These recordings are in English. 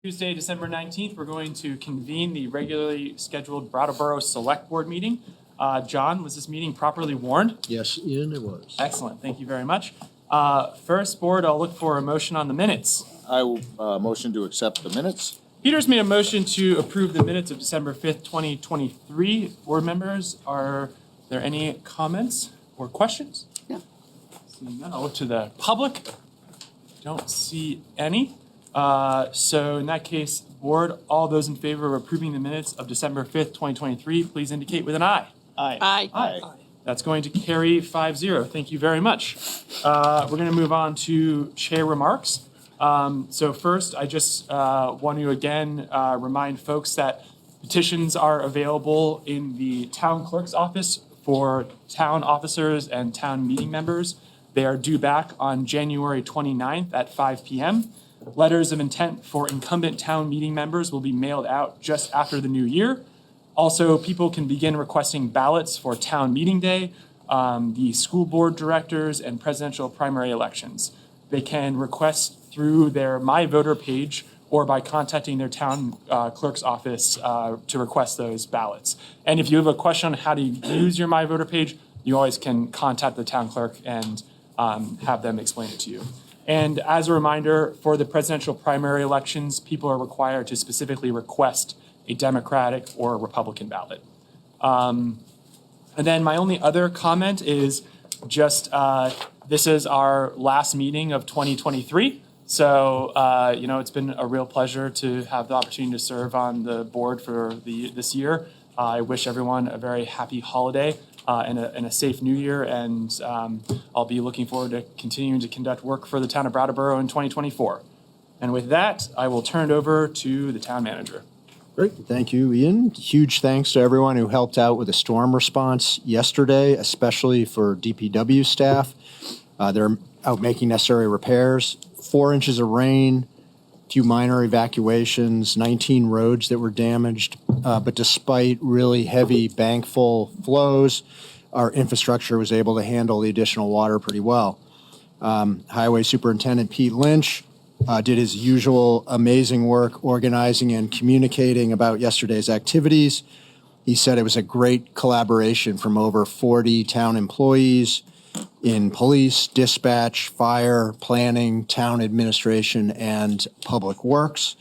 Tuesday, December 19th, we're going to convene the regularly scheduled Brattleboro Selectboard meeting. John, was this meeting properly warned? Yes, Ian, it was. Excellent, thank you very much. First, board, I'll look for a motion on the minutes. I will motion to accept the minutes. Peter's made a motion to approve the minutes of December 5th, 2023. Board members, are there any comments or questions? No. Seeing none, I'll look to the public. Don't see any. So in that case, board, all those in favor of approving the minutes of December 5th, 2023, please indicate with an aye. Aye. Aye. That's going to carry 5-0. Thank you very much. We're going to move on to chair remarks. So first, I just want to again remind folks that petitions are available in the town clerk's office for town officers and town meeting members. They are due back on January 29th at 5 p.m. Letters of intent for incumbent town meeting members will be mailed out just after the new year. Also, people can begin requesting ballots for town meeting day, the school board directors, and presidential primary elections. They can request through their My Voter page or by contacting their town clerk's office to request those ballots. And if you have a question on how to use your My Voter page, you always can contact the town clerk and have them explain it to you. And as a reminder, for the presidential primary elections, people are required to specifically request a Democratic or a Republican ballot. And then my only other comment is just this is our last meeting of 2023. So, it's been a real pleasure to have the opportunity to serve on the board for this year. I wish everyone a very happy holiday and a safe new year. And I'll be looking forward to continuing to conduct work for the town of Brattleboro in 2024. And with that, I will turn it over to the town manager. Great. Thank you, Ian. Huge thanks to everyone who helped out with the storm response yesterday, especially for DPW staff. They're out making necessary repairs. 4 inches of rain, a few minor evacuations, 19 roads that were damaged. But despite really heavy bankful flows, our infrastructure was able to handle the additional water pretty well. Highway Superintendent Pete Lynch did his usual amazing work organizing and communicating about yesterday's activities. He said it was a great collaboration from over 40 town employees in police, dispatch, fire, planning, town administration, and public works.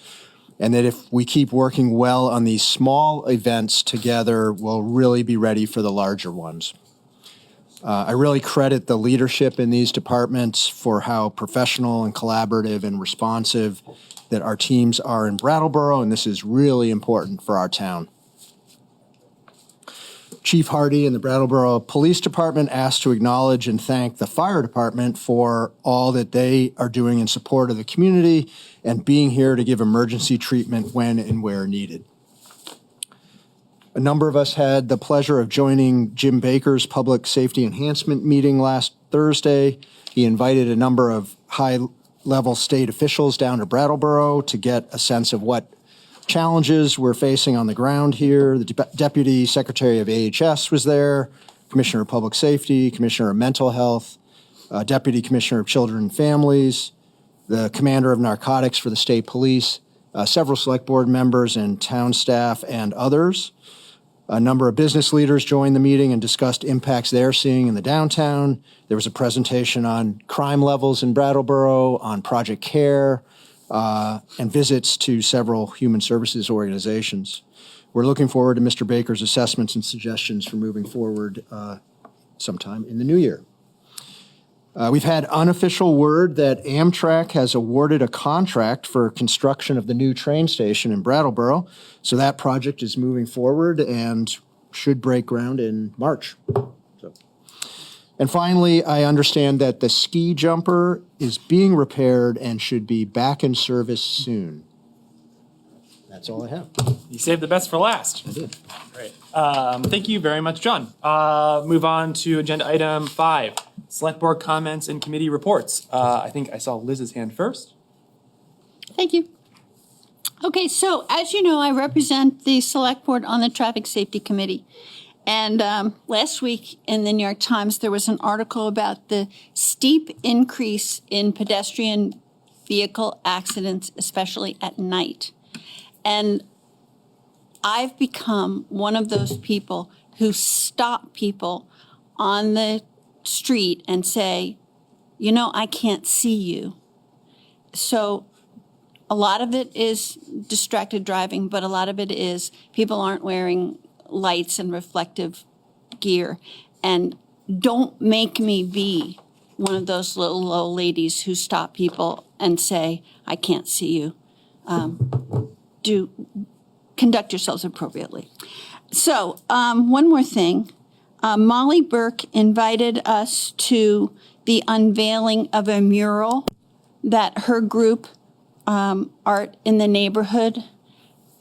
And that if we keep working well on these small events together, we'll really be ready for the larger ones. I really credit the leadership in these departments for how professional and collaborative and responsive that our teams are in Brattleboro, and this is really important for our town. Chief Hardy and the Brattleboro Police Department asked to acknowledge and thank the fire department for all that they are doing in support of the community and being here to give emergency treatment when and where needed. A number of us had the pleasure of joining Jim Baker's Public Safety Enhancement meeting last Thursday. He invited a number of high-level state officials down to Brattleboro to get a sense of what challenges we're facing on the ground here. The Deputy Secretary of AHS was there, Commissioner of Public Safety, Commissioner of Mental Health, Deputy Commissioner of Children and Families, the Commander of Narcotics for the State Police, several Select Board members and town staff and others. A number of business leaders joined the meeting and discussed impacts they're seeing in the downtown. There was a presentation on crime levels in Brattleboro, on Project CARE, and visits to several human services organizations. We're looking forward to Mr. Baker's assessments and suggestions for moving forward sometime in the new year. We've had unofficial word that Amtrak has awarded a contract for construction of the new train station in Brattleboro. So that project is moving forward and should break ground in March. And finally, I understand that the ski jumper is being repaired and should be back in service soon. That's all I have. You saved the best for last. I did. Great. Thank you very much, John. Move on to agenda item 5, Select Board comments and committee reports. I think I saw Liz's hand first. Thank you. Okay, so as you know, I represent the Select Board on the Traffic Safety Committee. And last week in the New York Times, there was an article about the steep increase in pedestrian vehicle accidents, especially at night. And I've become one of those people who stop people on the street and say, you know, I can't see you. So a lot of it is distracted driving, but a lot of it is people aren't wearing lights and reflective gear. And don't make me be one of those little old ladies who stop people and say, I can't see you. Conduct yourselves appropriately. So one more thing. Molly Burke invited us to the unveiling of a mural that her group, Art in the Neighborhood,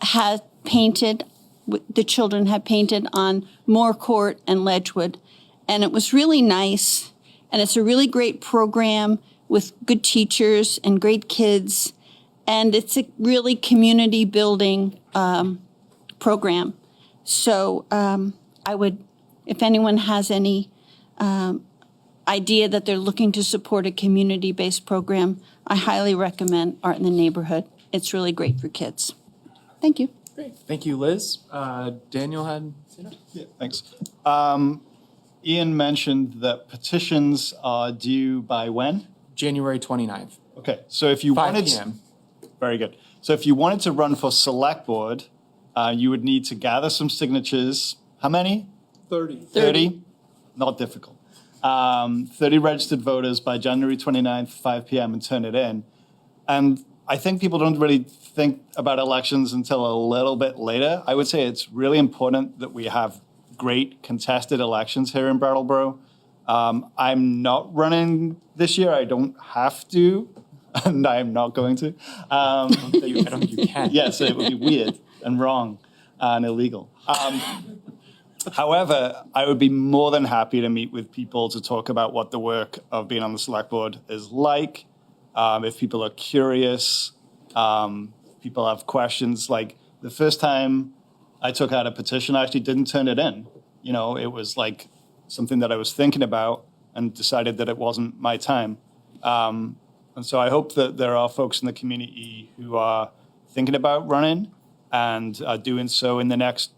has painted, the children have painted on Moore Court and Ledgewood. And it was really nice. And it's a really great program with good teachers and great kids. And it's a really community building program. So I would, if anyone has any idea that they're looking to support a community-based program, I highly recommend Art in the Neighborhood. It's really great for kids. Thank you. Great. Thank you, Liz. Daniel had. Yeah, thanks. Ian mentioned that petitions are due by when? January 29th, Okay, so if you 5 wanted, p.m. very good. So if you wanted to run for select board, you would need to gather some signatures. How many? 30? Not difficult. 30 registered voters by January 29th, 5 p.m. and turn it in. And I think people don't really think about elections until a little bit later. I would say it's really important that we have great contested elections here in Brattleboro. I'm not running this year. I don't have to, and I'm not going to. I don't think you can. Yes, it would be weird and wrong and illegal. However, I would be more than happy to meet with people to talk about what the work of being on the select board is like. If people are curious, people have questions. Like the first time I took out a petition, I actually didn't turn it in. You know, it was like something that I was thinking about and decided that it wasn't my time. And so I hope that there are folks in the community who are thinking about running and are doing so in the next,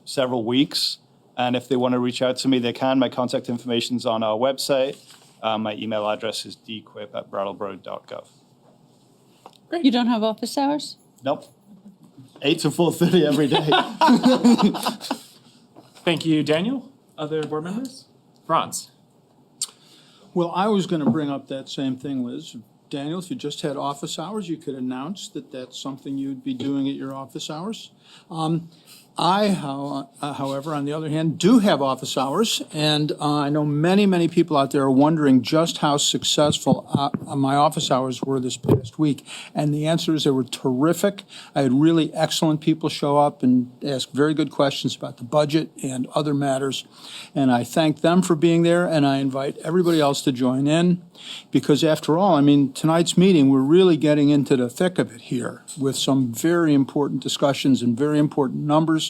several weeks. And if they want to reach out to me, they can. My contact information is on our website. My email address is dquip@brattleboro.gov. You don't have office hours? Nope. 8 to 4:30 every day. Thank you, Daniel. Other board members? Franz. Well, I was going to bring up that same thing, Liz. Daniel, if you just had office hours, you could announce that that's something you'd be doing at your office hours. However, on the other hand, do have office hours, and I know many, many people out there are wondering just how successful my office hours were this past week, and the answer is they were terrific. I had really excellent people show up and ask very good questions about the budget and other matters, and I thank them for being there, and I invite everybody else to join in, because after all, tonight's meeting, we're really getting into the thick of it here with some very important discussions and very important numbers.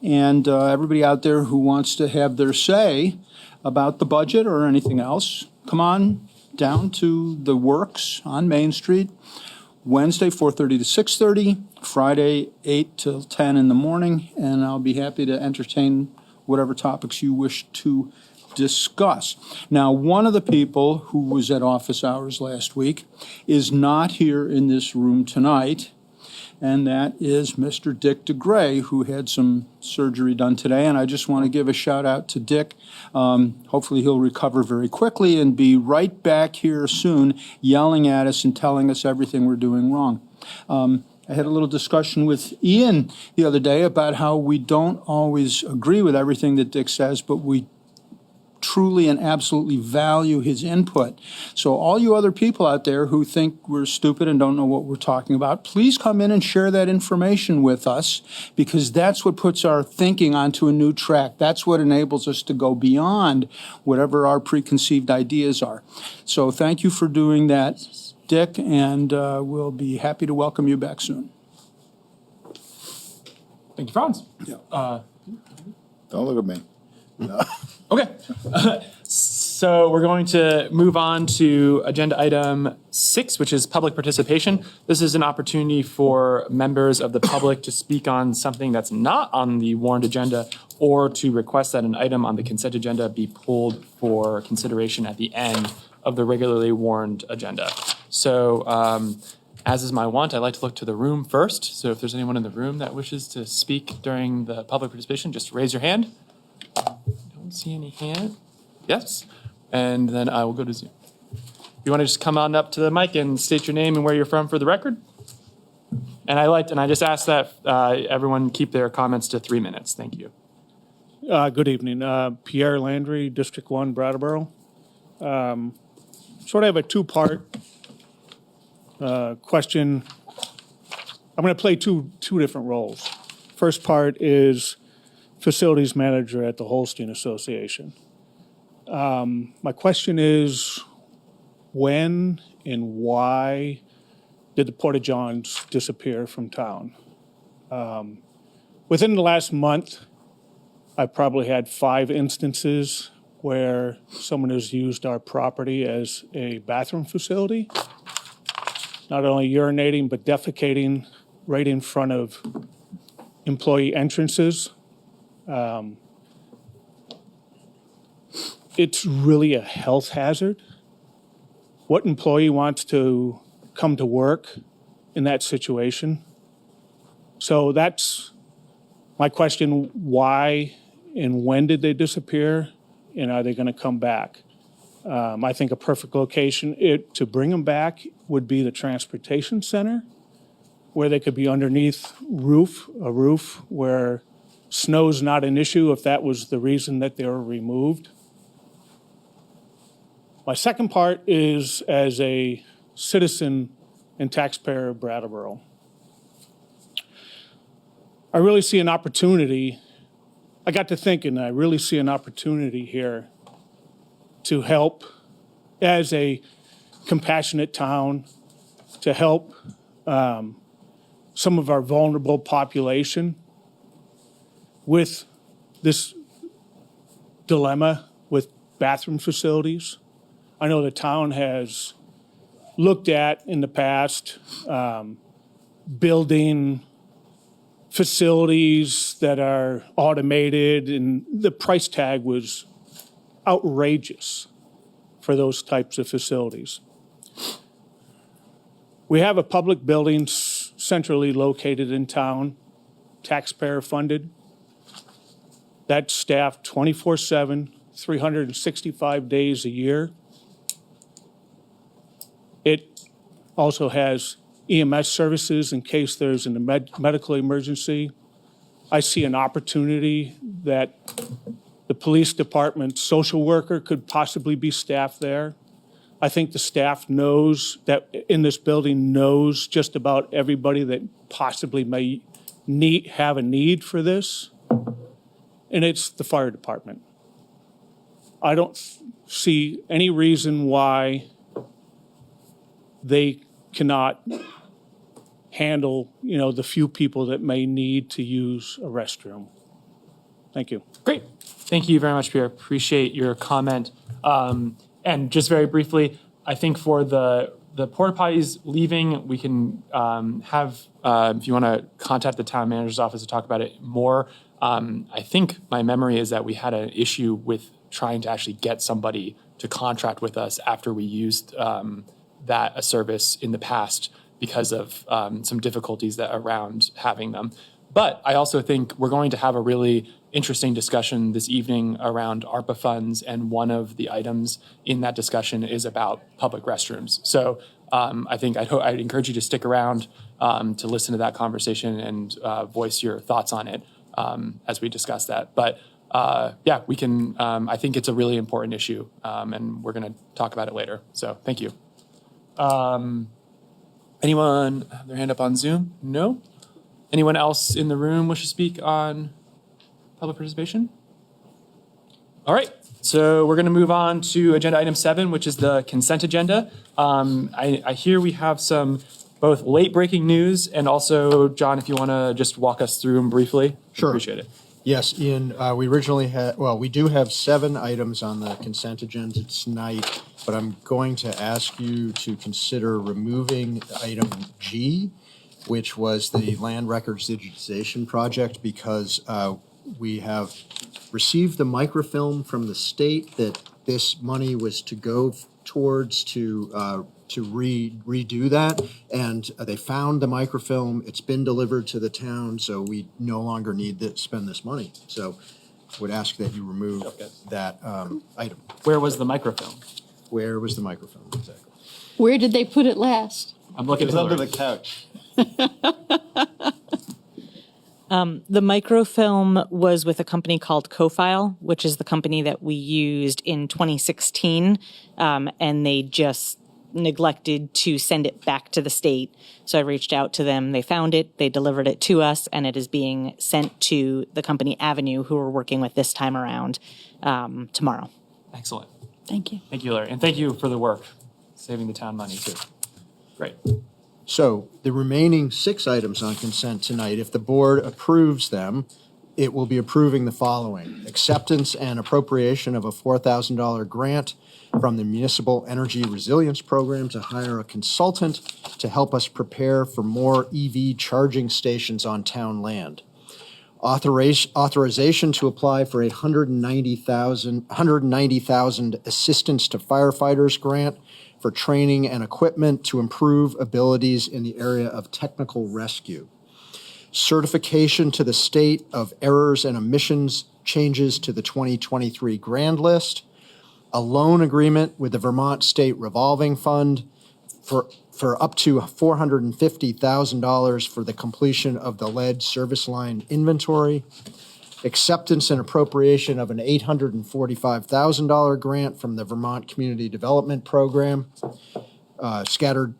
And everybody out there who wants to have their say about the budget or anything else, come on down to the Works on Main Street, Wednesday 4:30 to 6:30, Friday 8 till 10 in the morning, and I'll be happy to entertain whatever topics you wish to discuss. Now, one of the people who was at office hours last week is not here in this room tonight, and that is Mr. Dick DeGray, who had some surgery done today. And I just want to give a shout out to Dick. Hopefully he'll recover very quickly and be right back here soon, yelling at us and telling us everything we're doing wrong. I had a little discussion with Ian the other day about how we don't always agree with everything that Dick says, but we truly and absolutely value his input. So all you other people out there who think we're stupid and don't know what we're talking about, please come in and share that information with us, because that's what puts our thinking onto a new track. That's what enables us to go beyond whatever our preconceived ideas are. So thank you for doing that, Dick, and we'll be happy to welcome you back soon. Thank you, Franz. Don't look at me. Okay. So we're going to move on to agenda item 6, which is public participation. This is an opportunity for members of the public to speak on something that's not on the warrant agenda or to request that an item on the consent agenda be pulled for consideration at the end of the regularly warned agenda. So as is my wont, I like to look to the room first. So if there's anyone in the room that wishes to speak during the public participation, just raise your hand. Don't see any hand. Yes, and then I will go to Zoom. You want to just come on up to the mic and state your name and where you're from for the record? And I just ask that everyone keep their comments to 3 minutes. Thank you. Good evening. Pierre Landry, District 1, Brattleboro. Sort of have a two-part question. I'm going to play two different roles. First part is facilities manager at the Holstein Association. My question is, when and why did the Porta-Johns disappear from town? Within the last month, I've probably had 5 instances where someone has used our property as a bathroom facility, not only urinating, but defecating right in front of employee entrances. It's really a health hazard. What employee wants to come to work in that situation? So that's my question. Why and when did they disappear? And are they going to come back? I think a perfect location to bring them back would be the transportation center, where they could be underneath a roof where snow's not an issue if that was the reason that they were removed. My second part is as a citizen and taxpayer of Brattleboro. I really see an opportunity. I got to thinking, I really see an opportunity here to help as a compassionate town, to help some of our vulnerable population with this dilemma with bathroom facilities. I know the town has looked at in the past building facilities that are automated, and the price tag was outrageous for those types of facilities. We have a public building centrally located in town, taxpayer funded. That's staffed 24/7, 365 days a year. It also has EMS services in case there's a medical emergency. I see an opportunity that the police department social worker could possibly be staffed there. I think the staff knows that in this building knows just about everybody that possibly may have a need for this. And it's the fire department. I don't see any reason why they cannot handle, the few people that may need to use a restroom. Thank you. Great. Thank you very much, Pierre. Appreciate your comment. And just very briefly, I think for the porta potties leaving, we can have, if you want to contact the town manager's office to talk about it more. I think my memory is that we had an issue with trying to actually get somebody to contract with us after we used a service in the past because of some difficulties around having them. But I also think we're going to have a really interesting discussion this evening around ARPA funds, and one of the items in that discussion is about public restrooms. So I think I'd encourage you to stick around to listen to that conversation and voice your thoughts on it as we discuss that. But yeah, we can, I think it's a really important issue, and we're going to talk about it later. So thank you. Anyone have their hand up on Zoom? No? Anyone else in the room wish to speak on public participation? All right, so we're going to move on to agenda item 7, which is the consent agenda. I hear we have some both late breaking news and also, John, if you want to just walk us through them briefly. Sure. Appreciate it. Yes, Ian, we originally had, well, we do have 7 items on the consent agenda tonight, but I'm going to ask you to consider removing item G, which was the land records digitization project, because we have received the microfilm from the state that this money was to go towards to redo that, and they found the microfilm. It's been delivered to the town, so we no longer need to spend this money. So would ask that you remove that item. Where was the microfilm? Where was the microfilm exactly? Where did they put it last? I'm looking It's under Hillary. the couch. The microfilm was with a company called CoFile, which is the company that we used in 2016, and they just neglected to send it back to the state. So I reached out to them. They found it. They delivered it to us, and it is being sent to the company Avenue, who we're working with this time around, tomorrow. Excellent. Thank you. Thank you, Larry. And thank you for the work, saving the town money too. Great. So the remaining 6 items on consent tonight, if the board approves them, it will be approving the following: acceptance and appropriation of a $4,000 grant from the Municipal Energy Resilience Program to hire a consultant to help us prepare for more EV charging stations on town land. Authorization to apply for a $190,000 assistance to firefighters grant for training and equipment to improve abilities in the area of technical rescue. Certification to the state of errors and omissions changes to the 2023 grand list. A loan agreement with the Vermont State Revolving Fund for up to $450,000 for the completion of the lead service line inventory. Acceptance and appropriation of an $845,000 grant from the Vermont Community Development Program, scattered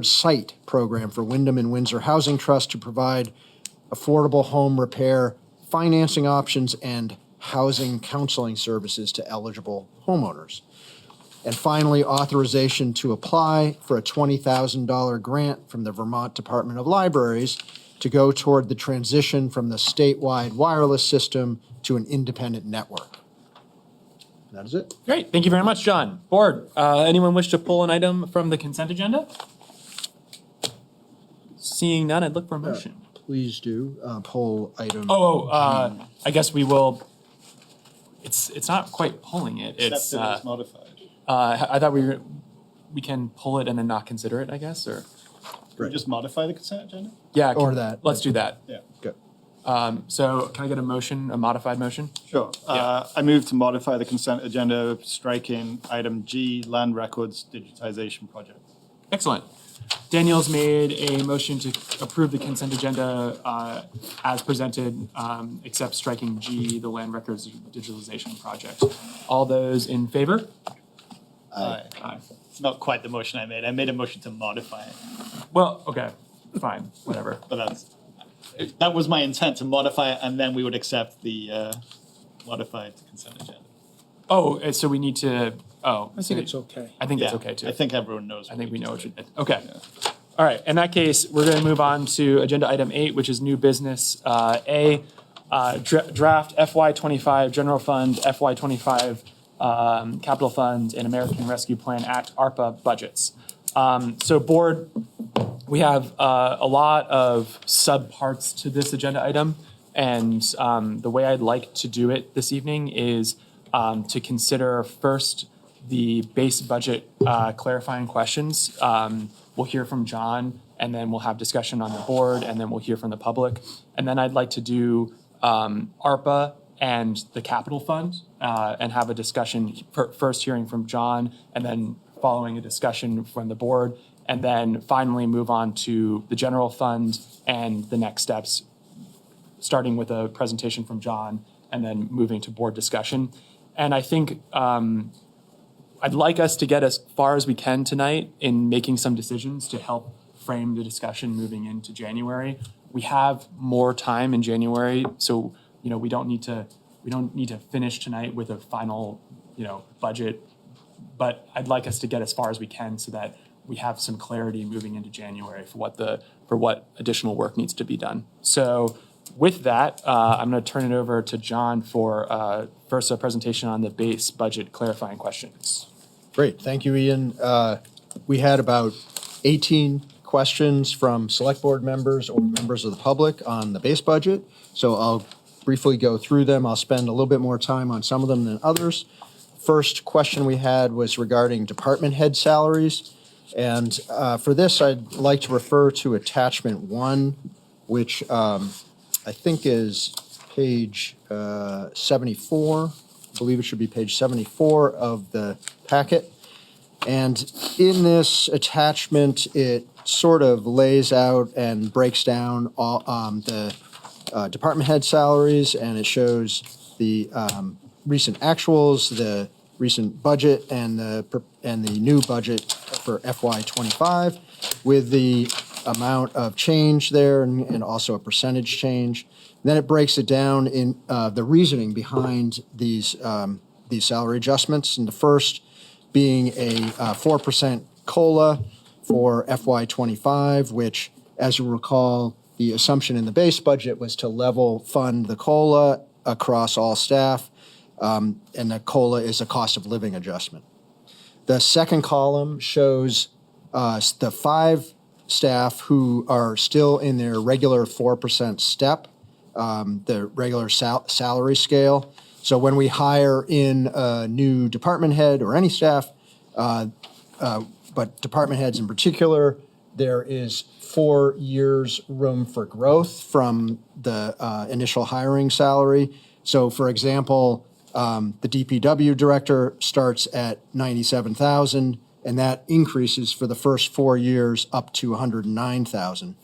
site program for Windham and Windsor Housing Trust to provide affordable home repair financing options and housing counseling services to eligible homeowners. And finally, authorization to apply for a $20,000 grant from the Vermont Department of Libraries to go toward the transition from the statewide wireless system to an independent network. That is it. Great. Thank you very much, John. Board, anyone wish to pull an item from the consent agenda? Seeing none, I'd look for a motion. Please do poll item. I guess we will. It's not quite pulling it. It's Accepted as modified. I thought we can pull it and then not consider it, I guess, or Can we just modify the consent agenda? yeah, Or that. Let's do that. Yeah. Good. So can I get a motion, a modified motion? Sure. I move to modify the consent agenda, striking item G, land records digitization project. Excellent. Daniel's made a motion to approve the consent agenda as presented, except striking G, the land records digitalization project. All those in favor? Aye. Aye. It's not quite the motion I made. I made a motion to modify it, Well, okay, fine, whatever. but that was my intent, to modify it, and then we would accept the modified consent agenda. Oh, so we need to, I think it's okay. I think that's Yeah, okay too. I think everyone knows. I think we know what you did. Okay. All right. In that case, we're going to move on to agenda item 8, which is new business. Draft FY25 General Fund, FY25 Capital Fund, and American Rescue Plan Act ARPA budgets. So, board, we have a lot of subparts to this agenda item, and the way I'd like to do it this evening is to consider first the base budget clarifying questions. We'll hear from John, and then we'll have discussion on the board, and then we'll hear from the public. And then I'd like to do ARPA and the capital fund and have a discussion, first hearing from John, and then following a discussion from the board, and then finally move on to the general fund and the next steps, starting with a presentation from John and then moving to board discussion. And I think I'd like us to get as far as we can tonight in making some decisions to help frame the discussion moving into January. We have more time in January, so we don't need to finish tonight with a final budget. But I'd like us to get as far as we can so that we have some clarity moving into January for what additional work needs to be done. So With that, I'm going to turn it over to John for first a presentation on the base budget clarifying questions. Great, thank you, Ian. We had about 18 questions from select board members or members of the public on the base budget. So I'll briefly go through them. I'll spend a little bit more time on some of them than others. First question we had was regarding department head salaries. And for this, I'd like to refer to attachment 1, which I think is page 74. I believe it should be page 74 of the packet. And in this attachment, it sort of lays out and breaks down all the department head salaries, and it shows the recent actuals, the recent budget, and the new budget for FY25, with the amount of change there and also a percentage change. Then it breaks it down in the reasoning behind these salary adjustments. And the first being a 4% COLA for FY25, which, as you recall, the assumption in the base budget was to level fund the COLA across all staff, and the COLA is a cost of living adjustment. The second column shows the 5 staff who are still in their regular 4% step, the regular salary scale. So when we hire in a new department head or any staff, but department heads in particular, there is 4 years room for growth from the initial hiring salary. So for example, the DPW director starts at $97,000, and that increases for the first 4 years up to $109,000.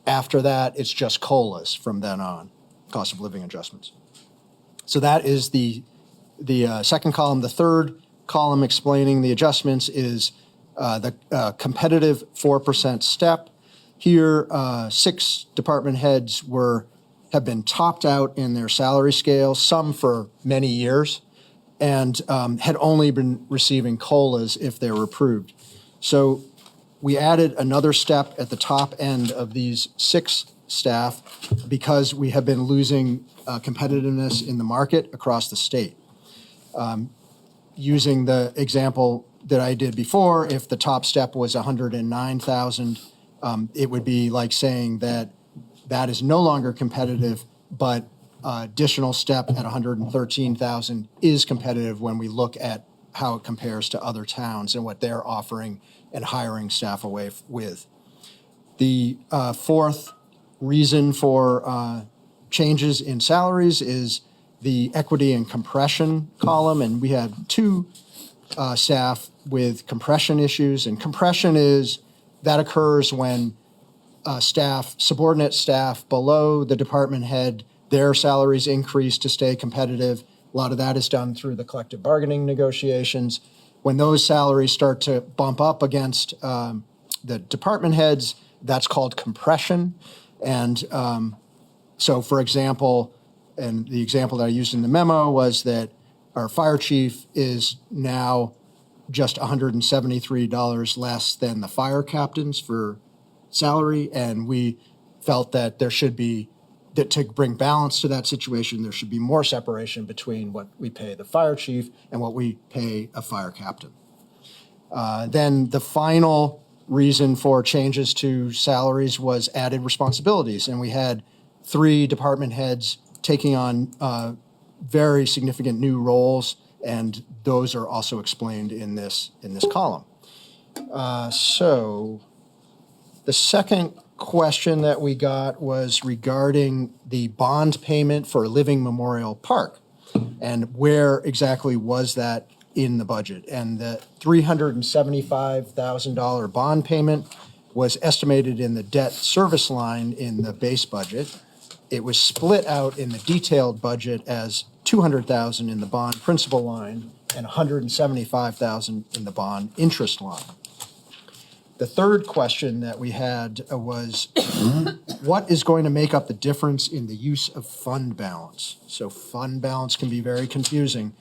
After that, it's just COLAs from then on, cost of living adjustments. So that is the second column. The third column explaining the adjustments is the competitive 4% step. Here, 6 department heads have been topped out in their salary scale, some for many years, and had only been receiving COLAs if they were approved. So we added another step at the top end of these 6 staff because we have been losing competitiveness in the market across the state. Using the example that I did before, if the top step was $109,000, it would be like saying that is no longer competitive, but additional step at $113,000 is competitive when we look at how it compares to other towns and what they're offering and hiring staff away with. The fourth reason for changes in salaries is the equity and compression column, and we had 2 staff with compression issues, and compression that occurs when subordinate staff below the department head, their salaries increase to stay competitive. A lot of that is done through the collective bargaining negotiations. When those salaries start to bump up against the department heads, that's called compression. And so, for example, and the example that I used in the memo was that our fire chief is now just $173 less than the fire captains for salary, and we felt that there should be, that to bring balance to that situation, there should be more separation between what we pay the fire chief and what we pay a fire captain. Then the final reason for changes to salaries was added responsibilities, and we had 3 department heads taking on very significant new roles, and those are also explained in this column. So the second question that we got was regarding the bond payment for Living Memorial Park, and where exactly was that in the budget? And the $375,000 bond payment was estimated in the debt service line in the base budget. It was split out in the detailed budget as $200,000 in the bond principal line and $175,000 in the bond interest line. The third question that we had was, what is going to make up the difference in the use of fund balance? So fund balance can be very confusing.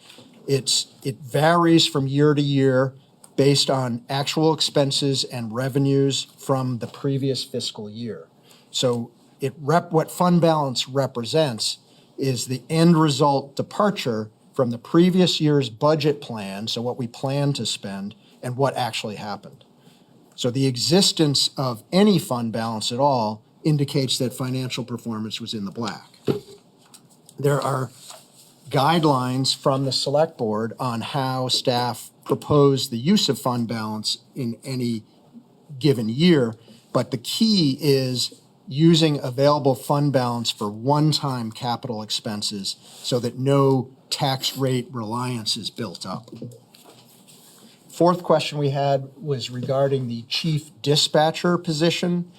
It varies from year to year based on actual expenses and revenues from the previous fiscal year. So what fund balance represents is the end result departure from the previous year's budget plan, so what we plan to spend, and what actually happened. So the existence of any fund balance at all indicates that financial performance was in the black. There are guidelines from the select board on how staff propose the use of fund balance in any given year, but the key is using available fund balance for one-time capital expenses so that no tax rate reliance is built up. Fourth question we had was regarding the chief dispatcher position.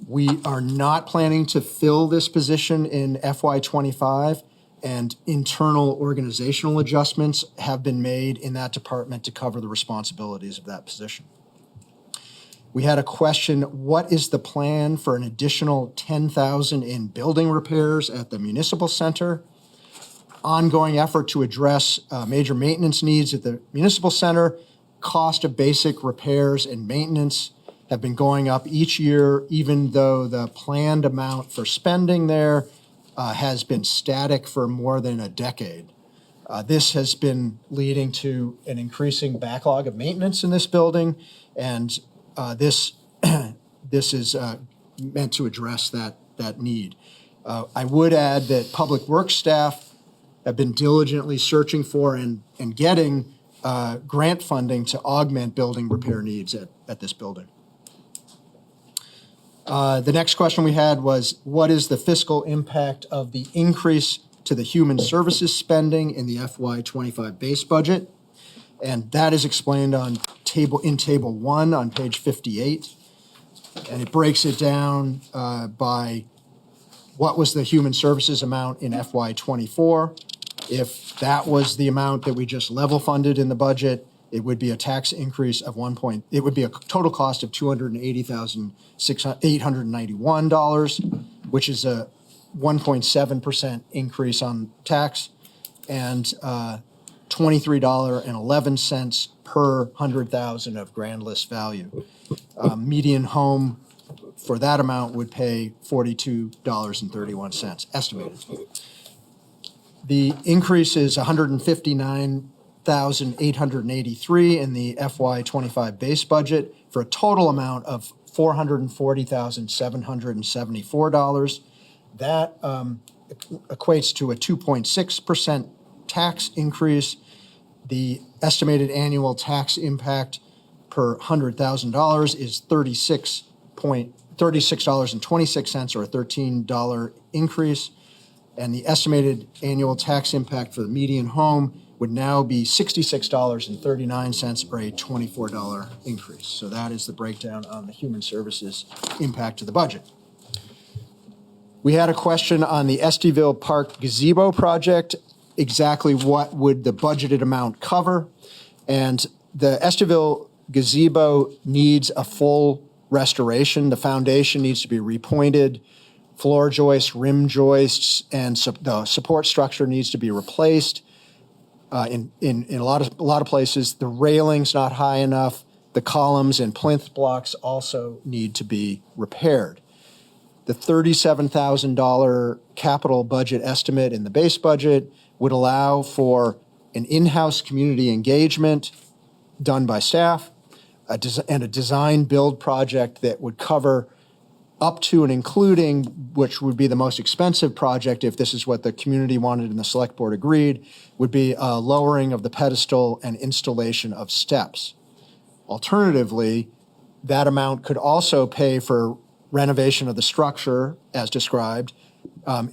We are not planning to fill this position in FY25, and internal organizational adjustments have been made in that department to cover the responsibilities of that position. We had a question, what is the plan for an additional $10,000 in building repairs at the Municipal Center? Ongoing effort to address major maintenance needs at the Municipal Center. Cost of basic repairs and maintenance have been going up each year, even though the planned amount for spending there has been static for more than a decade. This has been leading to an increasing backlog of maintenance in this building, and this is meant to address that need. I would add that Public Works staff have been diligently searching for and getting grant funding to augment building repair needs at this building. The next question we had was, what is the fiscal impact of the increase to the human services spending in the FY25 base budget? And that is explained in table 1 on page 58. And it breaks it down by what was the human services amount in FY24. If that was the amount that we just level funded in the budget, it would be a tax increase of it would be a total cost of $280,891, which is a 1.7% increase on tax, and $23.11 per 100,000 of grand list value. Median home for that amount would pay $42.31 estimated. The increase is $159,883 in the FY25 base budget for a total amount of $440,774. That equates to a 2.6% tax increase. The estimated annual tax impact per $100,000 is $36.26 or a $13 increase. And the estimated annual tax impact for the median home would now be $66.39 or a $24 increase. So that is the breakdown on the human services impact to the budget. We had a question on the Estiville Park gazebo project, exactly what would the budgeted amount cover? And the Estiville gazebo needs a full restoration. The foundation needs to be repointed. Floor joists, rim joists, and the support structure needs to be replaced. In a lot of places, the railing's not high enough. The columns and plinth blocks also need to be repaired. The $37,000 capital budget estimate in the base budget would allow for an in-house community engagement done by staff, and a design build project that would cover up to and including, which would be the most expensive project if this is what the community wanted and the select board agreed, would be a lowering of the pedestal and installation of steps. Alternatively, that amount could also pay for renovation of the structure as described.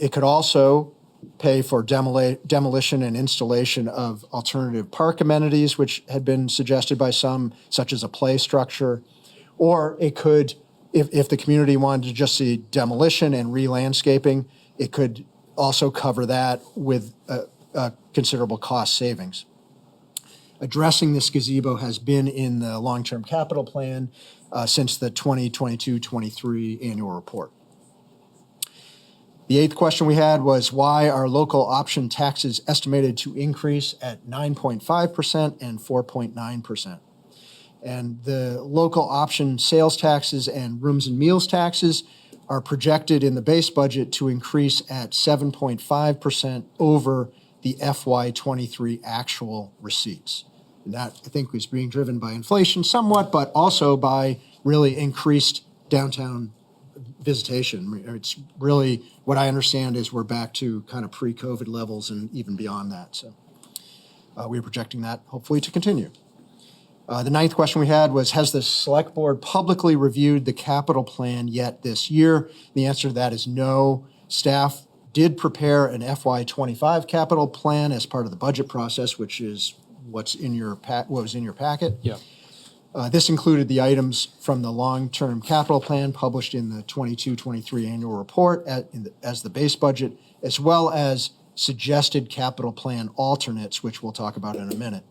It could also pay for demolition and installation of alternative park amenities, which had been suggested by some, such as a play structure. Or it could, if the community wanted to just see demolition and re-landscaping, it could also cover that with considerable cost savings. Addressing this gazebo has been in the long-term capital plan since the 2022-23 annual report. The eighth question we had was, why are local option taxes estimated to increase at 9.5% and 4.9%? And the local option sales taxes and rooms and meals taxes are projected in the base budget to increase at 7.5% over the FY23 actual receipts. And that, I think, was being driven by inflation somewhat, but also by really increased downtown visitation. It's really, what I understand is we're back to kind of pre-COVID levels and even beyond that. So we're projecting that hopefully to continue. The ninth question we had was, has the Select Board publicly reviewed the capital plan yet this year? The answer to that is no. Staff did prepare an FY25 capital plan as part of the budget process, which is what was in your packet. Yeah. This included the items from the long-term capital plan published in the 22-23 annual report as the base budget, as well as suggested capital plan alternates, which we'll talk about in a minute.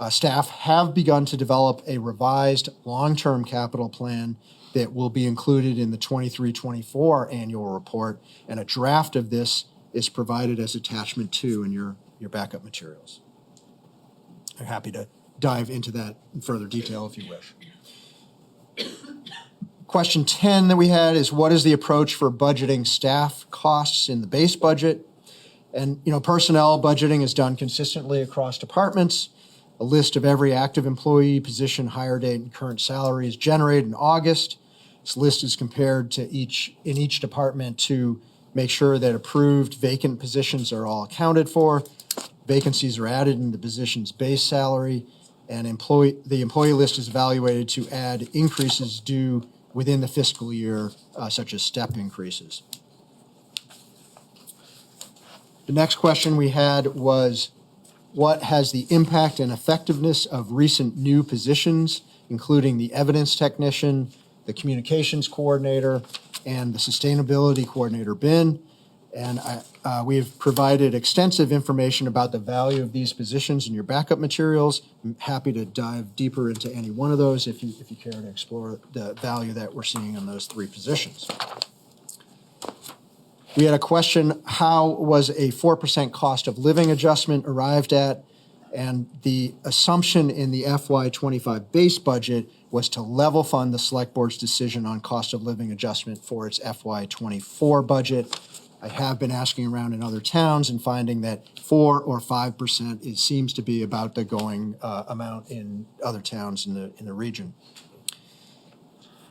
Staff have begun to develop a revised long-term capital plan that will be included in the 23-24 annual report, and a draft of this is provided as attachment 2 in your backup materials. I'm happy to dive into that in further detail if you wish. Question 10 that we had is, what is the approach for budgeting staff costs in the base budget? And, personnel budgeting is done consistently across departments. A list of every active employee, position, hire date, and current salary is generated in August. This list is compared to in each department to make sure that approved vacant positions are all accounted for. Vacancies are added in the position's base salary, and the employee list is evaluated to add increases due within the fiscal year, such as step increases. The next question we had was, what has the impact and effectiveness of recent new positions, including the evidence technician, the communications coordinator, and the sustainability coordinator been? And we have provided extensive information about the value of these positions in your backup materials. I'm happy to dive deeper into any one of those if you care to explore the value that we're seeing in those 3 positions. We had a question, how was a 4% cost of living adjustment arrived at? And the assumption in the FY25 base budget was to level fund the Select Board's decision on cost of living adjustment for its FY24 budget. I have been asking around in other towns and finding that 4 or 5% it seems to be about the going amount in other towns in the region.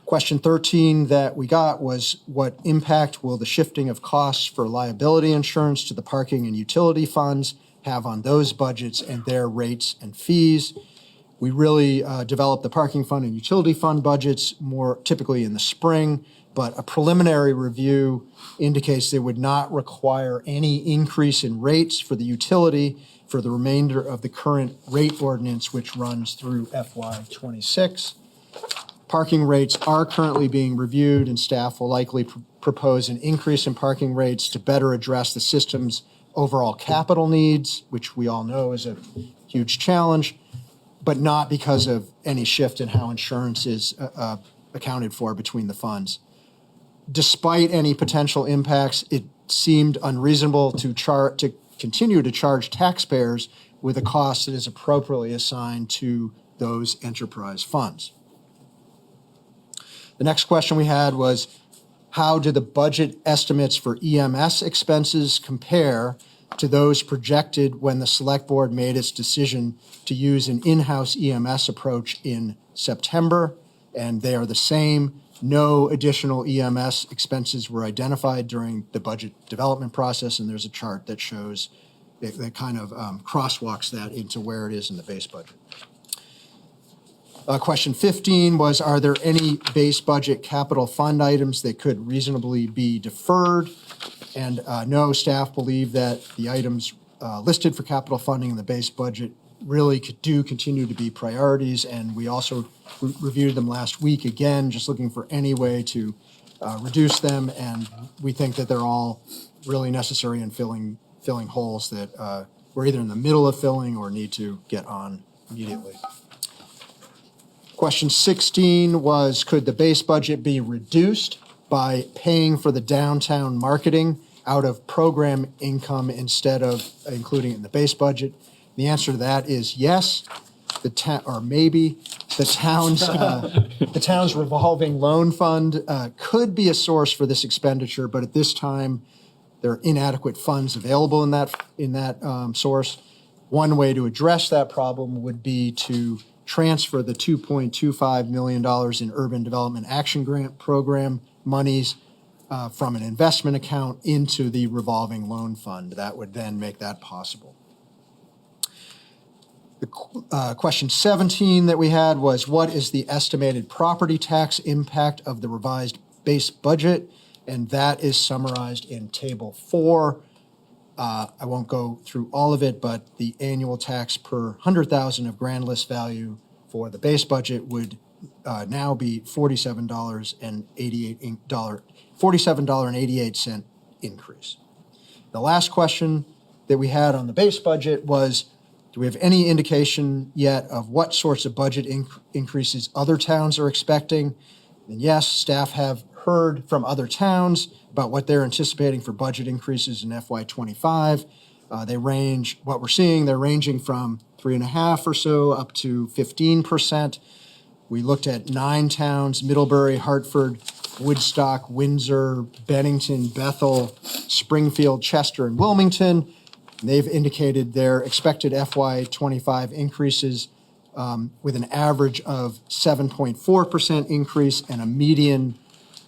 Question 13 that we got was, what impact will the shifting of costs for liability insurance to the parking and utility funds have on those budgets and their rates and fees? We really develop the parking fund and utility fund budgets more typically in the spring, but a preliminary review indicates they would not require any increase in rates for the utility for the remainder of the current rate ordinance, which runs through FY26. Parking rates are currently being reviewed, and staff will likely propose an increase in parking rates to better address the system's overall capital needs, which we all know is a huge challenge, but not because of any shift in how insurance is accounted for between the funds. Despite any potential impacts, it seemed unreasonable to continue to charge taxpayers with a cost that is appropriately assigned to those enterprise funds. The next question we had was, how do the budget estimates for EMS expenses compare to those projected when the Select Board made its decision to use an in-house EMS approach in September? And they are the same. No additional EMS expenses were identified during the budget development process, and there's a chart that shows that kind of crosswalks that into where it is in the base budget. Question 15 was, are there any base budget capital fund items that could reasonably be deferred? And no, staff believe that the items listed for capital funding in the base budget really do continue to be priorities, and we also reviewed them last week again, just looking for any way to reduce them, and we think that they're all really necessary in filling holes that we're either in the middle of filling or need to get on immediately. Question 16 was, could the base budget be reduced by paying for the downtown marketing out of program income instead of including it in the base budget? The answer to that is yes, or maybe. the town's revolving loan fund could be a source for this expenditure, but at this time, there are inadequate funds available in that source. One way to address that problem would be to transfer the $2.25 million in Urban Development Action Grant Program monies from an investment account into the revolving loan fund. That would then make that possible. The question 17 that we had was, what is the estimated property tax impact of the revised base budget? And that is summarized in Table 4. I won't go through all of it, but the annual tax per 100,000 of grand list value for the base budget would now be $47.88 increase. The last question that we had on the base budget was, do we have any indication yet of what sorts of budget increases other towns are expecting? And yes, staff have heard from other towns about what they're anticipating for budget increases in FY25. They're ranging from 3.5% or so up to 15%. We looked at 9 towns: Middlebury, Hartford, Woodstock, Windsor, Bennington, Bethel, Springfield, Chester, and Wilmington. They've indicated their expected FY25 increases with an average of 7.4% increase and a median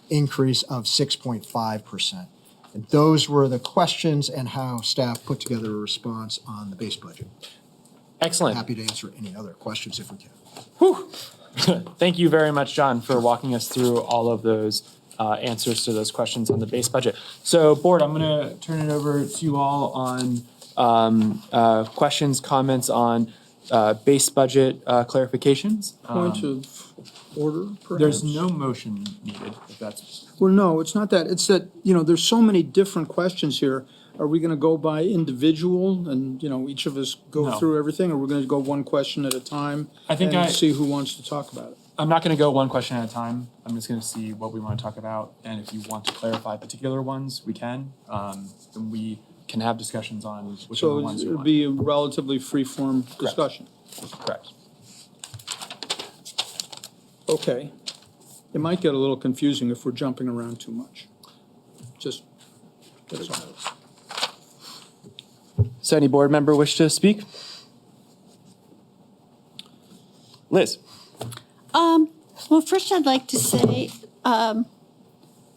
increase of 6.5%. And those were the questions and how staff put together a response on the base budget. Excellent. Happy to answer any other questions if we can. Whew. Thank you very much, John, for walking us through all of those answers to those questions on the base budget. So, board, I'm going to turn it over to you all on questions, comments on base budget clarifications. Point of order, perhaps? There's no motion needed, if that's... Well, no, it's not that. It's that, there's so many different questions here. Are we going to go by individual and, each of us go No. through everything? Or we're going to go one question at a time and see who wants to talk about it? I'm not going to go one question at a time. I'm just going to see what we want to talk about. And if you want to clarify particular ones, we can. Then we can have discussions on whichever So ones you it'll want. be a relatively free-form discussion. Correct. Okay. It might get a little confusing if we're jumping around too much. That's all. So any board member wish to speak? Liz? Well, first I'd like to say that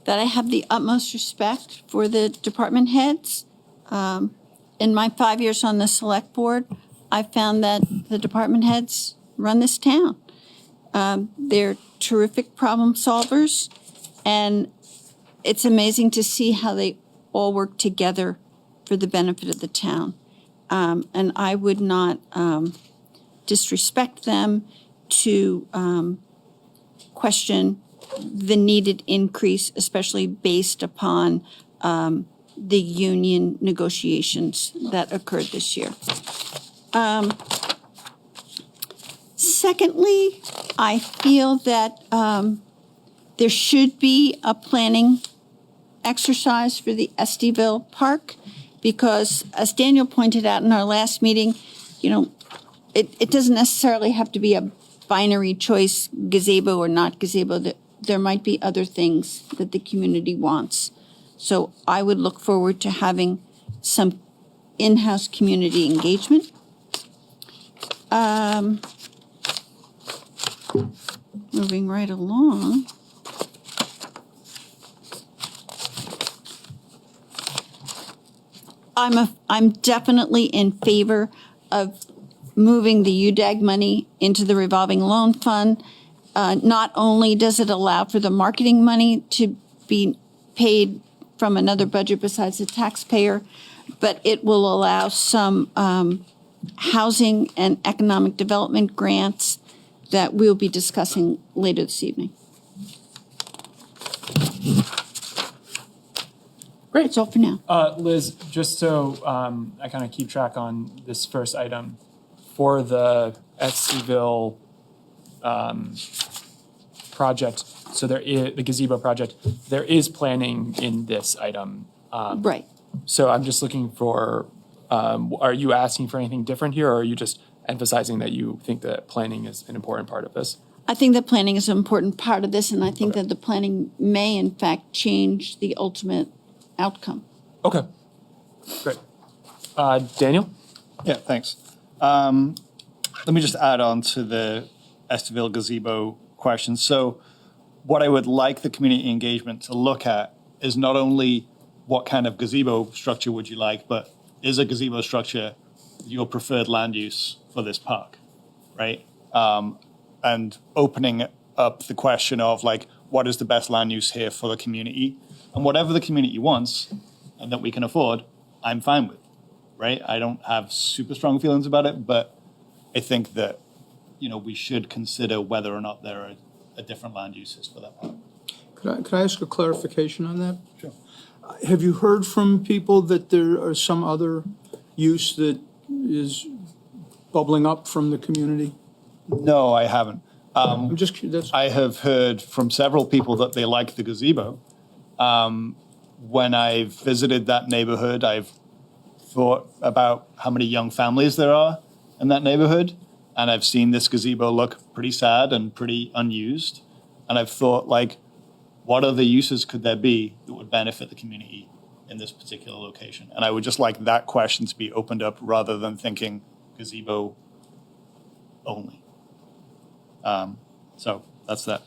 I have the utmost respect for the department heads. In my 5 years on the select board, I found that the department heads run this town. They're terrific problem solvers, and it's amazing to see how they all work together for the benefit of the town. And I would not disrespect them to question the needed increase, especially based upon the union negotiations that occurred this year. Secondly, I feel that there should be a planning exercise for the Estiville Park, because as Daniel pointed out in our last meeting, it doesn't necessarily have to be a binary choice, gazebo or not gazebo. There might be other things that the community wants. So I would look forward to having some in-house community engagement. Moving right along. I'm definitely in favor of moving the UDAG money into the revolving loan fund. Not only does it allow for the marketing money to be paid from another budget besides the taxpayer, but it will allow some housing and economic development grants that we'll be discussing later this evening. Great. That's all for now. Liz, just so I kind of keep track on this first item, for the Estiville project, so there is the gazebo project, there is planning in this item. Right. So I'm just looking for Are you asking for anything different here, or are you just emphasizing that you think that planning is an important part of this? I think that planning is an important part of this, and I think that the planning may in fact change the ultimate outcome. Okay, great. Daniel? Yeah, thanks. Let me just add on to the Esterville gazebo question. So what I would like the community engagement to look at is not only what kind of gazebo structure would you like, but is a gazebo structure your preferred land use for this park, right? And opening up the question of like, what is the best land use here for the community? And whatever the community wants and that we can afford, I'm fine with, right? I don't have super strong feelings about it, but I think that, we should consider whether or not there are different land uses for that park. Could I ask a clarification on that? Sure. Have you heard from people that there are some other use that is bubbling up from the community? No, I haven't. I'm just curious. I have heard from several people that they like the gazebo. When I've visited that neighborhood, I've thought about how many young families there are in that neighborhood, and I've seen this gazebo look pretty sad and pretty unused. And I've thought, like, what other uses could there be that would benefit the community in this particular location? And I would just like that question to be opened up rather than thinking gazebo only. So that's that.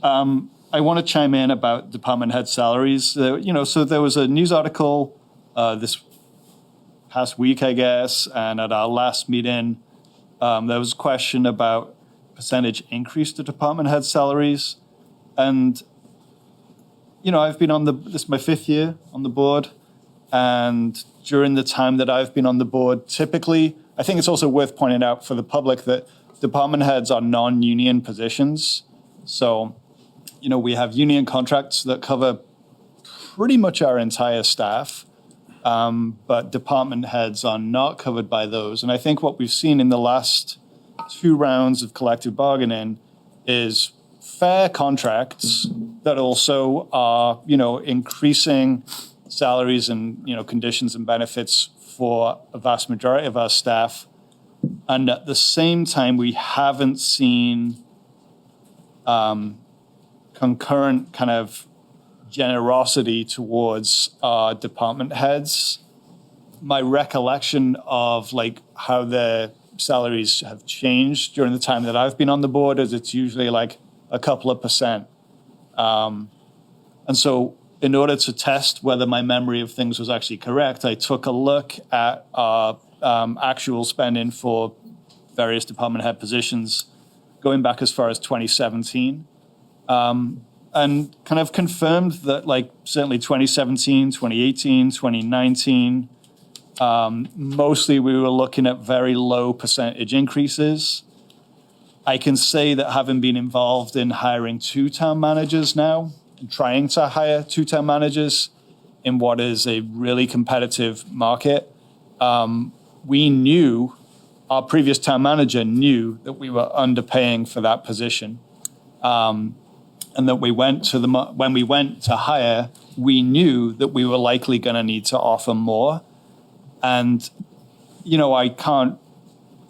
I want to chime in about department head salaries. So there was a news article this past week, I guess, and at our last meeting, there was a question about percentage increase to department head salaries. And, I've been this is my 5th year on the board. And during the time that I've been on the board, typically, I think it's also worth pointing out for the public that department heads are non-union positions. So, we have union contracts that cover pretty much our entire staff, but department heads are not covered by those. And I think what we've seen in the last 2 rounds of collective bargaining is fair contracts that also are, increasing salaries and, conditions and benefits for a vast majority of our staff. And at the same time, we haven't seen concurrent kind of generosity towards our department heads. My recollection of like how their salaries have changed during the time that I've been on the board is it's usually like a couple of percent. And so in order to test whether my memory of things was actually correct, I took a look at our actual spending for various department head positions going back as far as 2017, and kind of confirmed that like certainly 2017, 2018, 2019, mostly we were looking at very low percentage increases. I can say that having been involved in hiring 2 town managers now, and trying to hire 2 town managers in what is a really competitive market, we knew, our previous town manager knew that we were underpaying for that position. And that when we went to hire, we knew that we were likely going to need to offer more. And,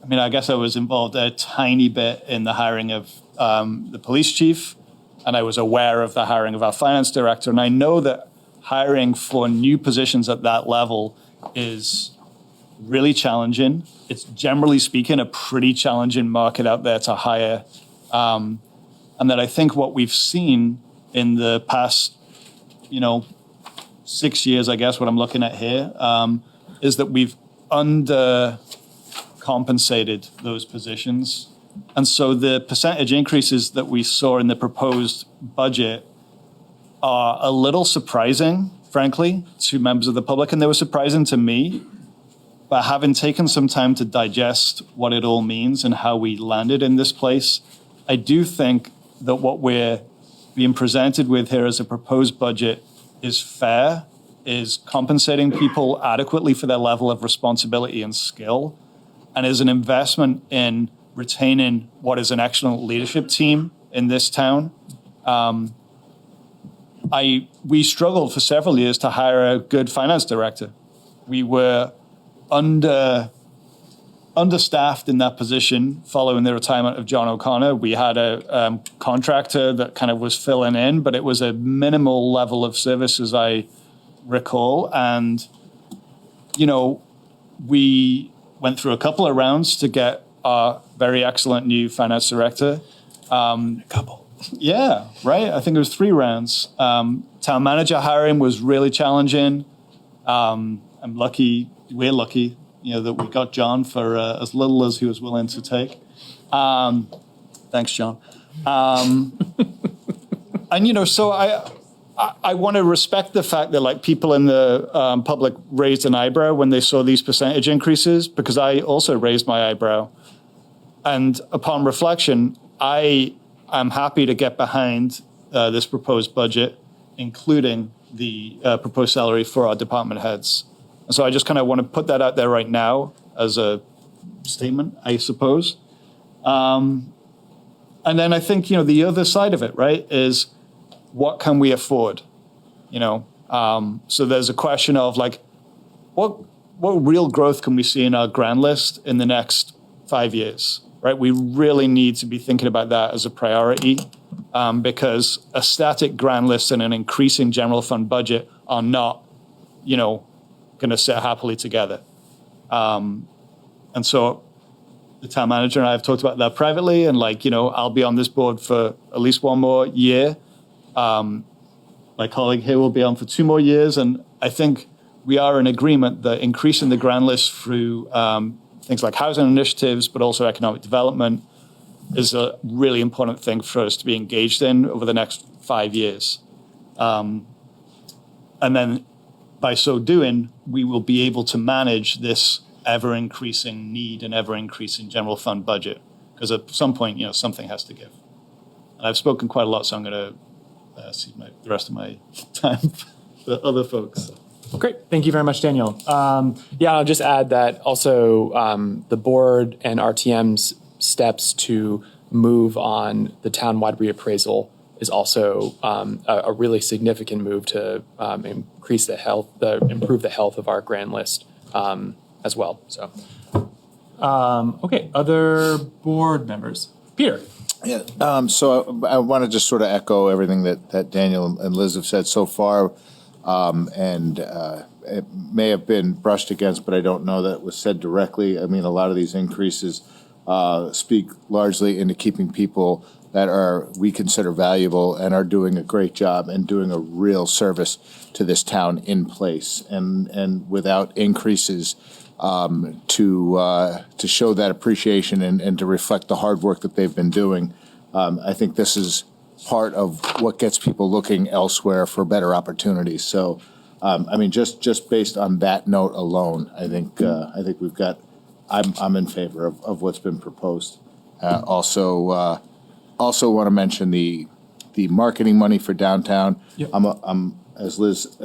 I guess I was involved a tiny bit in the hiring of the police chief, and I was aware of the hiring of our finance director. And I know that hiring for new positions at that level is really challenging. It's generally speaking a pretty challenging market out there to hire. And that I think what we've seen in the past, 6 years, I guess, what I'm looking at here, is that we've undercompensated those positions. And so the percentage increases that we saw in the proposed budget are a little surprising, frankly, to members of the public, and they were surprising to me. But having taken some time to digest what it all means and how we landed in this place, I do think that what we're being presented with here as a proposed budget is fair, is compensating people adequately for their level of responsibility and skill, and is an investment in retaining what is an excellent leadership team in this town. We struggled for several years to hire a good finance director. We were understaffed in that position following the retirement of John O'Connor. We had a contractor that kind of was filling in, but it was a minimal level of service, as I recall. And, we went through a couple of rounds to get our very excellent new finance director. Yeah, right. I think it was 3 rounds. Town manager hiring was really challenging. We're lucky, that we got John for as little as he was willing to take. Thanks, John. And, so I want to respect the fact that people in the public raised an eyebrow when they saw these percentage increases, because I also raised my eyebrow. And upon reflection, I am happy to get behind this proposed budget, including the proposed salary for our department heads. And so I just kind of want to put that out there right now as a statement, I suppose. And then I think, the other side of it, right, is what can we afford? So there's a question of what real growth can we see in our grand list in the next 5 years, right? We really need to be thinking about that as a priority, because a static grand list and an increasing general fund budget are not, going to sit happily together. And so the town manager and I have talked about that privately, and I'll be on this board for at least 1 more year. My colleague here will be on for 2 more years, and I think we are in agreement that increasing the grand list through things like housing initiatives, but also economic development, is a really important thing for us to be engaged in over the next 5 years. And then by so doing, we will be able to manage this ever-increasing need and ever-increasing general fund budget, because at some point, something has to give. And I've spoken quite a lot, so I'm going to cede the rest of my time for other folks. Great. Thank you very much, Daniel. I'll just add that also the board and RTM's steps to move on the town-wide reappraisal is also a really significant move to improve the health of our grand list as well. So, okay, other board members. Peter. Yeah. So I want to just sort of echo everything that Daniel and Liz have said so far. And it may have been brushed against, but I don't know that it was said directly. I mean, a lot of these increases speak largely into keeping people that we consider valuable and are doing a great job and doing a real service to this town in place. And without increases to show that appreciation and to reflect the hard work that they've been doing, I think this is part of what gets people looking elsewhere for better opportunities. So, just based on that note alone, I think we've got. I'm in favor of what's been proposed. Also want to mention the marketing money for downtown. Yep. I'm as Liz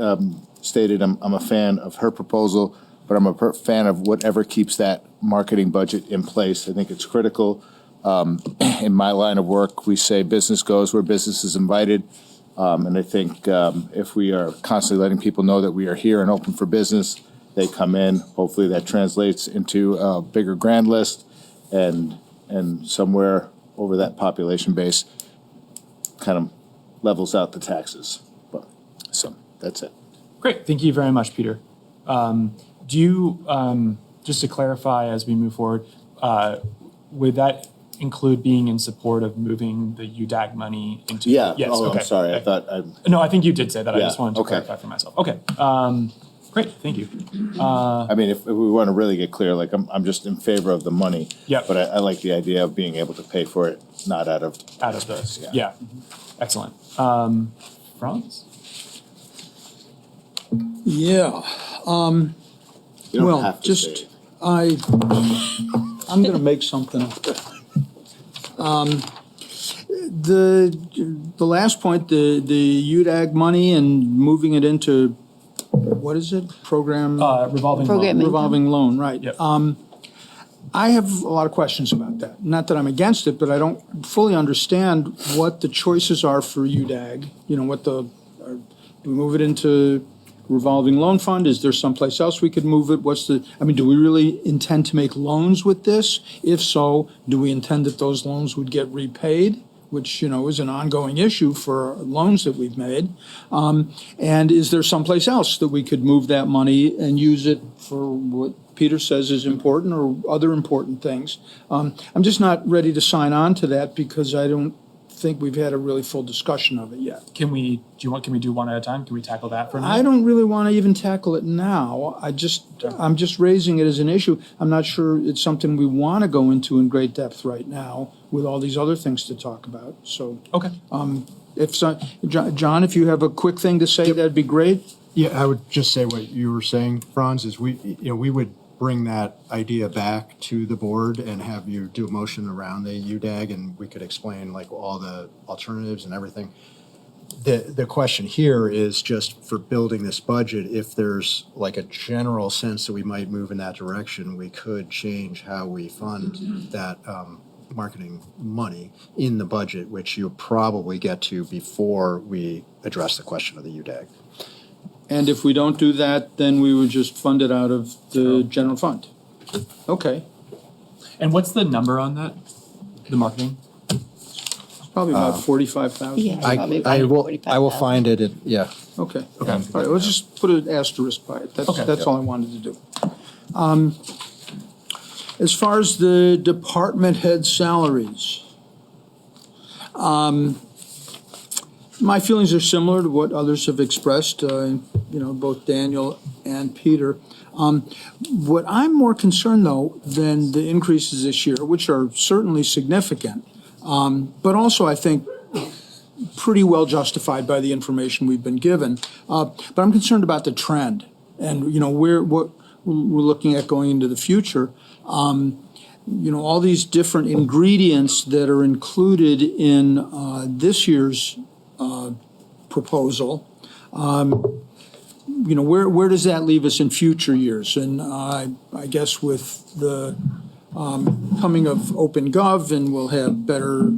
stated, I'm a fan of her proposal, but I'm a fan of whatever keeps that marketing budget in place. I think it's critical. In my line of work, we say business goes where business is invited. And I think if we are constantly letting people know that we are here and open for business, they come in. Hopefully that translates into a bigger grand list and somewhere over that population base kind of levels out the taxes. So that's it. Great. Thank you very much, Peter. Do you, just to clarify as we move forward, would that include being in support of moving the UDAG money into? Yeah. Yes. Oh, okay. I'm sorry. Okay. I thought No, I think you did say that. Yeah, I just wanted to clarify for myself. Okay. Great. Thank you. if we want to really get clear, I'm just in favor of the money. Yep. But I like the idea of being able to pay for it, not out of those. Yeah. Yeah. Excellent. Franz? Yeah. You don't Well, have to just- say it. I'm going to make something up. The last point, the UDAG money and moving it into, what is it? Program? Revolving Program. loan. Revolving loan, right. Yep. I have a lot of questions about that. Not that I'm against it, but I don't fully understand what the choices are for UDAG. Do we move it into revolving loan fund? Is there someplace else we could move it? Do we really intend to make loans with this? If so, do we intend that those loans would get repaid? Which, is an ongoing issue for loans that we've made. And is there someplace else that we could move that money and use it for what Peter says is important or other important things? I'm just not ready to sign on to that because I don't think we've had a really full discussion of it yet. Can we do one at a time? Can we tackle that for a minute? I don't really want to even tackle it now. I'm just raising it as an issue. I'm not sure it's something we want to go into in great depth right now with all these other things to talk about. So, Okay. John, if you have a quick thing to say, that'd be great. Yeah, I would just say what you were saying, Franz, is we would bring that idea back to the board and have you do a motion around the UDAG, and we could explain like all the alternatives and everything. The question here is just for building this budget, if there's like a general sense that we might move in that direction, we could change how we fund that marketing money in the budget, which you'll probably get to before we address the question of the UDAG. And if we don't do that, then we would just fund it out of the general fund. Okay, And what's the number on that? The marketing? probably about 45,000. Yeah. Probably I will 45,000. find it, yeah. Okay. Okay. All right, let's just put an asterisk by it. Okay. That's all I wanted to do. As far as the department head salaries, my feelings are similar to what others have expressed, both Daniel and Peter. What I'm more concerned, though, than the increases this year, which are certainly significant, but also, I think, pretty well justified by the information we've been given. But I'm concerned about the trend and, what we're looking at going into the future. All these different ingredients that are included in this year's proposal. Where does that leave us in future years? And I guess with the coming of OpenGov, and we'll have better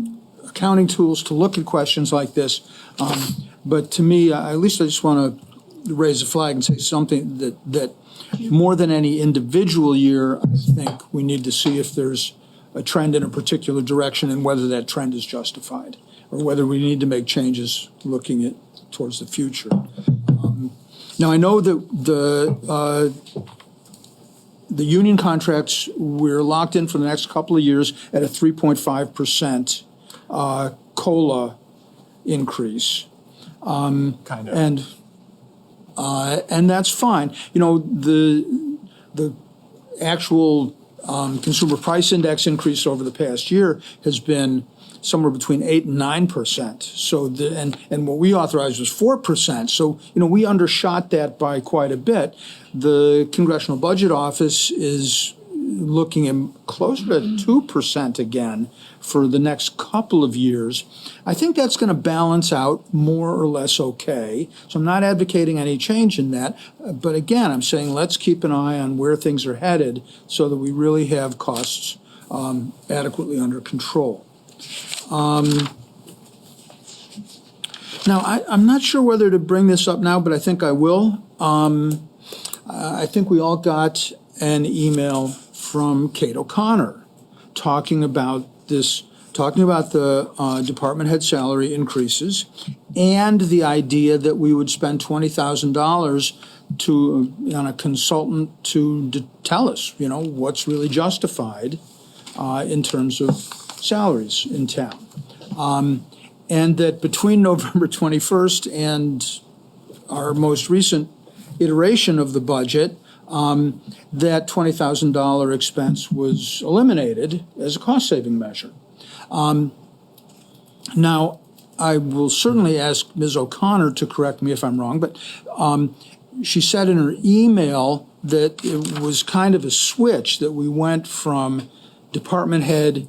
accounting tools to look at questions like this. But to me, at least I just want to raise a flag and say something that more than any individual year, I think we need to see if there's a trend in a particular direction and whether that trend is justified, or whether we need to make changes looking towards the future. Now, I know that the union contracts, we're locked in for the next couple of years at a 3.5% COLA increase. Kind of. And that's fine. The actual consumer price index increase over the past year has been somewhere between 8 and 9%. So and what we authorized was 4%. So we undershot that by quite a bit. The Congressional Budget Office is looking at closer to 2% again for the next couple of years. I think that's going to balance out more or less okay. So I'm not advocating any change in that. But again, I'm saying let's keep an eye on where things are headed so that we really have costs adequately under control. Now, I'm not sure whether to bring this up now, but I think I will. I think we all got an email from Kate O'Connor talking about the department head salary increases and the idea that we would spend $20,000 on a consultant to tell us, what's really justified in terms of salaries in town. And that between November 21st and our most recent iteration of the budget, that $20,000 expense was eliminated as a cost-saving measure. Now, I will certainly ask Ms. O'Connor to correct me if I'm wrong, but she said in her email that it was kind of a switch, that we went from department head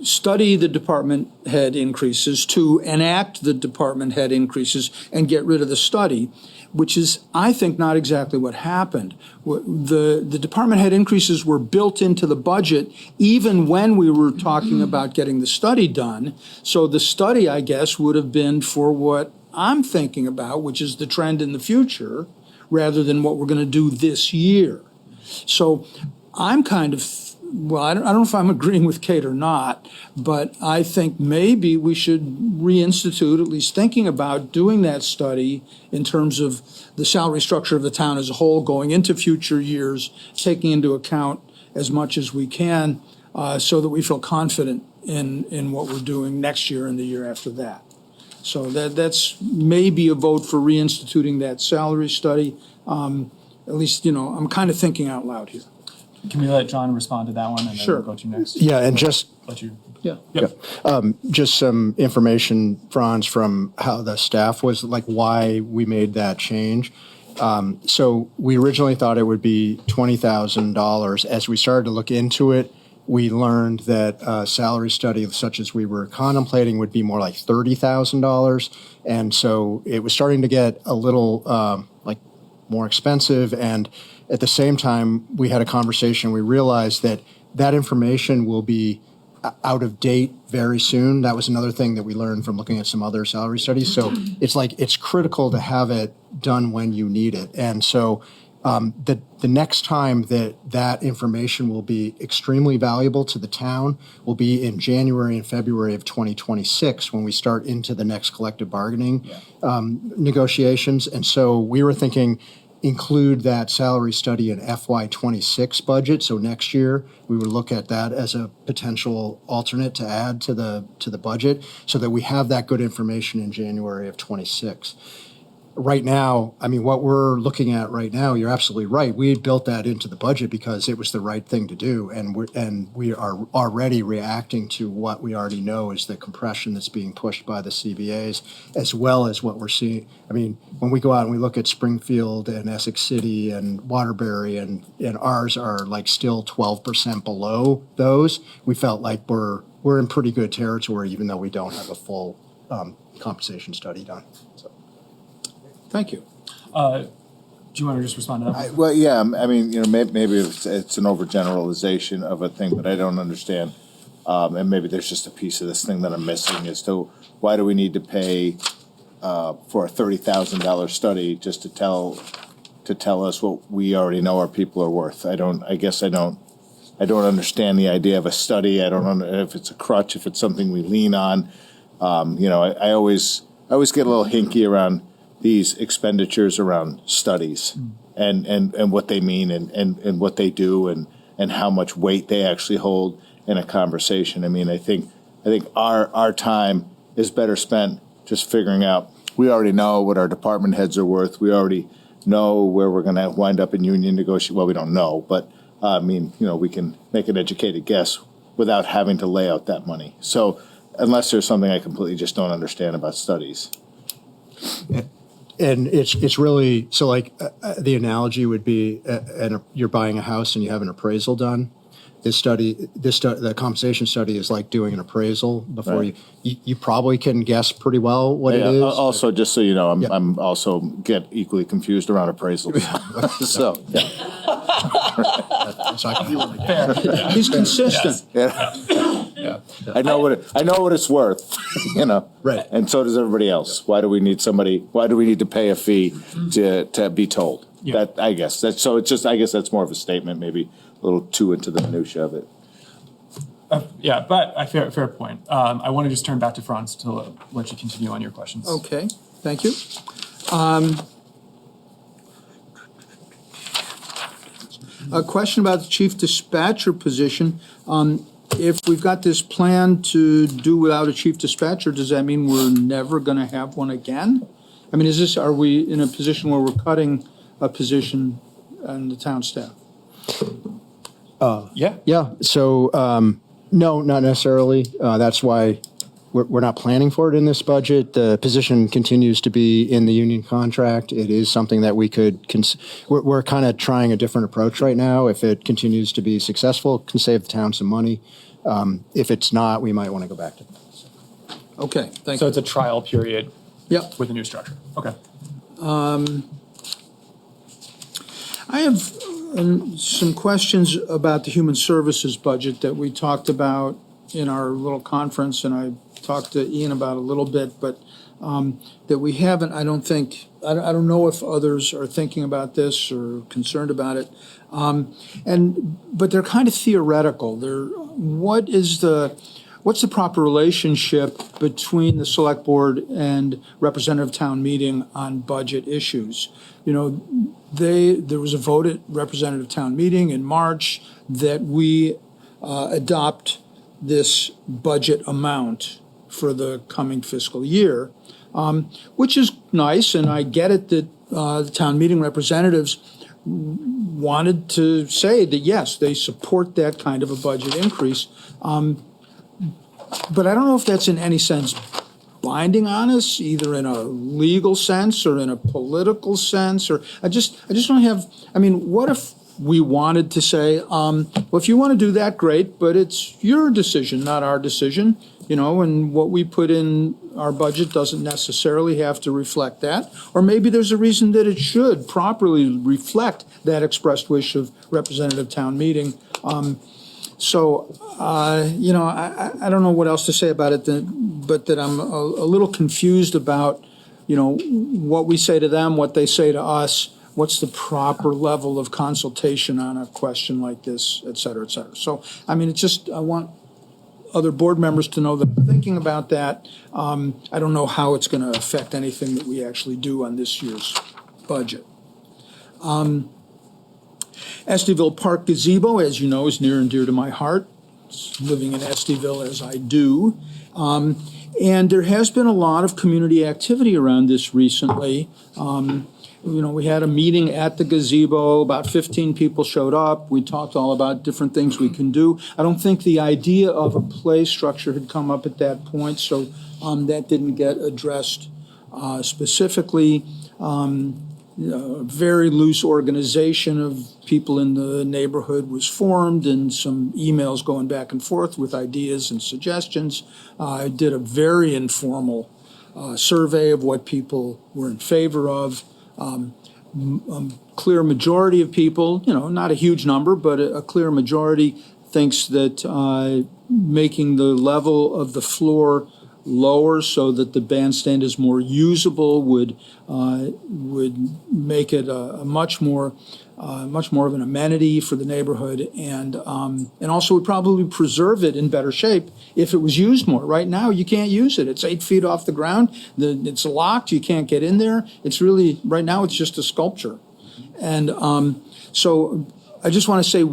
study the department head increases to enact the department head increases and get rid of the study, which is, I think, not exactly what happened. The department head increases were built into the budget even when we were talking about getting the study done. So the study, I guess, would have been for what I'm thinking about, which is the trend in the future, rather than what we're going to do this year. So I'm kind of, well, I don't know if I'm agreeing with Kate or not, but I think maybe we should reinstitute, at least thinking about doing that study in terms of the salary structure of the town as a whole, going into future years, taking into account as much as we can, so that we feel confident in what we're doing next year and the year after that. So that's maybe a vote for reinstituting that salary study. At least, I'm kind of thinking out loud here. Can we let John respond to that one, and then Sure. we'll go to you next? Yeah, and just Let you. Yeah. Yep. just some information, Franz, from how the staff was, like why we made that change. So we originally thought it would be $20,000. As we started to look into it, we learned that a salary study such as we were contemplating would be more like $30,000. And so it was starting to get a little more expensive. And at the same time, we had a conversation. We realized that that information will be out of date very soon. That was another thing that we learned from looking at some other salary studies. So it's critical to have it done when you need it. And so the next time that information will be extremely valuable to the town will be in January and February of 2026 when we start into the next collective bargaining negotiations. And so we were thinking include that salary study in FY26 budget. So next year we would look at that as a potential alternate to add to the budget so that we have that good information in January of 26. Right now, I mean, what we're looking at right now, you're absolutely right. We built that into the budget because it was the right thing to do. And we are already reacting to what we already know is the compression that's being pushed by the CBAs, as well as what we're seeing. I mean, when we go out and we look at Springfield and Essex City and Waterbury and ours are like still 12% below those, we felt like we're in pretty good territory, even though we don't have a full compensation study done. So. Thank you. Do you want to just respond to that? Well, yeah, I mean, maybe it's an overgeneralization of a thing that I don't understand. And maybe there's just a piece of this thing that I'm missing as to why do we need to pay for a $30,000 study just to tell us what we already know our people are worth. I don't understand the idea of a study. I don't know if it's a crutch, if it's something we lean on. I always get a little hinky around these expenditures around studies and what they mean and what they do and how much weight they actually hold in a conversation. I mean, I think our time is better spent just figuring out, we already know what our department heads are worth. We already know where we're going to wind up in union negotiation. Well, we don't know, but we can make an educated guess without having to lay out that money. So unless there's something I completely just don't understand about studies. And it's really, so like the analogy would be, you're buying a house and you have an appraisal done. The compensation study is like doing an appraisal before you probably can guess pretty well what it is. Also, just so you know, I'm also get equally confused around appraisals. So, Fair. He's consistent. I know what it's worth, Right. And so does everybody else. Why do we need to pay a fee to be told? Yeah. I guess that's more of a statement, maybe a little too into the minutia of it. But a fair point. I want to just turn back to Franz to let you continue on your questions. Okay, thank you. A question about the chief dispatcher position. If we've got this plan to do without a chief dispatcher, does that mean we're never going to have one again? I mean, are we in a position where we're cutting a position on the town staff? Yeah. So, no, not necessarily. That's why we're not planning for it in this budget. The position continues to be in the union contract. It is something that we could, we're kind of trying a different approach right now. If it continues to be successful, it can save the town some money. If it's not, we might want to go back to that. Okay, thank you. So it's a trial period Yep. with a new structure. Okay. I have some questions about the human services budget that we talked about in our little conference, and I talked to Ian about a little bit, but that we haven't, I don't know if others are thinking about this or concerned about it. But they're kind of theoretical. What's the proper relationship between the select board and representative town meeting on budget issues? You know, there was a vote at representative town meeting in March that we adopt this budget amount for the coming fiscal year, which is nice, and I get it that the town meeting representatives wanted to say that, yes, they support that kind of a budget increase. But I don't know if that's in any sense binding on us, either in a legal sense or in a political sense, or I just don't have, I mean, what if we wanted to say, well, if you want to do that, great, but it's your decision, not our decision, you know, and what we put in our budget doesn't necessarily have to reflect that. Or maybe there's a reason that it should properly reflect that expressed wish of representative town meeting. You know, I don't know what else to say about it, but that I'm a little confused about, you know, what we say to them, what they say to us, what's the proper level of consultation on a question like this, et cetera, et cetera. So, I mean, it's just, I want other board members to know that I'm thinking about that. I don't know how it's going to affect anything that we actually do on this year's budget. Estieville Park Gazebo, as you know, is near and dear to my heart, living in Estieville as I do. And there has been a lot of community activity around this recently. You know, we had a meeting at the gazebo, about 15 people showed up. We talked all about different things we can do. I don't think the idea of a play structure had come up at that point, so that didn't get addressed specifically. A very loose organization of people in the neighborhood was formed, and some emails going back and forth with ideas and suggestions. I did a very informal survey of what people were in favor of. Clear majority of people, you know, not a huge number, but a clear majority thinks that making the level of the floor lower so that the bandstand is more usable would make it a much more of an amenity for the neighborhood, and also would probably preserve it in better shape if it was used more. Right now, you can't use it. It's 8 feet off the ground. It's locked. You can't get in there. It's really, right now, it's just a sculpture. And so I just want to say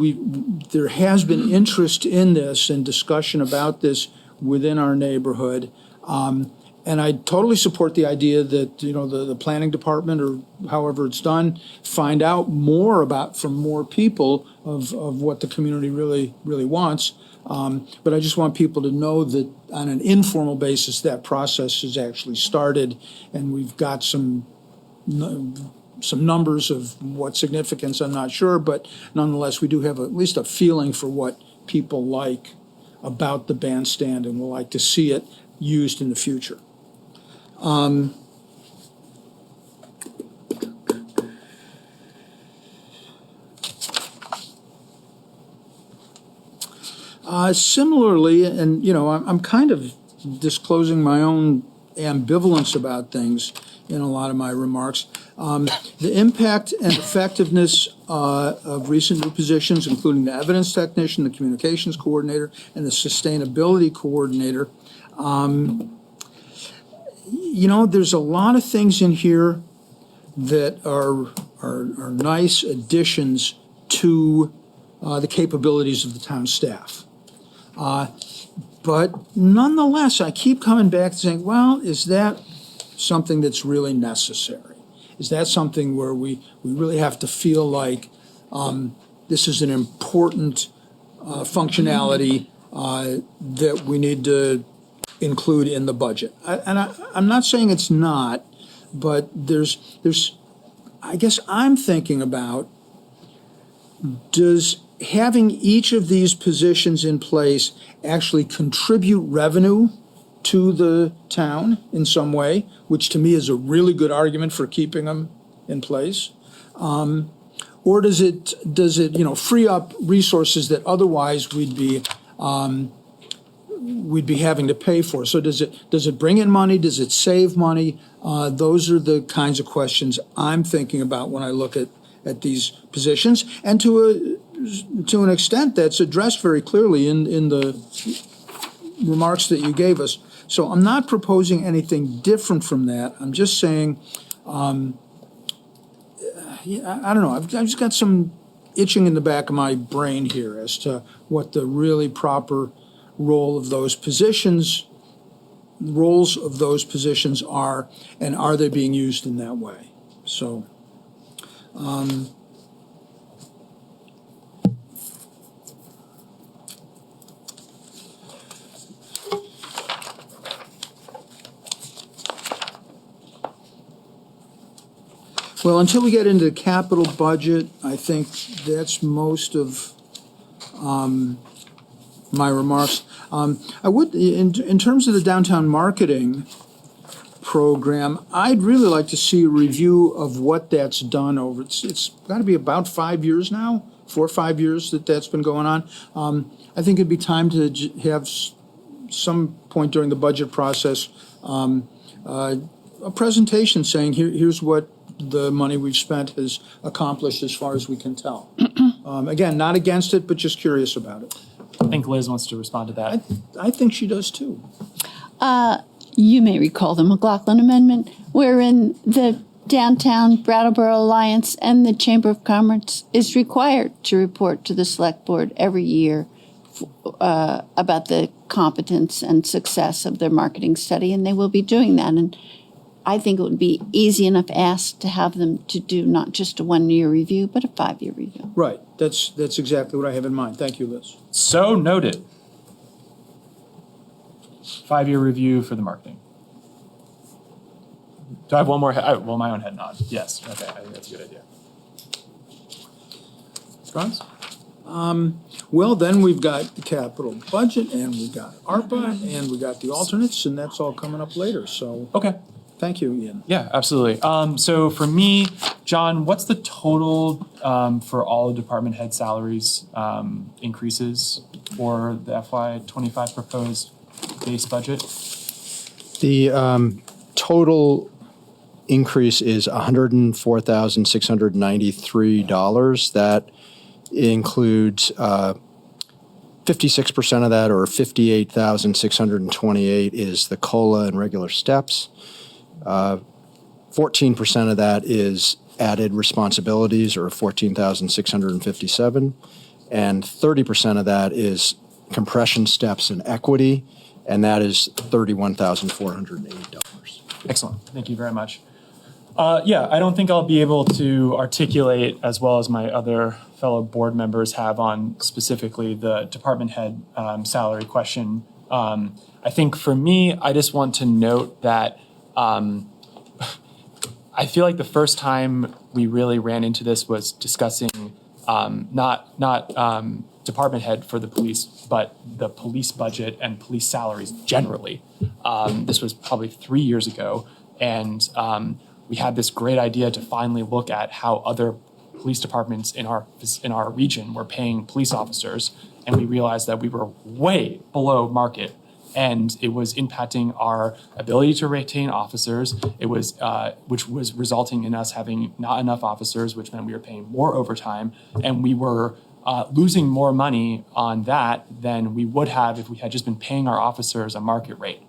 there has been interest in this and discussion about this within our neighborhood. And I totally support the idea that, you know, the planning department, or however it's done, find out more from more people of what the community really wants. But I just want people to know that on an informal basis, that process has actually started, and we've got some numbers of what significance, I'm not sure, but nonetheless, we do have at least a feeling for what people like about the bandstand, and will like to see it used in the future. Similarly, and you know, I'm kind of disclosing my own ambivalence about things in a lot of my remarks. The impact and effectiveness of recent new positions, including the evidence technician, the communications coordinator, and the sustainability coordinator. You know, there's a lot of things in here that are nice additions to the capabilities of the town staff. But nonetheless, I keep coming back to saying, well, is that something that's really necessary? Is that something where we really have to feel like this is an important functionality that we need to include in the budget? I'm not saying it's not, but there's I guess I'm thinking about, does having each of these positions in place actually contribute revenue to the town in some way, which to me is a really good argument for keeping them in place? Or does it, you know, free up resources that otherwise we'd be we'd be having to pay for. So does it bring in money? Does it save money? Those are the kinds of questions I'm thinking about when I look at these positions. And to an extent, that's addressed very clearly in the remarks that you gave us. So I'm not proposing anything different from that. I'm just saying, I don't know, I've just got some itching in the back of my brain here as to what the really proper roles of those positions are, and are they being used in that way? So, well, until we get into the capital budget, I think that's most of my remarks. I would, in terms of the downtown marketing program, I'd really like to see a review of what that's done over, it's got to be about 5 years now, 4 or 5 years that's been going on. I think it'd be time to have some point during the budget process, a presentation saying, here's what the money we've spent has accomplished as far as we can tell. Again, not against it, but just curious about it. I think Liz wants to respond to that. I think she does too. You may recall the McLaughlin Amendment, wherein the Downtown Brattleboro Alliance and the Chamber of Commerce is required to report to the Select Board every year about the competence and success of their marketing study, and they will be doing that. And I think it would be easy enough ask to have them to do not just a 1-year review, but a 5-year review. Right. That's exactly what I have in mind. Thank you, Liz. So noted. 5-year review for the marketing. Do I have one more? Well, my own head nod. Yes. Okay. I think that's a good idea. Franz? Well, then we've got the capital budget, and we've got ARPA, and we got the alternates, and that's all coming up later. So, Okay. thank you, Ian. Yeah, absolutely. So for me, John, what's the total for all the department head salaries increases for the FY25 proposed base budget? The total increase is $104,693. That includes 56% of that, or $58,628, is the COLA and regular steps. 14% of that is added responsibilities, or 14,657, and 30% of that is compression steps and equity, and that is $31,480. Excellent. Thank you very much. Yeah, I don't think I'll be able to articulate as well as my other fellow board members have on specifically the department head salary question. I think for me, I just want to note that I feel like the first time we really ran into this was discussing not department head for the police, but the police budget and police salaries generally. This was probably 3 years ago, and we had this great idea to finally look at how other police departments in our region were paying police officers, and we realized that we were way below market. And it was impacting our ability to retain officers. It was, which was resulting in us having not enough officers, which meant we were paying more overtime, and we were losing more money on that than we would have if we had just been paying our officers a market rate.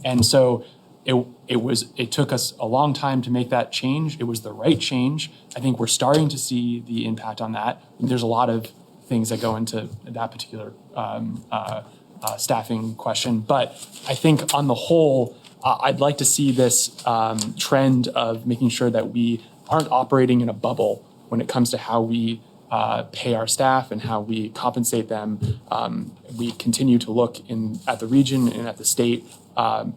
And so it took us a long time to make that change. It was the right change. I think we're starting to see the impact on that. There's a lot of things that go into that particular staffing question. But I think on the whole, I'd like to see this trend of making sure that we aren't operating in a bubble when it comes to how we pay our staff and how we compensate them. We continue to look at the region and at the state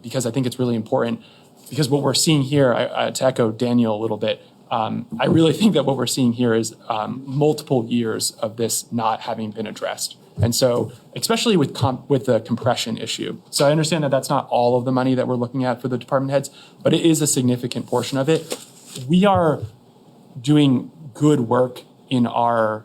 because I think it's really important. Because what we're seeing here, to echo Daniel a little bit, I really think that what we're seeing here is multiple years of this not having been addressed. And so, especially with the compression issue. So I understand that that's not all of the money that we're looking at for the department heads, but it is a significant portion of it. We are doing good work in our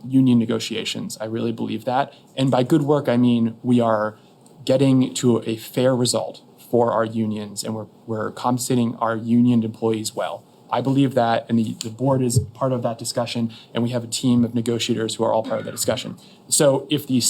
union negotiations. I really believe that. And by good work, I mean we are getting to a fair result for our unions, and we're compensating our unioned employees well. I believe that, and the board is part of that discussion, and we have a team of negotiators who are all part of that discussion. So if the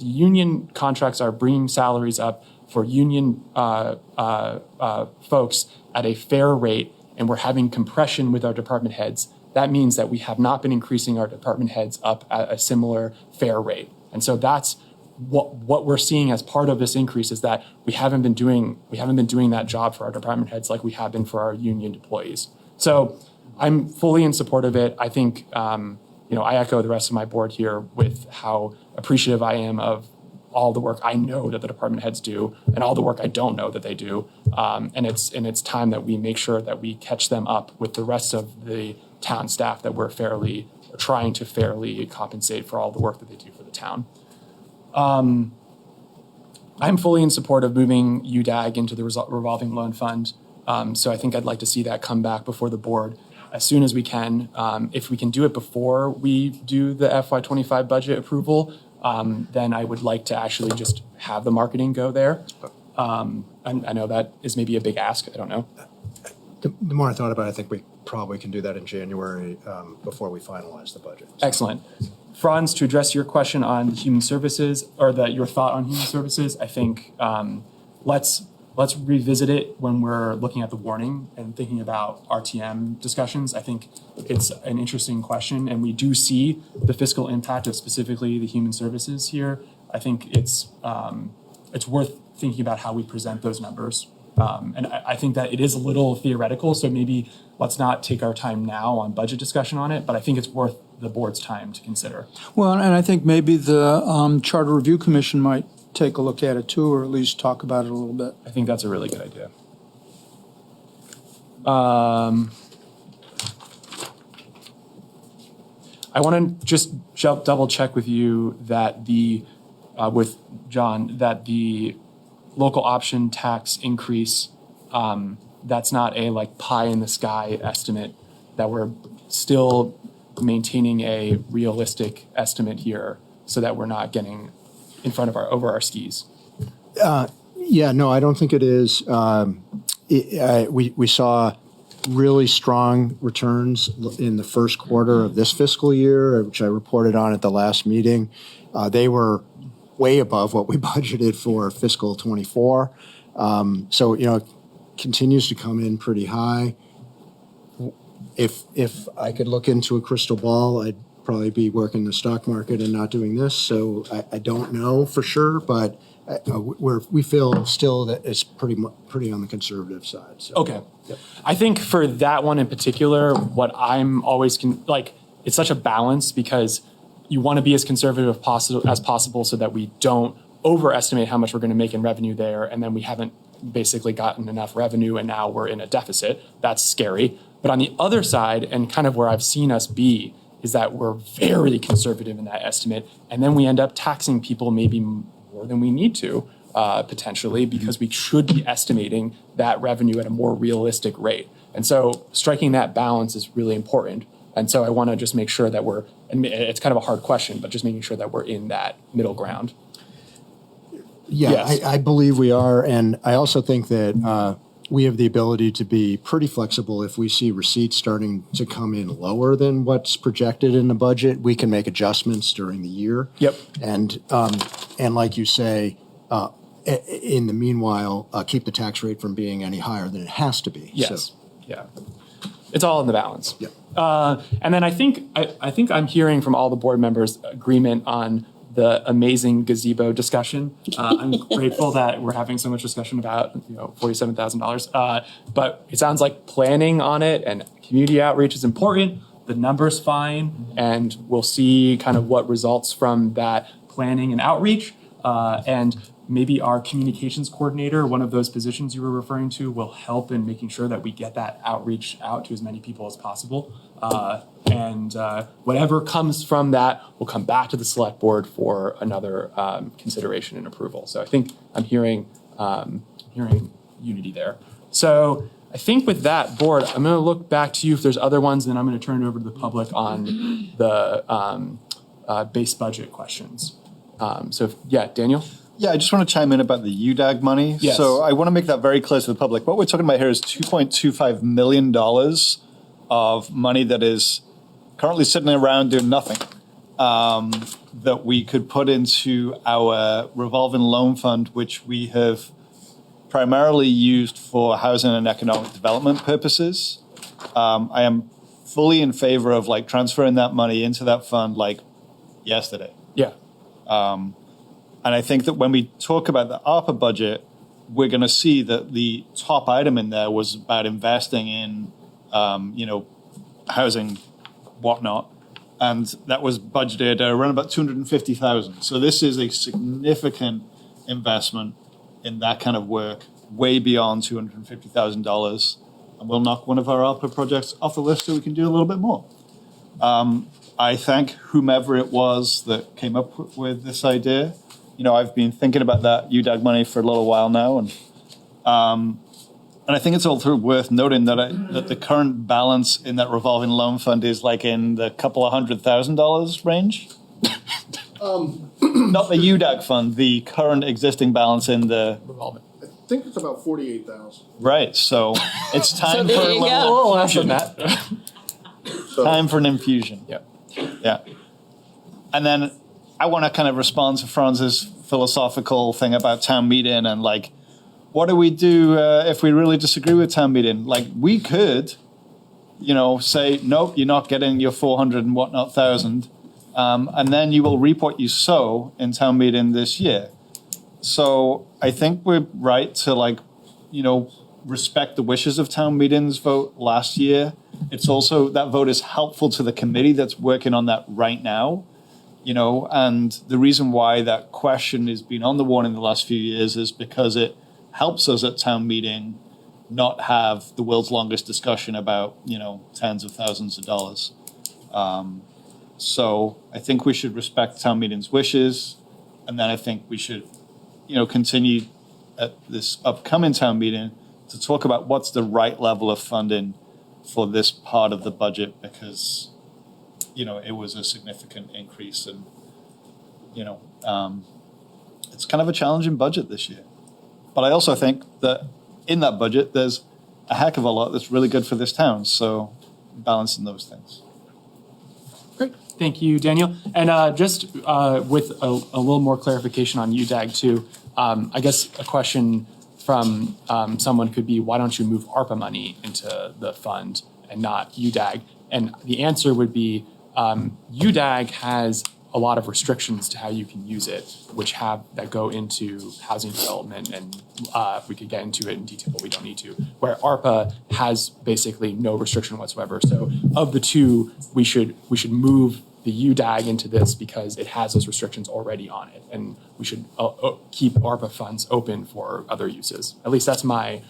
union contracts are bringing salaries up for union folks at a fair rate, and we're having compression with our department heads, that means that we have not been increasing our department heads up at a similar fair rate. And so that's what we're seeing as part of this increase, is that we haven't been doing that job for our department heads like we have been for our union employees. So I'm fully in support of it. I think I echo the rest of my board here with how appreciative I am of all the work I know that the department heads do and all the work I don't know that they do. And it's time that we make sure that we catch them up with the rest of the town staff that we're trying to fairly compensate for all the work that they do for the town. I'm fully in support of moving UDAG into the revolving loan fund. So I think I'd like to see that come back before the board as soon as we can. If we can do it before we do the FY25 budget approval, then I would like to actually just have the marketing go there. I know that is maybe a big ask. I don't know. The more I thought about it, I think we probably can do that in January before we finalize the budget. So. Excellent. Franz, to address your question on human services, or your thought on human services, I think let's revisit it when we're looking at the warning and thinking about RTM discussions. I think it's an interesting question, and we do see the fiscal impact of specifically the human services here. I think it's worth thinking about how we present those numbers. And I think that it is a little theoretical, so maybe let's not take our time now on budget discussion on it, but I think it's worth the board's time to consider. Well, and I think maybe the Charter Review Commission might take a look at it too, or at least talk about it a little bit. I think that's a really good idea. I want to just double check with you that with John, that the local option tax increase, that's not a pie in the sky estimate, that we're still maintaining a realistic estimate here so that we're not getting in front of over our skis. Yeah, no, I don't think it is. We saw really strong returns in the first quarter of this fiscal year, which I reported on at the last meeting. They were way above what we budgeted for fiscal 24. So, it continues to come in pretty high. If I could look into a crystal ball, I'd probably be working the stock market and not doing this. So I don't know for sure, but we feel still that it's pretty on the conservative side. So. Okay. Yep. I think for that one in particular, what I'm always it's such a balance, because you want to be as conservative as possible so that we don't overestimate how much we're going to make in revenue there, and then we haven't basically gotten enough revenue and now we're in a deficit. That's scary. But on the other side, and kind of where I've seen us be, is that we're very conservative in that estimate, and then we end up taxing people maybe more than we need to, potentially, because we should be estimating that revenue at a more realistic rate. And so striking that balance is really important. And so I want to just make sure that and it's kind of a hard question, but just making sure that we're in that middle ground. Yeah, yes. I believe we are. And I also think that we have the ability to be pretty flexible. If we see receipts starting to come in lower than what's projected in the budget, we can make adjustments during the year. Yep. And like you say, in the meanwhile, keep the tax rate from being any higher than it has to be. Yes. So. Yeah. It's all in the balance. Yep. And then I think I'm hearing from all the board members agreement on the amazing gazebo discussion. I'm grateful that we're having so much discussion about $47,000. But it sounds like planning on it and community outreach is important. The number's fine, and we'll see kind of what results from that planning and outreach. And maybe our communications coordinator, one of those positions you were referring to, will help in making sure that we get that outreach out to as many people as possible. And whatever comes from that will come back to the select board for another consideration and approval. So I think I'm hearing unity there. So I think with that, board, I'm going to look back to you if there's other ones, and then I'm going to turn it over to the public on the base budget questions. Daniel? Yeah, I just want to chime in about the UDAG money. Yes. So I want to make that very clear to the public. What we're talking about here is $2.25 million of money that is currently sitting around doing nothing, that we could put into our revolving loan fund, which we have primarily used for housing and economic development purposes. I am fully in favor of like transferring that money into that fund like yesterday. Yeah. And I think that when we talk about the ARPA budget, we're going to see that the top item in there was about investing in, housing, whatnot. And that was budgeted around about $250,000. So this is a significant investment in that kind of work, way beyond $250,000. And we'll knock one of our ARPA projects off the list so we can do a little bit more. I thank whomever it was that came up with this idea. I've been thinking about that UDAG money for a little while now, and I think it's also worth noting that the current balance in that revolving loan fund is like in the couple of $100,000 range. Not the UDAG fund, the current existing balance in the revolving. I think it's about 48,000. Right, so it's time for there you go. Oh, less than that. time for an infusion. Yep. Yeah. And then I want to kind of respond to Franz's philosophical thing about town meeting and like, what do we do if we really disagree with town meeting? Like, we could, say, nope, you're not getting your 400 and whatnot thousand, and then you will reap what you sow in town meeting this year. So I think we're right to respect the wishes of town meeting's vote last year. It's also, that vote is helpful to the committee that's working on that right now. And the reason why that question has been on the warning the last few years is because it helps us at town meeting not have the world's longest discussion about, tens of thousands of dollars. So I think we should respect town meeting's wishes. And then I think we should, continue at this upcoming town meeting to talk about what's the right level of funding for this part of the budget, because it was a significant increase, and it's kind of a challenging budget this year. But I also think that in that budget, there's a heck of a lot that's really good for this town. So balancing those things. Great. Thank you, Daniel. And just with a little more clarification on UDAG too, I guess a question from someone could be, why don't you move ARPA money into the fund and not UDAG? And the answer would be, UDAG has a lot of restrictions to how you can use it, that go into housing development, and we could get into it in detail, but we don't need to. Where ARPA has basically no restriction whatsoever. So of the two, we should move the UDAG into this because it has those restrictions already on it, and we should keep ARPA funds open for other uses. At least that's my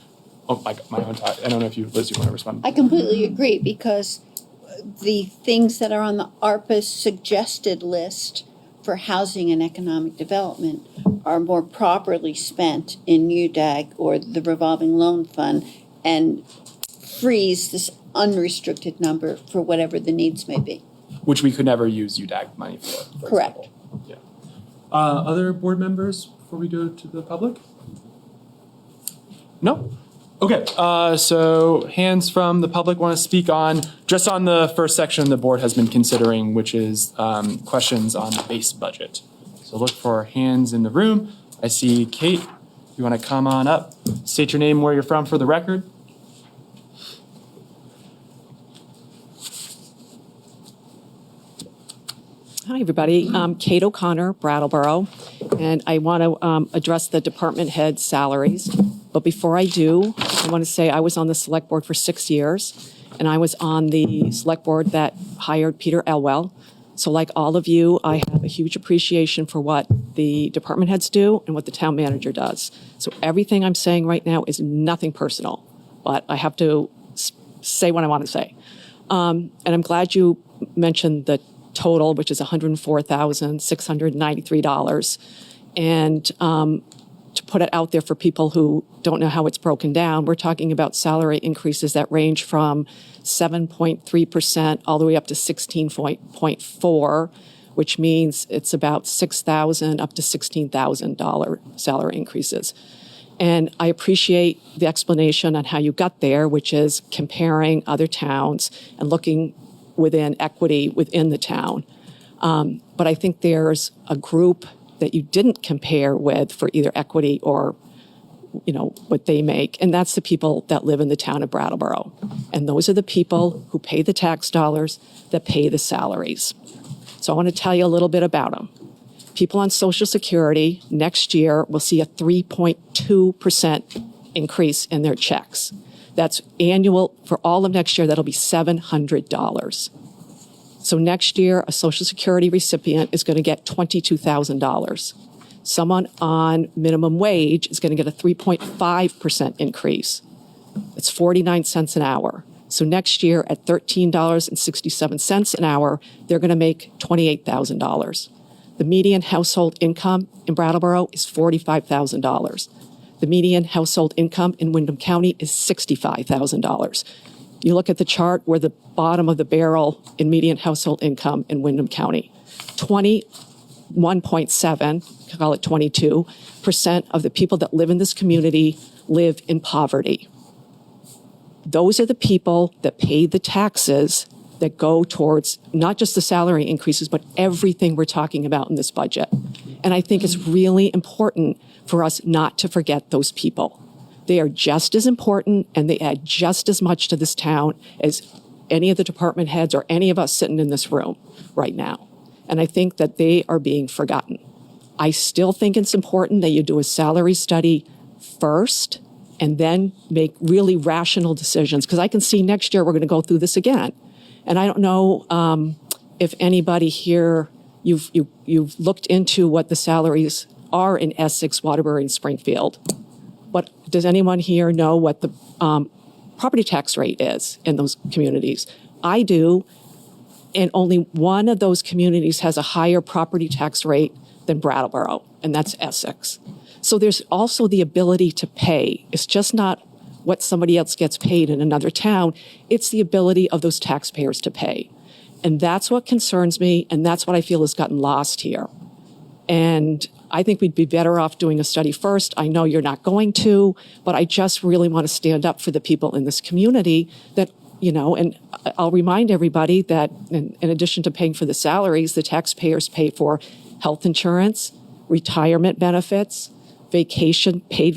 own thought. I don't know if Liz, you want to respond? I completely agree, because the things that are on the ARPA suggested list for housing and economic development are more properly spent in UDAG or the revolving loan fund, and freeze this unrestricted number for whatever the needs may be. Which we could never use UDAG money for Correct. example. Yeah. Other board members before we go to the public? No? Okay, so hands from the public want to speak on, just on the first section the board has been considering, which is questions on the base budget. So look for hands in the room. I see Kate. You want to come on up, state your name, where you're from for the record. Hi, everybody. I'm Kate O'Connor, Brattleboro, and I want to address the department head salaries. But before I do, I want to say I was on the select board for 6 years, and I was on the select board that hired Peter Elwell. So like all of you, I have a huge appreciation for what the department heads do and what the town manager does. So everything I'm saying right now is nothing personal, but I have to say what I want to say. And I'm glad you mentioned the total, which is $104,693. And to put it out there for people who don't know how it's broken down, we're talking about salary increases that range from 7.3% all the way up to 16.4%, which means it's about $6,000 up to $16,000 salary increases. And I appreciate the explanation on how you got there, which is comparing other towns and looking within equity within the town. But I think there's a group that you didn't compare with for either equity or, what they make, and that's the people that live in the town of Brattleboro. And those are the people who pay the tax dollars that pay the salaries. So I want to tell you a little bit about them. People on Social Security next year will see a 3.2% increase in their checks. That's annual for all of next year. That'll be $700. So next year, a Social Security recipient is going to get $22,000. Someone on minimum wage is going to get a 3.5% increase. It's 49 cents an hour. So next year at $13.67 an hour, they're going to make $28,000. The median household income in Brattleboro is $45,000. The median household income in Windham County is $65,000. You look at the chart, we're the bottom of the barrel in median household income in Windham County. 21.7, call it 22% of the people that live in this community live in poverty. Those are the people that pay the taxes that go towards not just the salary increases, but everything we're talking about in this budget. And I think it's really important for us not to forget those people. They are just as important and they add just as much to this town as any of the department heads or any of us sitting in this room right now. And I think that they are being forgotten. I still think it's important that you do a salary study first and then make really rational decisions. Because I can see next year we're going to go through this again. And I don't know if anybody here, you've looked into what the salaries are in Essex, Waterbury, and Springfield. But does anyone here know what the property tax rate is in those communities? I do, and only one of those communities has a higher property tax rate than Brattleboro, and that's Essex. So there's also the ability to pay. It's just not what somebody else gets paid in another town. It's the ability of those taxpayers to pay. And that's what concerns me, and that's what I feel has gotten lost here. And I think we'd be better off doing a study first. I know you're not going to, but I just really want to stand up for the people in this community that, and I'll remind everybody that in addition to paying for the salaries, the taxpayers pay for health insurance, retirement benefits, vacation, paid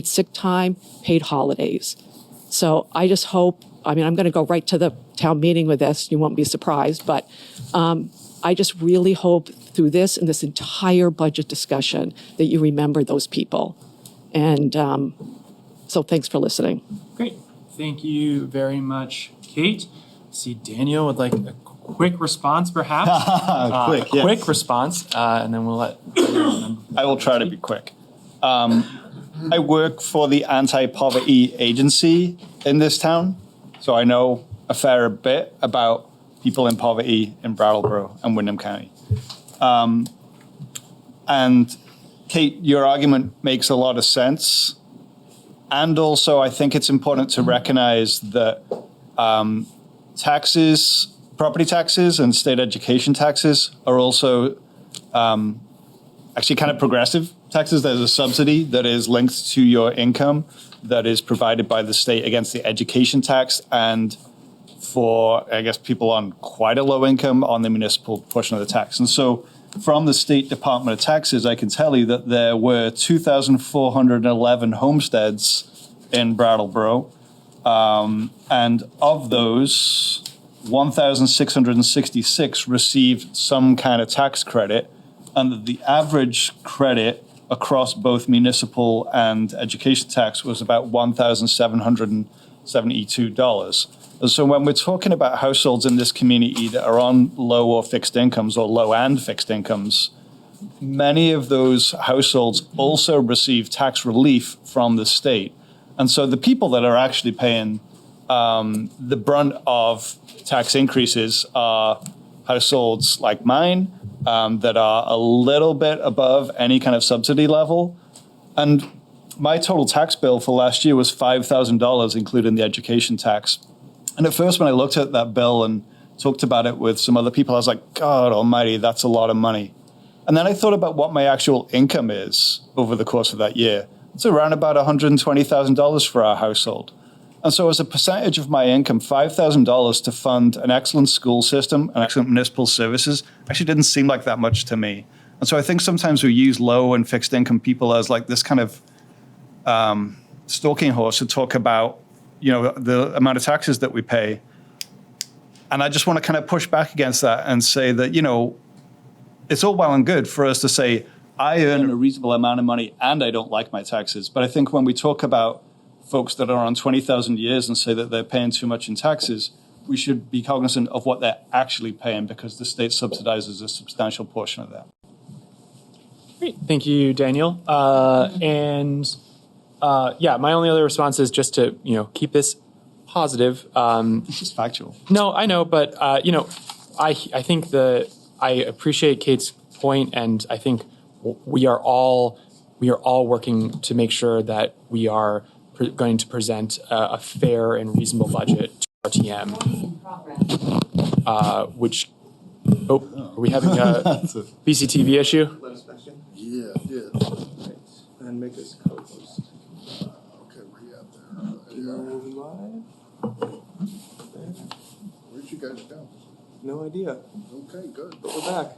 sick time, paid holidays. So I just hope, I'm going to go right to the town meeting with this, you won't be surprised, but I just really hope through this and this entire budget discussion that you remember those people. And so thanks for listening. Great. Thank you very much, Kate. See, Daniel would like a quick response, perhaps. Quick, yes. Quick response, and then we'll let. I will try to be quick. I work for the anti-poverty agency in this town, so I know a fair bit about people in poverty in Brattleboro and Windham County. And Kate, your argument makes a lot of sense. And also, I think it's important to recognize that taxes, property taxes and state education taxes are also actually kind of progressive taxes. There's a subsidy that is linked to your income that is provided by the state against the education tax and for, I guess, people on quite a low income on the municipal portion of the tax. And so from the State Department of Taxes, I can tell you that there were 2,411 homesteads in Brattleboro. And of those, 1,666 received some kind of tax credit. And the average credit across both municipal and education tax was about $1,772. And so when we're talking about households in this community that are on low or fixed incomes or low and fixed incomes, many of those households also receive tax relief from the state. And so the people that are actually paying the brunt of tax increases are households like mine that are a little bit above any kind of subsidy level. And my total tax bill for last year was $5,000, including the education tax. And at first, when I looked at that bill and talked about it with some other people. I was like, God almighty, that's a lot of money. And then I thought about what my actual income is over the course of that year. It's around about $120,000 for our household. And so as a percentage of my income, $5,000 to fund an excellent school system and excellent municipal services actually didn't seem like that much to me. And so I think sometimes we use low and fixed income people as like this kind of stalking horse to talk about, the amount of taxes that we pay. And I just want to kind of push back against that and say that, it's all well and good for us to say, I earn a reasonable amount of money and I don't like my taxes. But I think when we talk about folks that are on 20,000 years and say that they're paying too much in taxes, we should be cognizant of what they're actually paying because the state subsidizes a substantial portion of that. Great. Thank you, Daniel. My only other response is just to, keep this positive. It's just factual. No, I know, but, I think I appreciate Kate's point, and I think we are all working to make sure that we are going to present a fair and reasonable budget to RTM. Which, are we having a BCTV issue? Yeah, yeah. And make us co-host. Okay, where you at there? Where'd you guys go? No idea. Okay, good. But we're back.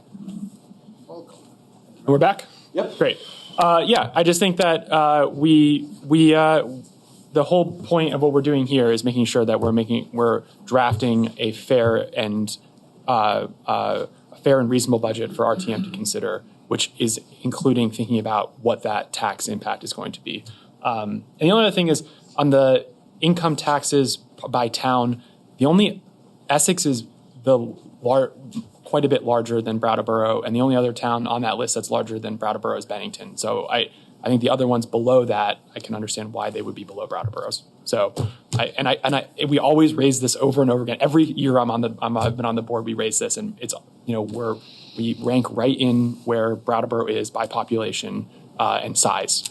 Welcome. We're back? Yep. Great. I just think that the whole point of what we're doing here is making sure that we're drafting a fair and reasonable budget for RTM to consider, which is including thinking about what that tax impact is going to be. And the only other thing is on the income taxes by town, Essex is quite a bit larger than Brattleboro, and the only other town on that list that's larger than Brattleboro is Bennington. So I think the other ones below that, I can understand why they would be below Brattleboro's. So we always raise this over and over again. Every year I've been on the board, we raise this, and it's we rank right in where Brattleboro is by population and size.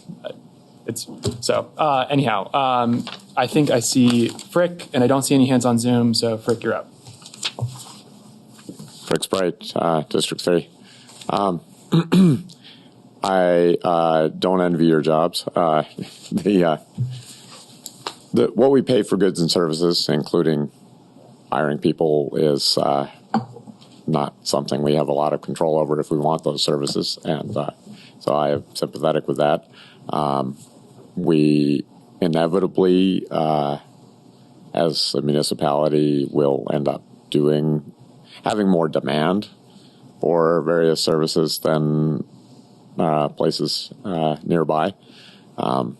I think I see Frick, and I don't see any hands on Zoom. So Frick, you're up. Frick Sprite, District 3. I don't envy your jobs. What we pay for goods and services, including hiring people, is not something we have a lot of control over if we want those services. And so I am sympathetic with that. We inevitably, as a municipality, will end up having more demand for various services than places nearby.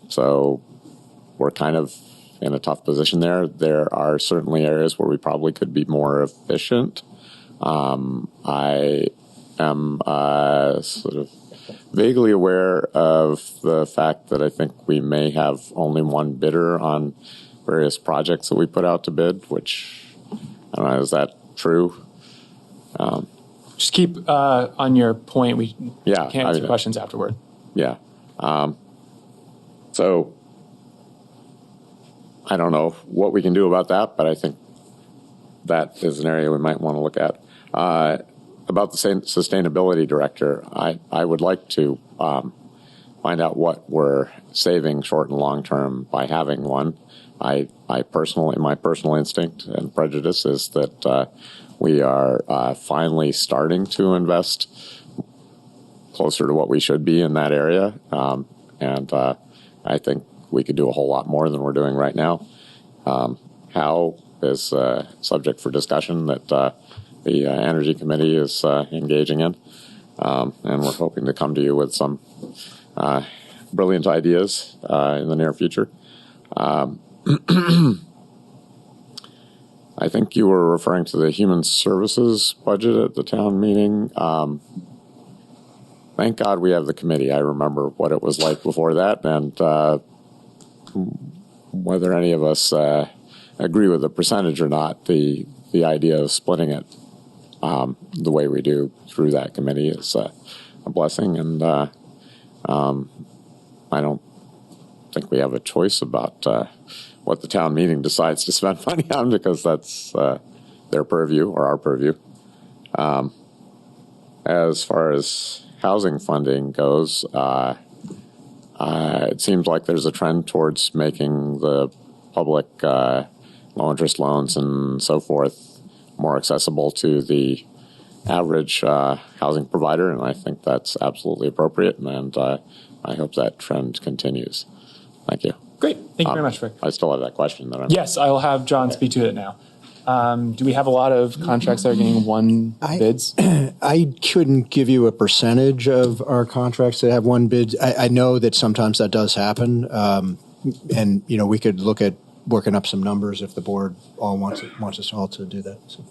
So we're kind of in a tough position there. There are certainly areas where we probably could be more efficient. I am sort of vaguely aware of the fact that I think we may have only one bidder on various projects that we put out to bid, which, I don't know, is that true? Just keep on your point. We can answer questions afterward. Yeah. So I don't know what we can do about that, but I think that is an area we might want to look at. About the sustainability director, I would like to find out what we're saving short and long term by having one. My personal instinct and prejudice is that we are finally starting to invest closer to what we should be in that area. And I think we could do a whole lot more than we're doing right now. How is a subject for discussion that the Energy Committee is engaging in. And we're hoping to come to you with some brilliant ideas in the near future. I think you were referring to the human services budget at the town meeting. Thank God we have the committee. I remember what it was like before that, and whether any of us agree with the percentage or not, the idea of splitting it the way we do through that committee is a blessing, and I don't think we have a choice about what the town meeting decides to spend money on, because that's their purview or our purview. As far as housing funding goes, it seems like there's a trend towards making the public low-interest loans and so forth more accessible to the average housing provider, and I think that's absolutely appropriate, and I hope that trend continues. Thank you. Great. Thank you very much, Rick. I still have that question that I'm... Yes, I will have John speak to it now. Do we have a lot of contracts that are getting one bids? I couldn't give you a percentage of our contracts that have one bid. I know that sometimes that does happen. And, you know, we could look at working up some numbers if the board all wants us all to do that. So.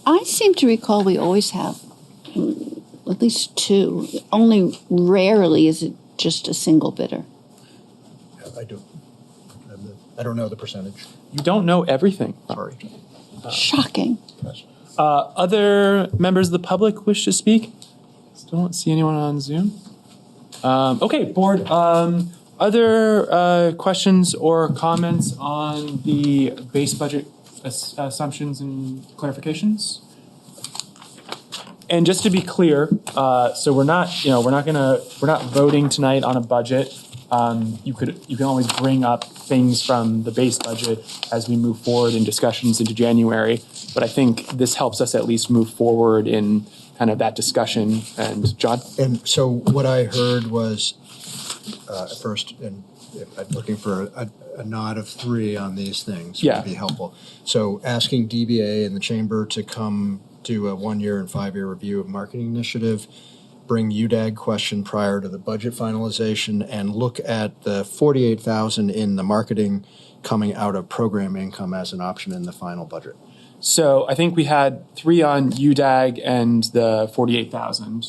I seem to recall we always have at least two. Only rarely is it just a single bidder. I do. I don't know the percentage. You don't know everything. Sorry. Shocking. Other members of the public wish to speak? Still don't see anyone on Zoom. Okay, board. Other questions or comments on the base budget assumptions and clarifications? And just to be clear, so we're not voting tonight on a budget. You can always bring up things from the base budget as we move forward in discussions into January. But I think this helps us at least move forward in kind of that discussion. And John? And so what I heard was first, and I'm looking for a nod of 3 on these things would be helpful. So asking DBA and the chamber to come do a 1-year and 5-year review of marketing initiative, bring UDAG question prior to the budget finalization, and look at the $48,000 in the marketing coming out of program income as an option in the final budget. So I think we had 3 on UDAG and the 48,000.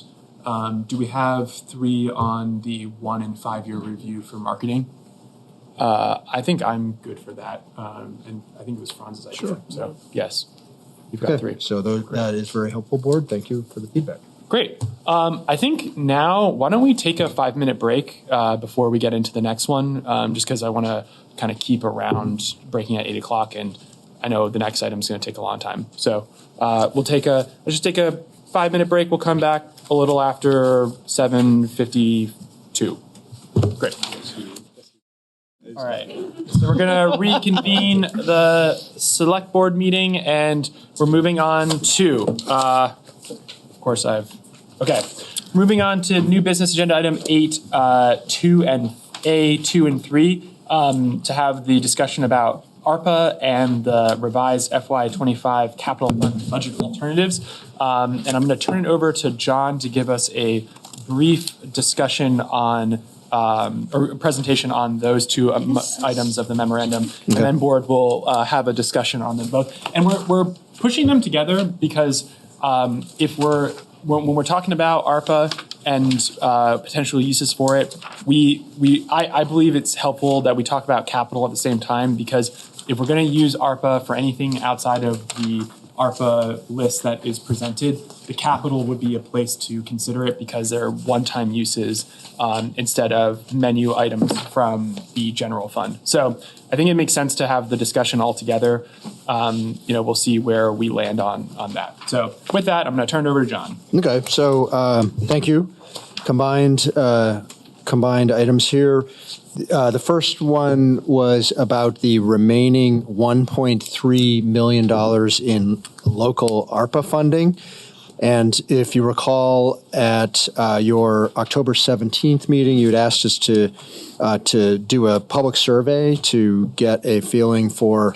Do we have 3 on the 1 and 5-year review for marketing? I think I'm good for that. And I think it was Franz's idea. Sure. So yes, you've got 3. So that is very helpful, board. Thank you for the feedback. Great. I think now, why don't we take a 5-minute break before we get into the next one, just because I want to kind of keep around breaking at 8 o'clock, and I know the next item is going to take a long time. So let's just take a 5-minute break. We'll come back a little after 7:52. Great. All right. So we're going to reconvene the select board meeting, and we're moving on to, of course okay. Moving on to new business agenda item 8, 2 and 3, to have the discussion about ARPA and the revised FY25 capital budget alternatives. And I'm going to turn it over to John to give us a brief discussion on or presentation on those 2 items of the memorandum, and then board will have a discussion on them both. And we're pushing them together because when we're talking about ARPA and potential uses for it, I believe it's helpful that we talk about capital at the same time, because if we're going to use ARPA for anything outside of the ARPA list that is presented, the capital would be a place to consider it because they're one-time uses instead of menu items from the general fund. So I think it makes sense to have the discussion all together. We'll see where we land on that. So with that, I'm going to turn it over to John. Okay, so thank you. Combined items here. The first one was about the remaining $1.3 million in local ARPA funding. And if you recall, at your October 17th meeting, you had asked us to do a public survey to get a feeling for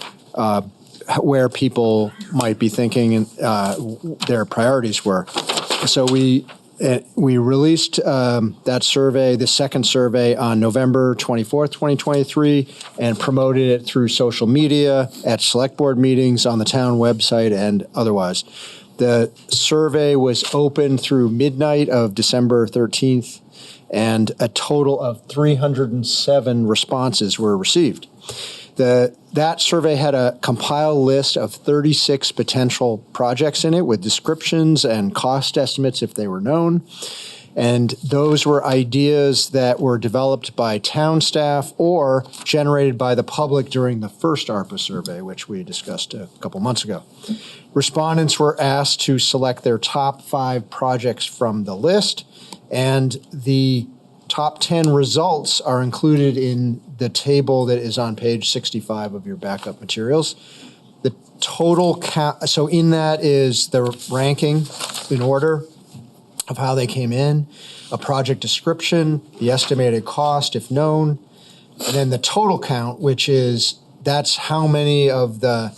where people might be thinking and their priorities were. So we released that survey, the second survey, on November 24th, 2023, and promoted it through social media, at select board meetings, on the town website, and otherwise. The survey was open through midnight of December 13th, and a total of 307 responses were received. That survey had a compiled list of 36 potential projects in it with descriptions and cost estimates if they were known. And those were ideas that were developed by town staff or generated by the public during the first ARPA survey, which we discussed a couple months ago. Respondents were asked to select their top 5 projects from the list, and the top 10 results are included in the table that is on page 65 of your backup materials. The total count, so in that is the ranking in order of how they came in, a project description, the estimated cost if known, and then the total count, which is that's how many of the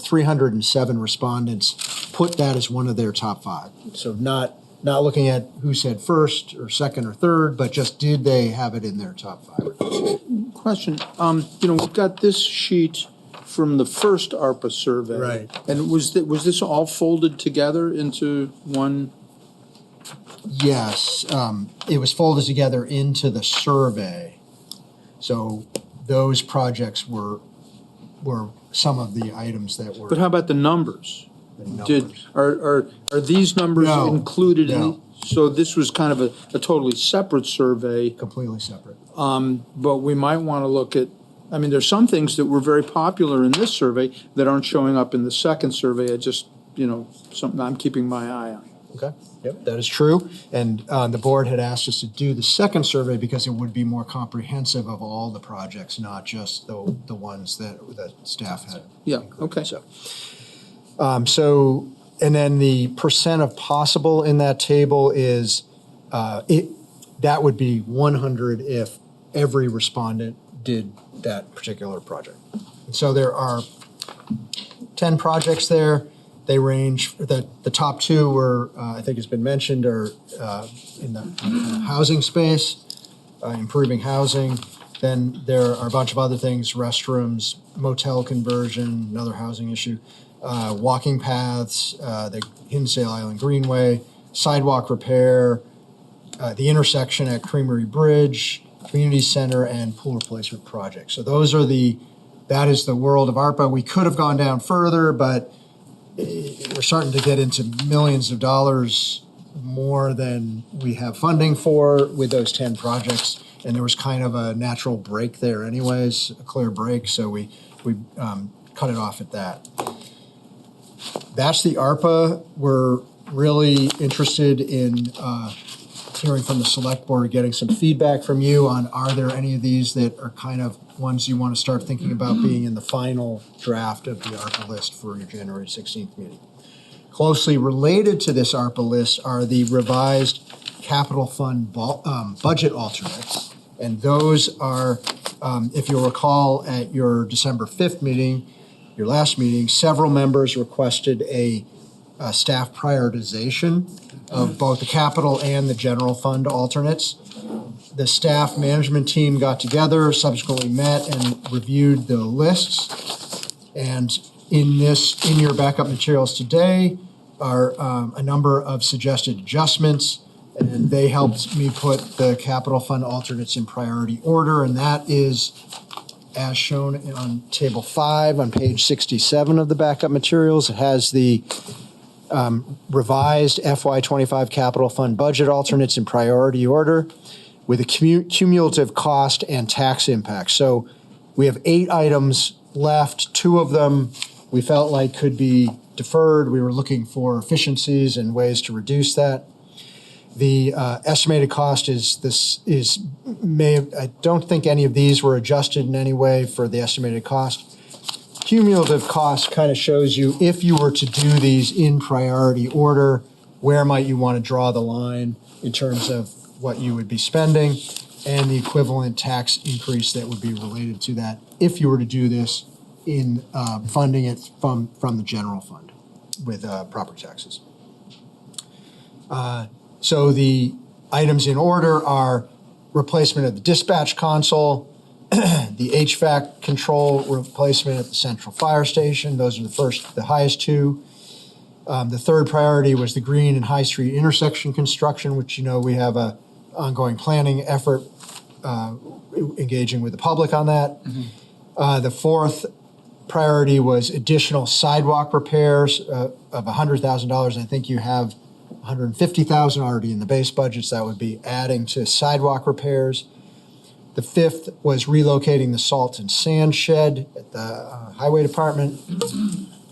307 respondents put that as one of their top 5. So not looking at who said first or second or third, but just did they have it in their top 5? Question, we've got this sheet from the first ARPA survey. Right. And was this all folded together into one? Yes, it was folded together into the survey. So those projects were some of the items that were. But how about the numbers? numbers. Are these numbers No, included no. in? So this was kind of a totally separate survey, Completely separate. but we might want to look at, there's some things that were very popular in this survey that aren't showing up in the second survey. I just, something I'm keeping my eye on. Okay, yep, that is true. And the board had asked us to do the second survey because it would be more comprehensive of all the projects, not just the ones that staff had. Yeah, included. okay. So, and then the percent of possible in that table is, that would be 100 if every respondent did that particular project. And so there are 10 projects there. They range, the top 2 were, I think it's been mentioned, are in the housing space, improving housing. Then there are a bunch of other things, restrooms, motel conversion, another housing issue, walking paths, the Hinsdale Island Greenway, sidewalk repair, the intersection at Creamery Bridge, community center, and pool replacement projects. So that is the world of ARPA. We could have gone down further, but we're starting to get into millions of dollars more than we have funding for with those 10 projects. And there was kind of a natural break there anyways, a clear break. So we cut it off at that. That's the ARPA. We're really interested in hearing from the select board, getting some feedback from you on, are there any of these that are kind of ones you want to start thinking about being in the final draft of the ARPA list for your January 16th meeting? Closely related to this ARPA list are the revised capital fund budget alternates. And those are, if you'll recall at your December 5th meeting, your last meeting, several members requested a staff prioritization of both the capital and the general fund alternates. The staff management team got together, subsequently met and reviewed the lists. And in your backup materials today are a number of suggested adjustments, and they helped me put the capital fund alternates in priority order, and that is as shown on table 5 on page 67 of the backup materials. It has the revised FY25 capital fund budget alternates in priority order with a cumulative cost and tax impact. So we have 8 items left. 2 of them we felt like could be deferred. We were looking for efficiencies and ways to reduce that. The estimated cost I don't think any of these were adjusted in any way for the estimated cost. Cumulative cost kind of shows you if you were to do these in priority order, where might you want to draw the line in terms of what you would be spending and the equivalent tax increase that would be related to that if you were to do this in funding it from the general fund with property taxes. So the items in order are replacement of the dispatch console, the HVAC control replacement at the central fire station. Those are the highest 2. The third priority was the Green and High Street intersection construction, which we have a ongoing planning effort engaging with the public on that. Mm-hmm. The fourth priority was additional sidewalk repairs of $100,000. I think you have 150,000 already in the base budgets. That would be adding to sidewalk repairs. The 5th was relocating the salt and sand shed at the highway department.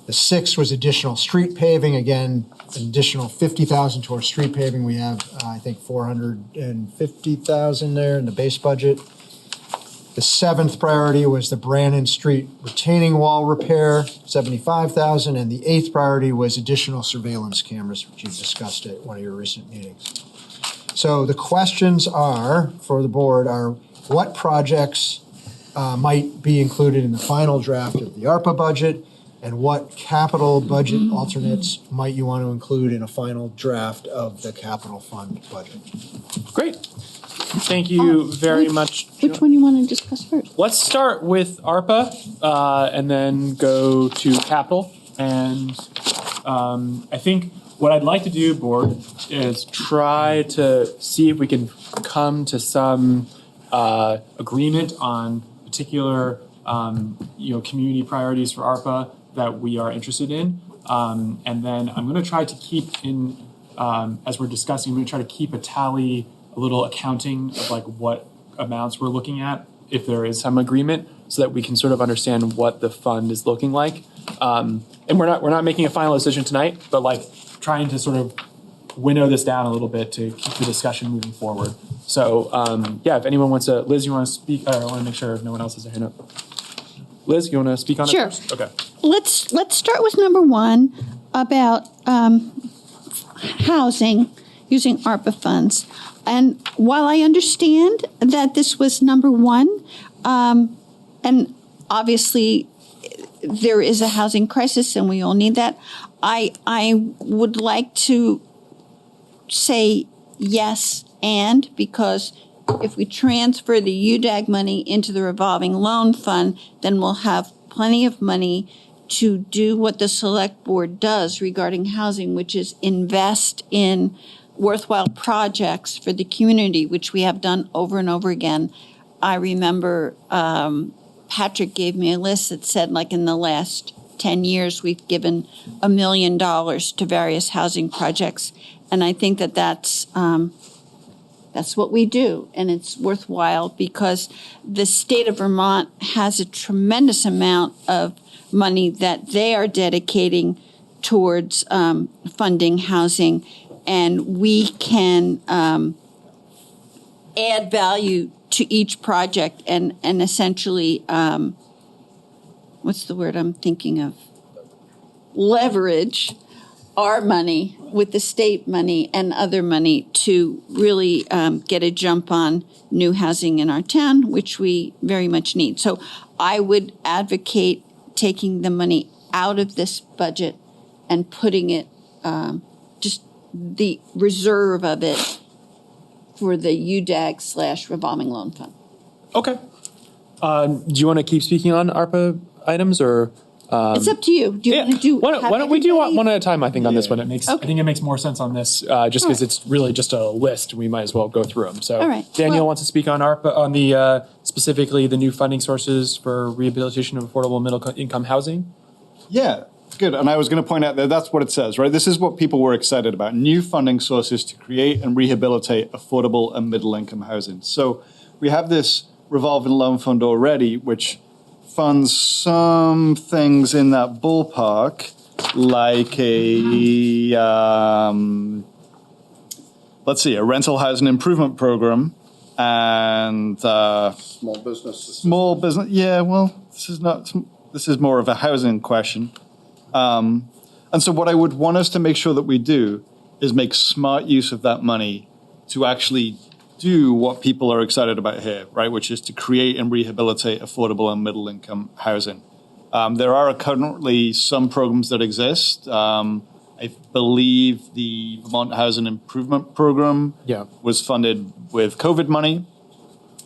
The 6th was additional street paving. Again, an additional 50,000 towards street paving. We have, I think, 450,000 there in the base budget. The 7th priority was the Brannan Street retaining wall repair, 75,000, and the 8th priority was additional surveillance cameras, which you discussed at one of your recent meetings. So the questions are, for the board, are what projects might be included in the final draft of the ARPA budget, and what capital budget alternates might you want to include in a final draft of the capital fund budget? Great. Thank you very much. Which one you want to discuss first? Let's start with ARPA and then go to capital. And I think what I'd like to do, board, is try to see if we can come to some agreement on particular community priorities for ARPA that we are interested in. And then I'm going to try to keep in, as we're discussing, I'm going to try to keep a tally, a little accounting of like what amounts we're looking at, if there is some agreement, so that we can sort of understand what the fund is looking like. And we're not making a final decision tonight, but like trying to sort of winnow this down a little bit to keep the discussion moving forward. So if anyone wants to, Liz, you want to speak? I want to make sure no one else has a hand up. Liz, you want to speak on it Sure. first? Okay. Let's start with number 1 about housing using ARPA funds. And while I understand that this was number 1, and obviously there is a housing crisis and we all need that, I would like to say yes, and because if we transfer the UDAG money into the revolving loan fund, then we'll have plenty of money to do what the select board does regarding housing, which is invest in worthwhile projects for the community, which we have done over and over again. I remember Patrick gave me a list that said, like, in the last 10 years, we've given $1 million to various housing projects. And I think that that's what we do, and it's worthwhile because the state of Vermont has a tremendous amount of money that they are dedicating towards funding housing, and we can add value to each project and essentially, what's the word I'm thinking of? Leverage our money with the state money and other money to really get a jump on new housing in our town, which we very much need. So I would advocate taking the money out of this budget and putting it, just the reserve of it for the UDAG / revolving loan fund. Okay. Do you want to keep speaking on ARPA items, or? It's up to you. Do you want to do? Why don't we do one at a time? I think on this one, I think it makes more sense on this, just because it's really just a list. We might as well go through them. So, all right. Daniel wants to speak on ARPA, on the specifically the new funding sources for rehabilitation of affordable middle income housing. Yeah, good. And I was going to point out that that's what it says, right? This is what people were excited about: new funding sources to create and rehabilitate affordable and middle income housing. So we have this revolving loan fund already, which funds some things in that ballpark, like a a rental housing improvement program and Small business. Yeah, well, this is more of a housing question. And so what I would want us to make sure that we do is make smart use of that money to actually do what people are excited about here, right? Which is to create and rehabilitate affordable and middle income housing. There are currently some programs that exist. I believe the Vermont Housing Improvement Program was funded with COVID money.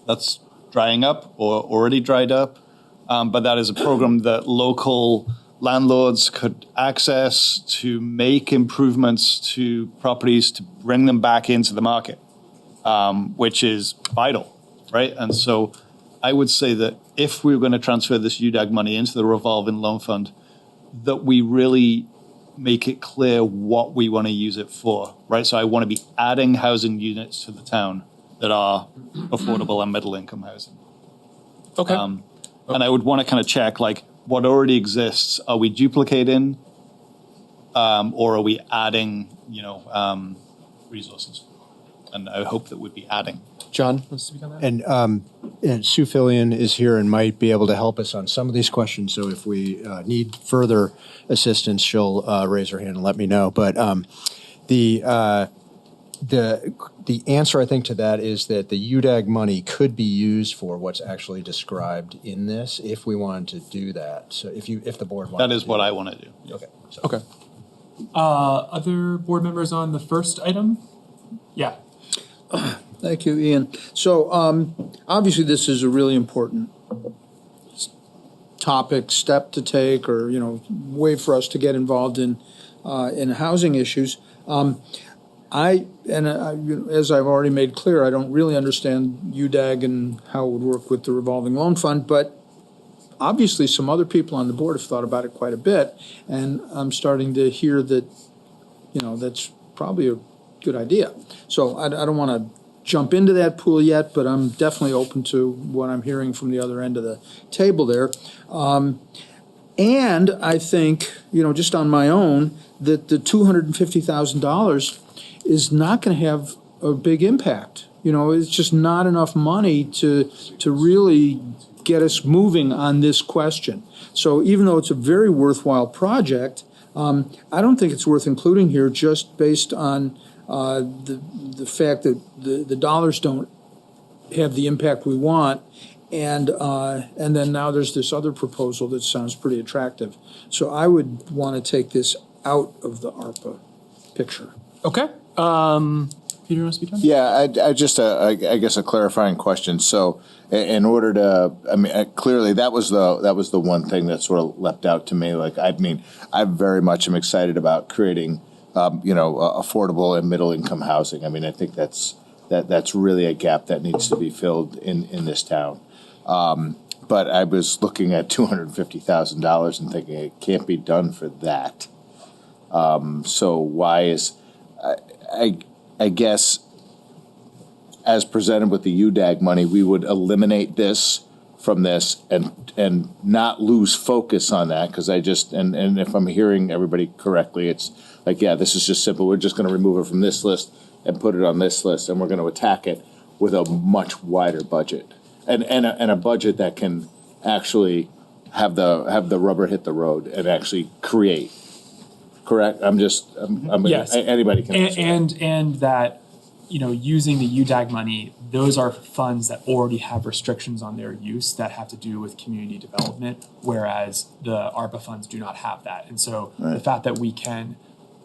That's drying up or already dried up. But that is a program that local landlords could access to make improvements to properties to bring them back into the market. Which is vital, right? And so I would say that if we're going to transfer this UDAG money into the revolving loan fund, that we really make it clear what we want to use it for, right? So I want to be adding housing units to the town that are affordable and middle income housing. Okay. And I would want to kind of check, like, what already exists, are we duplicating, or are we adding, resources? And I hope that we'd be adding. John, wants to speak on that? And Sue Fillion is here and might be able to help us on some of these questions. So if we need further assistance, she'll raise her hand and let me know. But the answer, I think, to that is that the UDAG money could be used for what's actually described in this if we wanted to do that. So if the board wanted That is to what do I that. want to do. Okay. So. Okay. Other board members on the first item? Yeah. Thank you, Ian. So obviously, this is a really important topic, step to take, or way for us to get involved in housing issues. As I've already made clear, I don't really understand UDAG and how it would work with the revolving loan fund, but obviously some other people on the board have thought about it quite a bit, and I'm starting to hear that that's probably a good idea. So I don't want to jump into that pool yet, but I'm definitely open to what I'm hearing from the other end of the table there. And I think, just on my own, that the $250,000 is not going to have a big impact. It's just not enough money to really get us moving on this question. So even though it's a very worthwhile project, I don't think it's worth including here just based on the fact that the dollars don't have the impact we want, and then now there's this other proposal that sounds pretty attractive. So I would want to take this out of the ARPA picture. Okay. Peter, you want to speak on that? Yeah, I just I guess a clarifying question. So, in order to, clearly that was the one thing that sort of leapt out to me. Like, I very much am excited about creating, affordable and middle income housing. I think that's really a gap that needs to be filled in this town. But I was looking at $250,000 and thinking it can't be done for that. So why is I guess, as presented with the UDAG money, we would eliminate this from this and not lose focus on that, because and if I'm hearing everybody correctly, it's like, yeah, this is just simple. We're just going to remove it from this list and put it on this list, and we're going to attack it with a much wider budget and a budget that can actually have the rubber hit the road and actually create. Correct. Yes. Anybody can answer and that, using the UDAG money, those are funds that already have restrictions on their use that have to do with community development, whereas the ARPA funds do not have that. And so the fact that we can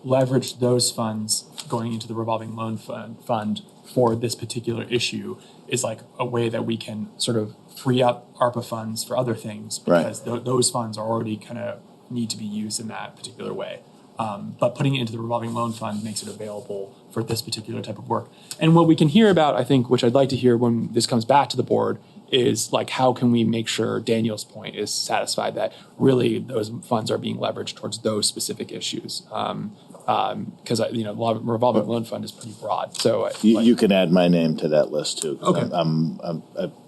leverage those funds going into the revolving loan fund for this particular issue is like a way that we can sort of free up ARPA funds for other things, because those funds are already kind of need to be used in that particular way. But putting it into the revolving loan fund makes it available for this particular type of work. And what we can hear about, I think, which I'd like to hear when this comes back to the board, is like, how can we make sure Daniel's point is satisfied that really those funds are being leveraged towards those specific issues? Because the revolving loan fund is pretty broad. So you can add my name to that list too. Okay.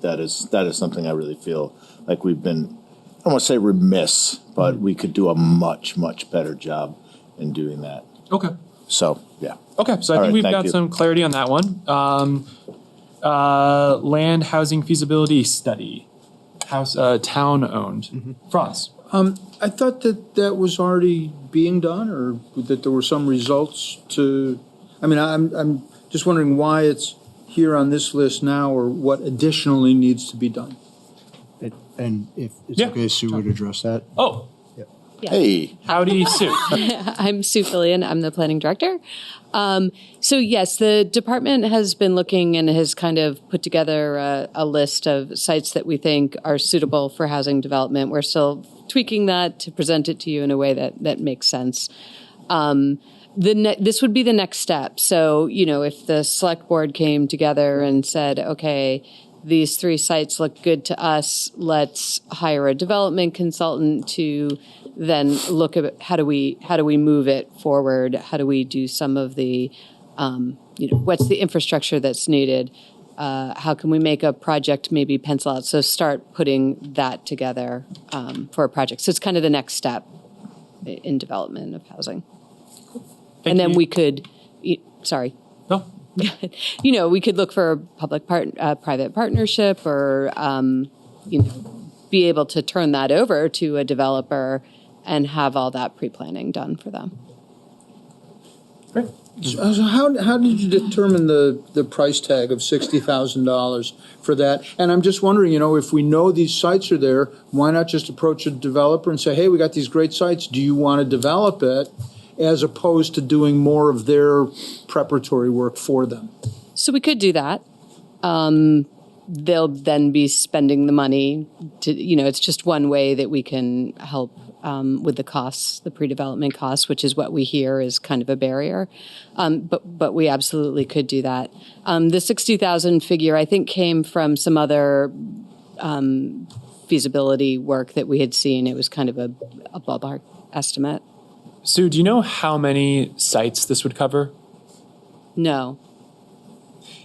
That is something I really feel like we've been, I don't want to say remiss, but we could do a much, much better job in doing that. Okay. So, yeah. Okay, so I All think right, we've thank got you. some clarity on that one. Land housing feasibility study, town owned. Franz. I thought that was already being done, or that there were some results to. I'm just wondering why it's here on this list now, or what additionally needs to be done. And if it's okay, Sue would address that. Oh. Yeah. Hey. Howdy, Sue. I'm Sue Fillion. I'm the planning director. So yes, the department has been looking and has kind of put together a list of sites that we think are suitable for housing development. We're still tweaking that to present it to you in a way that makes sense. This would be the next step. So, if the select board came together and said, okay, these 3 sites look good to us. Let's hire a development consultant to then look at how do we move it forward? How do we do some of the, what's the infrastructure that's needed? How can we make a project maybe pencil out? So start putting that together for a project. So it's kind of the next step in development of housing. And then we could, sorry. No. We could look for a public-private partnership or, be able to turn that over to a developer and have all that pre-planning done for them. Great. So how did you determine the price tag of $60,000 for that? And I'm just wondering, if we know these sites are there, why not just approach a developer and say, hey, we got these great sites, do you want to develop it? As opposed to doing more of their preparatory work for them. So we could do that. They'll then be spending the money to, it's just one way that we can help with the costs, the pre-development costs, which is what we hear is kind of a barrier. But we absolutely could do that. The 60,000 figure, I think, came from some other feasibility work that we had seen. It was kind of a ballpark estimate. Sue, do you know how many sites this would cover? No.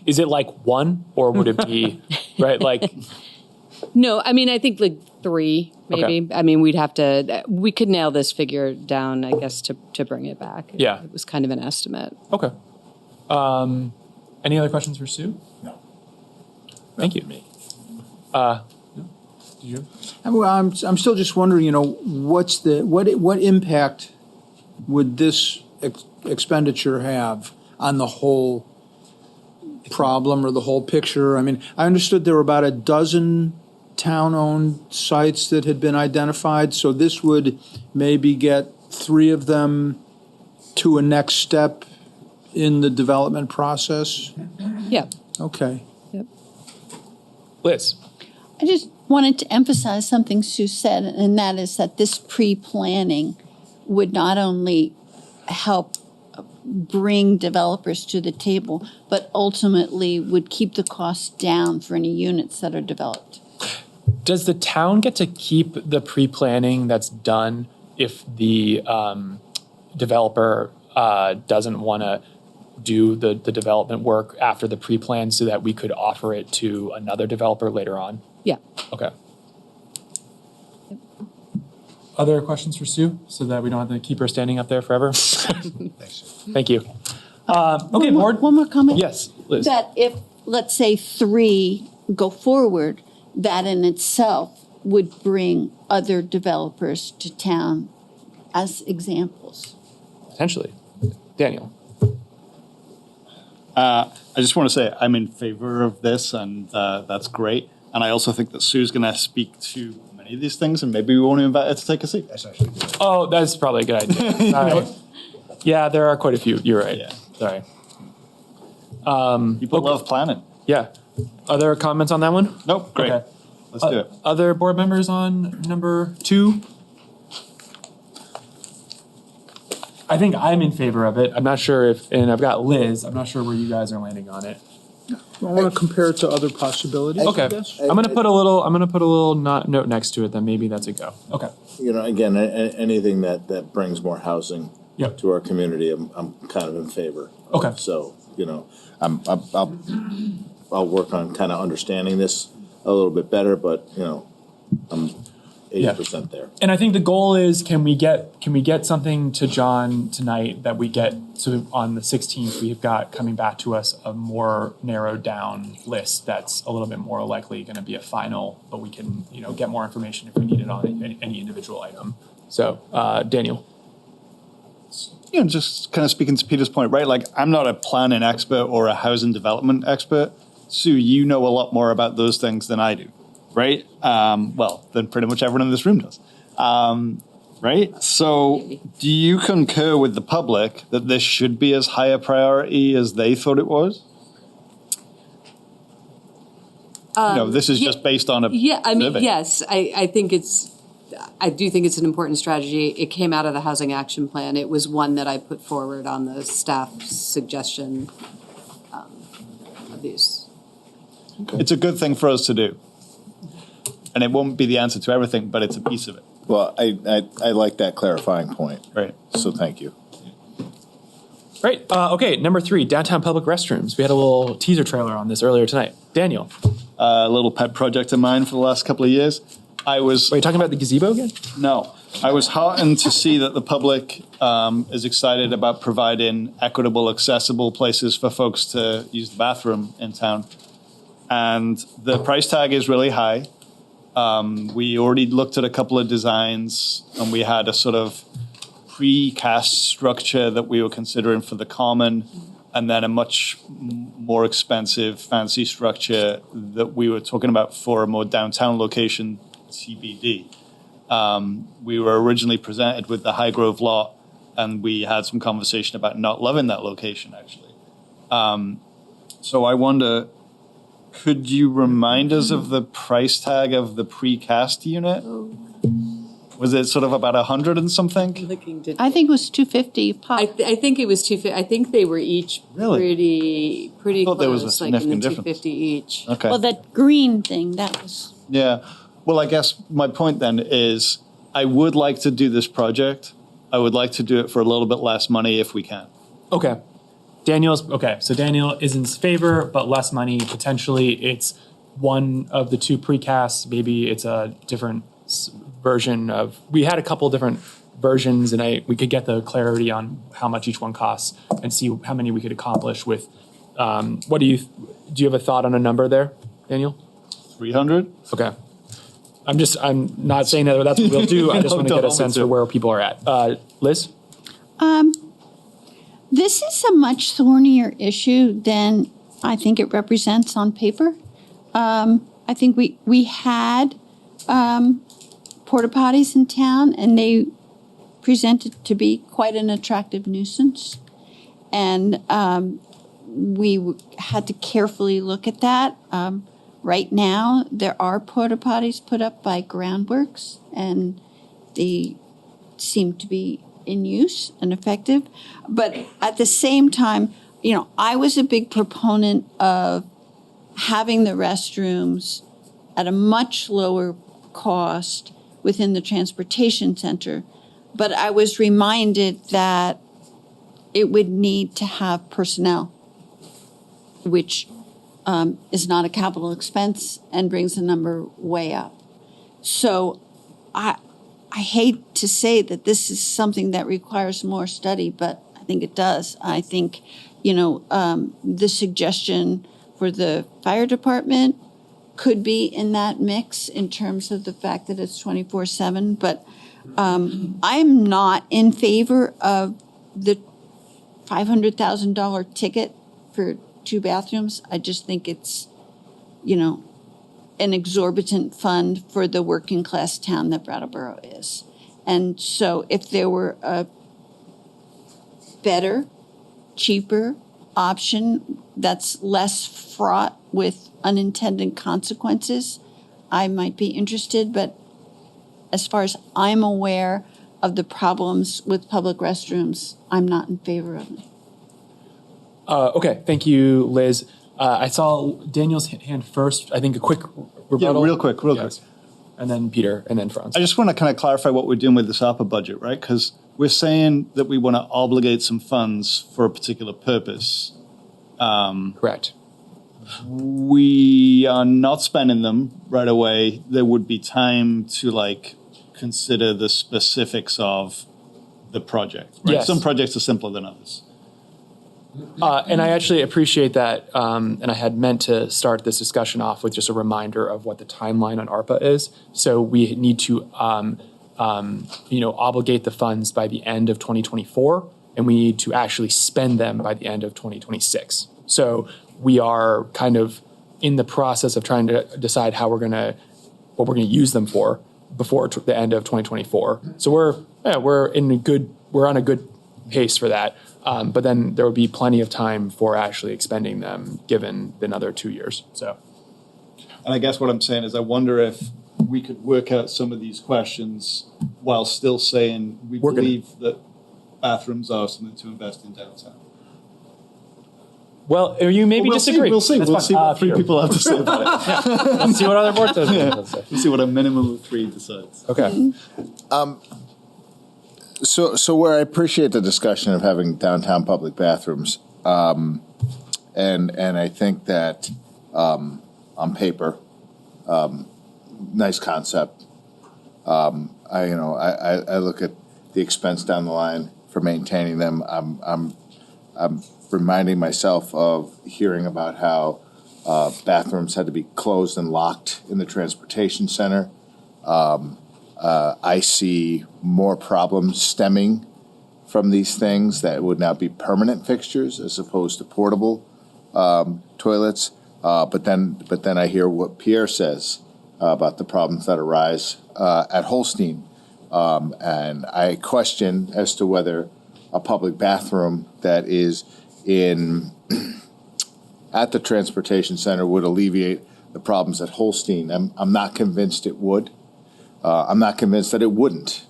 Is it like 1, or would it be, right, like? No, I think like 3, maybe. Okay. We could nail this figure down, I guess, to bring it back. Yeah. It was kind of an estimate. Okay. Any other questions for Sue? No. Thank you. No? Did you? Well, I'm still just wondering, what impact would this expenditure have on the whole problem or the whole picture? I understood there were about a dozen town-owned sites that had been identified, so this would maybe get 3 of them to a next step in the development process? Yeah. Okay. Yep. Liz? I just wanted to emphasize something Sue said, and that is that this pre-planning would not only help bring developers to the table, but ultimately would keep the costs down for any units that are developed. Does the town get to keep the pre-planning that's done if the developer doesn't want to do the development work after the pre-plan so that we could offer it to another developer later on? Yeah. Okay. Other questions for Sue so that we don't have to keep her standing up there forever? Thank you. Okay, board. One more comment? Yes, Liz. That if, let's say, 3 go forward, that in itself would bring other developers to town as examples. Potentially. Daniel. I just want to say I'm in favor of this, and that's great. And I also think that Sue's going to speak to many of these things, and maybe we won't invite her to take a seat. That's actually good. Oh, that's probably a good idea. All right. Yeah, there are quite a few. You're right. Yeah. Sorry. People love planning. Yeah. Other comments on that one? Nope. Great. Okay. Let's do it. Other board members on number 2? I think I'm in favor of it. I'm not sure and I've got Liz. I'm not sure where you guys are landing on it. I want to compare it to other possibilities, I Okay. guess. I'm gonna put a little note next to it. Then maybe that's a go. Okay. Again, anything that brings more housing Yep. to our community, I'm kind of in favor. Okay. So, I'll work on kind of understanding this a little bit better, but, I'm 80% there. And I think the goal is, can we get something to John tonight that we get, so on the 16th, we've got coming back to us a more narrowed down list that's a little bit more likely going to be a final, but we can, get more information if we need it on any individual item. So, Daniel. Just kind of speaking to Peter's point, right? Like, I'm not a planning expert or a housing development expert. Sue, you know a lot more about those things than I do, right? Than pretty much everyone in this room does, right? So do you concur with the public that this should be as high a priority as they thought it was? This is just based on a survey. Yes, I do think it's an important strategy. It came out of the Housing Action Plan. It was one that I put forward on the staff suggestion of these. it's a good thing for us to do. And it won't be the answer to everything, but it's a piece of it. Well, I like that clarifying point. Right. So thank you. Great. Okay, number 3, downtown public restrooms. We had a little teaser trailer on this earlier tonight. Daniel. A little pet project of mine for the last couple of years. Wait, you talking about the gazebo again? No. I was heartened to see that the public is excited about providing equitable, accessible places for folks to use the bathroom in town. And the price tag is really high. We already looked at a couple of designs, and we had a sort of precast structure that we were considering for the common, and then a much more expensive, fancy structure that we were talking about for a more downtown location, CBD. We were originally presented with the Highgrove lot, and we had some conversation about not loving that location, actually. So I wonder, could you remind us of the price tag of the precast unit? Was it sort of about 100 and something? I think it was $250 pop. I think it was 250. I think they were each pretty I thought close, there was a like in significant the difference. 250 each. Okay. Well, that green thing, that was. Yeah. Well, I guess my point then is I would like to do this project. I would like to do it for a little bit less money if we can. Okay. So Daniel is in favor, but less money. Potentially, it's one of the 2 precasts. Maybe it's a different version of. We had a couple different versions, and we could get the clarity on how much each one costs and see how many we could accomplish with. What do you have a thought on a number there, Daniel? 300? Okay. I'm not saying that that's what we'll do. I just want to get a sense for where people are at. Liz? This is a much thornier issue than I think it represents on paper. I think we had porta potties in town, and they presented to be quite an attractive nuisance. And we had to carefully look at that. Right now, there are porta potties put up by Groundworks, and they seem to be in use and effective. But at the same time, I was a big proponent of having the restrooms at a much lower cost within the transportation center. But I was reminded that it would need to have personnel, which is not a capital expense and brings the number way up. So I hate to say that this is something that requires more study, but I think it does. I think, the suggestion for the fire department could be in that mix in terms of the fact that it's 24/7. But I'm not in favor of the $500,000 ticket for 2 bathrooms. I just think it's, an exorbitant fund for the working class town that Brattleboro is. And so if there were a better, cheaper option that's less fraught with unintended consequences, I might be interested. But as far as I'm aware of the problems with public restrooms, I'm not in favor of them. Okay, thank you, Liz. I saw Daniel's hand first. I think a quick rebuttal. Yeah, real quick. And then Peter, and then Franz. I just want to kind of clarify what we're doing with this ARPA budget, right? Because we're saying that we want to obligate some funds for a particular purpose. Correct. We are not spending them right away. There would be time to consider the specifics of the project. Right? Yes. Some projects are simpler than others. And I actually appreciate that. And I had meant to start this discussion off with just a reminder of what the timeline on ARPA is. So we need to, obligate the funds by the end of 2024, and we need to actually spend them by the end of 2026. So we are kind of in the process of trying to decide what we're going to use them for before the end of 2024. So we're on a good pace for that. But then there will be plenty of time for actually expending them given another 2 years. So, and I guess what I'm saying is I wonder if we could work out some of these questions while still saying we believe that bathrooms are something to invest in downtown. Well, you maybe disagree. We'll see. That's We'll fine. see what three Peter. people have to say about it. Let's see what other board does. We'll see what a minimum of 3 decides. Okay. So where I appreciate the discussion of having downtown public bathrooms, and I think that on paper, nice concept. I look at the expense down the line for maintaining them. I'm reminding myself of hearing about how bathrooms had to be closed and locked in the transportation center. I see more problems stemming from these things that would now be permanent fixtures as opposed to portable toilets. But then I hear what Pierre says about the problems that arise at Holstein. And I question as to whether a public bathroom that is at the transportation center would alleviate the problems at Holstein. I'm not convinced it would. I'm not convinced that it wouldn't.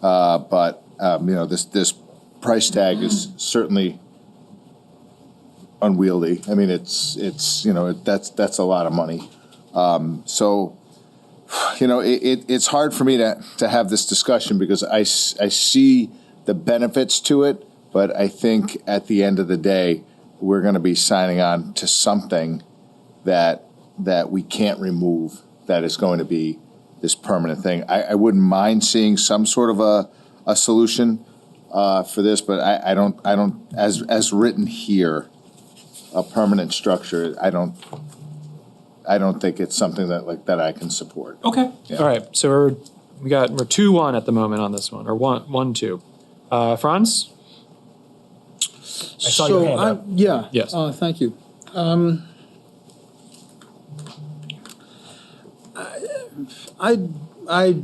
But this price tag is certainly unwieldy. I mean, it's that's a lot of money. It's hard for me to have this discussion because I see the benefits to it, but I think at the end of the day, we're going to be signing on to something that we can't remove, that is going to be this permanent thing. I wouldn't mind seeing some sort of a solution for this, but I don't as written here, a permanent structure. I don't think it's something that I can support. Okay. Yeah. All right. So we're 2-1 at the moment on this one, or 1-2. Franz? I saw your hand up. Yeah. Yes. Thank you. I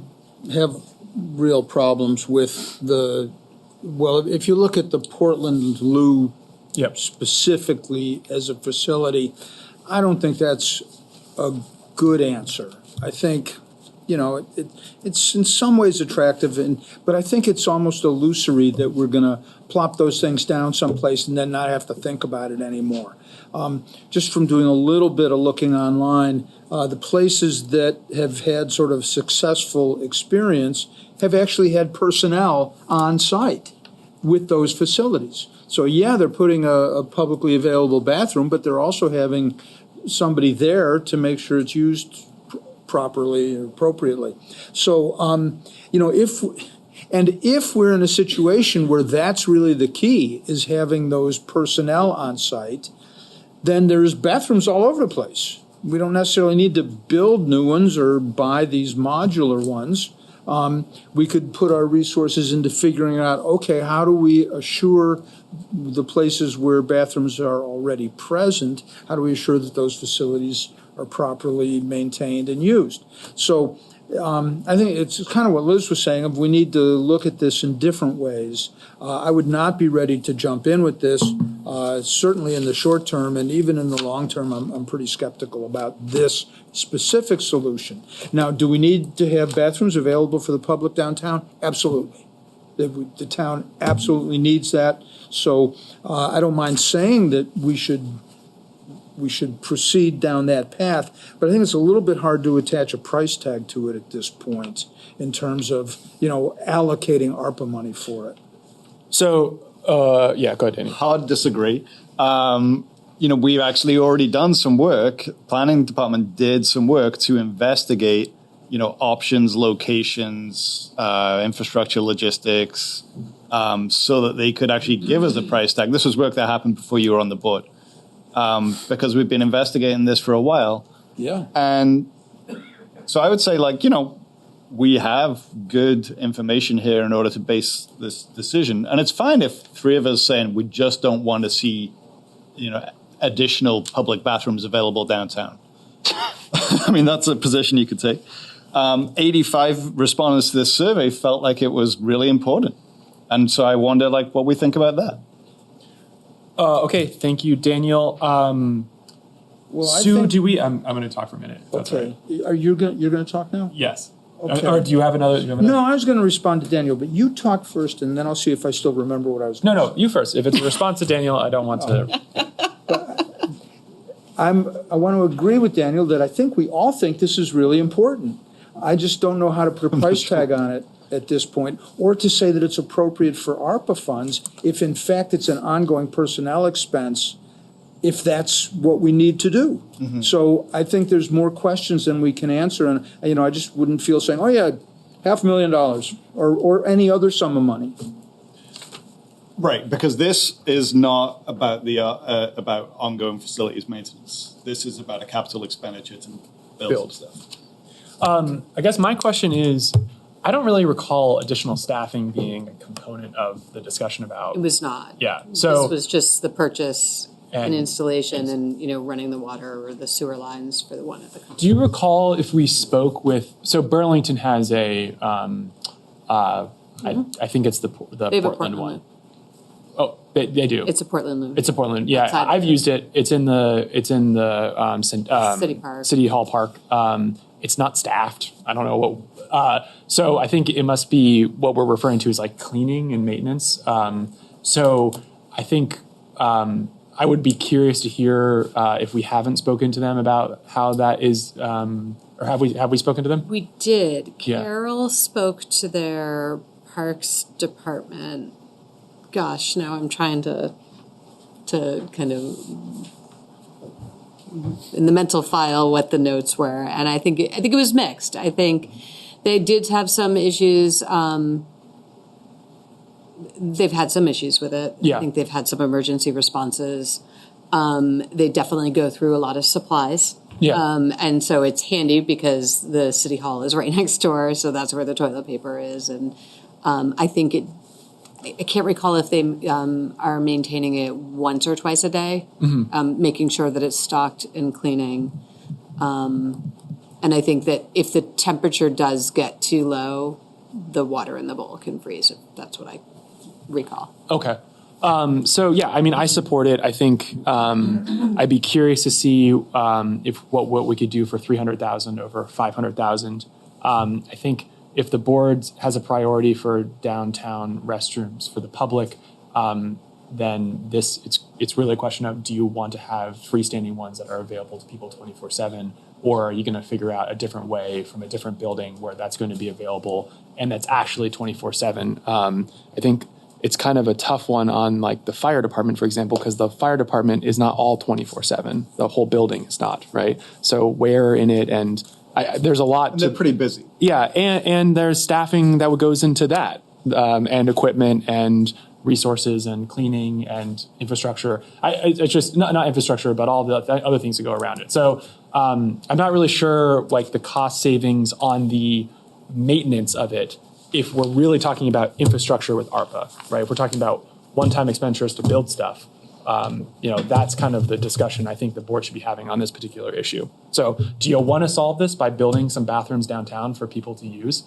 have real problems with if you look at the Portland Loo specifically as a facility, I don't think that's a good answer. I think, it's in some ways attractive, but I think it's almost illusory that we're going to plop those things down someplace and then not have to think about it anymore. Just from doing a little bit of looking online, the places that have had sort of successful experience have actually had personnel on site with those facilities. So yeah, they're putting a publicly available bathroom, but they're also having somebody there to make sure it's used properly or appropriately. So, if we're in a situation where that's really the key, is having those personnel on site, then there's bathrooms all over the place. We don't necessarily need to build new ones or buy these modular ones. We could put our resources into figuring out, okay, how do we assure the places where bathrooms are already present, how do we assure that those facilities are properly maintained and used? So I think it's kind of what Liz was saying, we need to look at this in different ways. I would not be ready to jump in with this, certainly in the short term, and even in the long term, I'm pretty skeptical about this specific solution. Now, do we need to have bathrooms available for the public downtown? Absolutely. The town absolutely needs that. So I don't mind saying that we should proceed down that path, but I think it's a little bit hard to attach a price tag to it at this point in terms of, allocating ARPA money for it. So, go ahead, Danny. Hard disagree. We've actually already done some work. Planning department did some work to investigate, options, locations, infrastructure, logistics, so that they could actually give us a price tag. This was work that happened before you were on the board. Because we've been investigating this for a while. Yeah. And so I would say, we have good information here in order to base this decision. And it's fine if 3 of us saying we just don't want to see, additional public bathrooms available downtown. I mean, that's a position you could take. 85 respondents to this survey felt like it was really important. And so I wonder, what we think about that. Okay, thank you, Daniel. Sue, I'm going to talk for a minute. That's Okay. right. Are you're going to talk now? Yes. Okay. Or do you have another? No, I was going to respond to Daniel, but you talk first, and then I'll see if I still remember what I was going to say. No, you first. If it's a response to Daniel, I don't want to. I want to agree with Daniel that I think we all think this is really important. I just don't know how to put a price tag on it at this point, or to say that it's appropriate for ARPA funds if in fact it's an ongoing personnel expense, if that's what we need to do. So I think there's more questions than we can answer, and I just wouldn't feel saying, oh yeah, $500,000 or any other sum of money. Right, because this is not about the about ongoing facilities maintenance. This is about a capital expenditure to build some stuff. I guess my question is, I don't really recall additional staffing being a component of the discussion about. It was not. Yeah, so. This was just the purchase and And- installation and, running the water or the sewer lines for the one at the company. Do you recall if we spoke with, so Burlington has a, I think it's the They have a Portland one. loop. Oh, they do. It's a Portland loop. It's a Portland. Yeah, Outside of I've it. used it. It's in the City Park. City Hall Park. It's not staffed. I don't know what. So I think it must be what we're referring to as like cleaning and maintenance. So I think I would be curious to hear if we haven't spoken to them about how that is, or have we spoken to them? We did. Yeah. Carol spoke to their parks department. Gosh, now I'm trying to kind of in the mental file what the notes were, and I think it was mixed. I think they did have some issues. They've had some issues with it. Yeah. I think they've had some emergency responses. They definitely go through a lot of supplies. Yeah. And so it's handy because the city hall is right next door, so that's where the toilet paper is. And I think I can't recall if they are maintaining it once or twice a day, making sure that it's stocked and cleaning. And I think that if the temperature does get too low, the water in the bowl can freeze. That's what I recall. Okay. So yeah, I mean, I support it. I think I'd be curious to see if what we could do for 300,000 over 500,000. I think if the board has a priority for downtown restrooms for the public, then it's really a question of, do you want to have freestanding ones that are available to people 24/7, or are you going to figure out a different way from a different building where that's going to be available and that's actually 24/7? I think it's kind of a tough one on like the fire department, for example, because the fire department is not all 24/7. The whole building is not, right? So where in it, and there's a lot. And they're pretty busy. Yeah, and there's staffing that goes into that, and equipment and resources and cleaning and infrastructure. It's just not infrastructure, but all the other things that go around it. So I'm not really sure like the cost savings on the maintenance of it, if we're really talking about infrastructure with ARPA, right? If we're talking about one-time expenditures to build stuff, that's kind of the discussion I think the board should be having on this particular issue. So do you want to solve this by building some bathrooms downtown for people to use?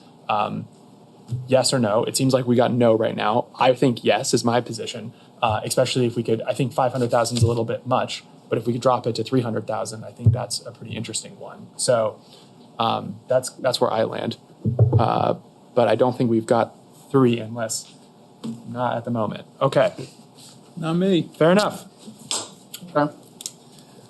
Yes or no? It seems like we got no right now. I think yes is my position, especially if we could. I think 500,000 is a little bit much, but if we could drop it to 300,000, I think that's a pretty interesting one. So that's where I land. But I don't think we've got 3 unless not at the moment. Okay. Not me. Fair enough. Okay.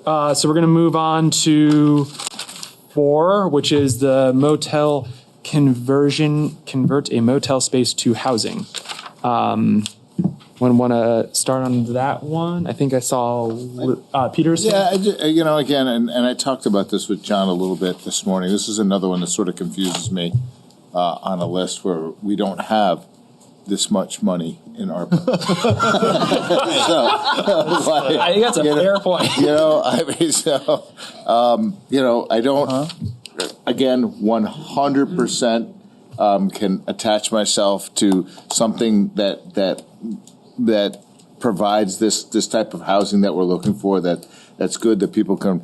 So we're going to move on to 4, which is the motel convert a motel space to housing. Want to start on that one? I think I saw Peter's. Yeah, again, and I talked about this with John a little bit this morning. This is another one that sort of confuses me on a list where we don't have this much money in ARPA. I think that's a fair point. I don't, again, 100% can attach myself to something that provides this type of housing that we're looking for, that's good, that people can,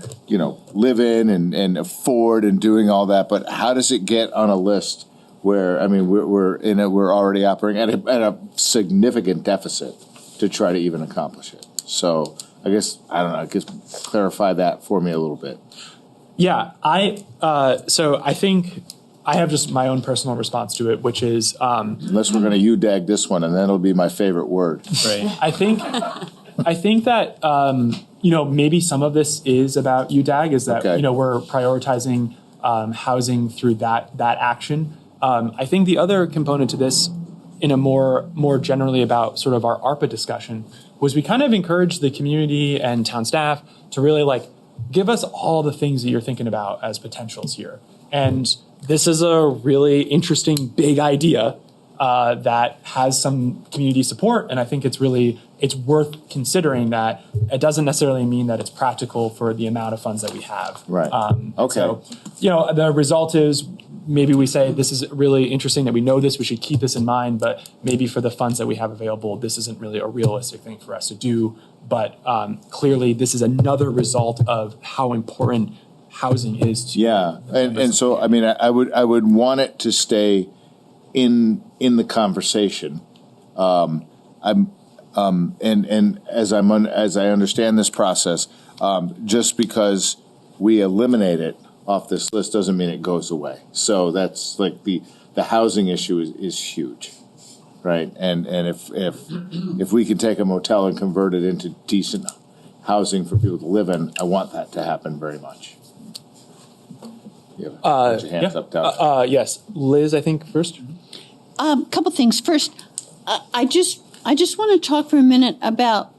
live in and afford and doing all that. But how does it get on a list where, we're already operating at a significant deficit to try to even accomplish it? So I guess clarify that for me a little bit. Yeah, so I think I have just my own personal response to it, which is unless we're going to UDAG this one, and then it'll be my favorite word. Right. I think that maybe some of this is about UDAG, is that, Okay. we're prioritizing housing through that action. I think the other component to this, in a more generally about sort of our ARPA discussion, was we kind of encouraged the community and town staff to really give us all the things that you're thinking about as potentials here. And this is a really interesting, big idea that has some community support. And I think it's worth considering that it doesn't necessarily mean that it's practical for the amount of funds that we have. Right. Okay. So, the result is maybe we say this is really interesting that we know this, we should keep this in mind, but maybe for the funds that we have available, this isn't really a realistic thing for us to do. But clearly, this is another result of how important housing is to. Yeah, and so I mean, I would want it to stay in the conversation. And as I understand this process, just because we eliminate it off this list doesn't mean it goes away. So that's like the housing issue is huge, right? And if we can take a motel and convert it into decent housing for people to live in, I want that to happen very much. You have a bunch of hands up, down. Yes, Liz, I think first. Couple things. First, I just want to talk for a minute about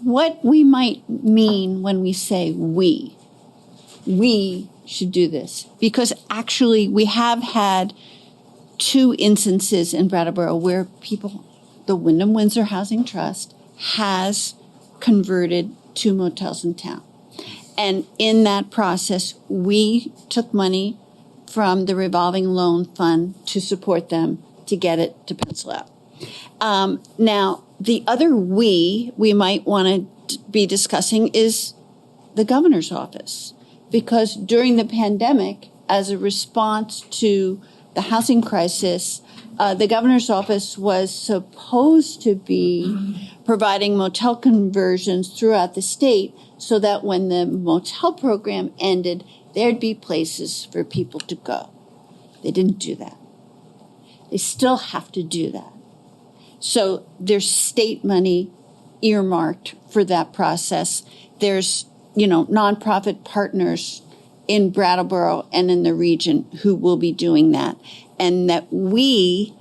what we might mean when we say we should do this. Because actually, we have had 2 instances in Brattleboro where the Windham Windsor Housing Trust has converted 2 motels in town. And in that process, we took money from the revolving loan fund to support them to get it to pencil out. Now, the other we might want to be discussing is the governor's office. Because during the pandemic, as a response to the housing crisis, the governor's office was supposed to be providing motel conversions throughout the state so that when the motel program ended, there'd be places for people to go. They didn't do that. They still have to do that. So there's state money earmarked for that process. There's, nonprofit partners in Brattleboro and in the region who will be doing that. And that we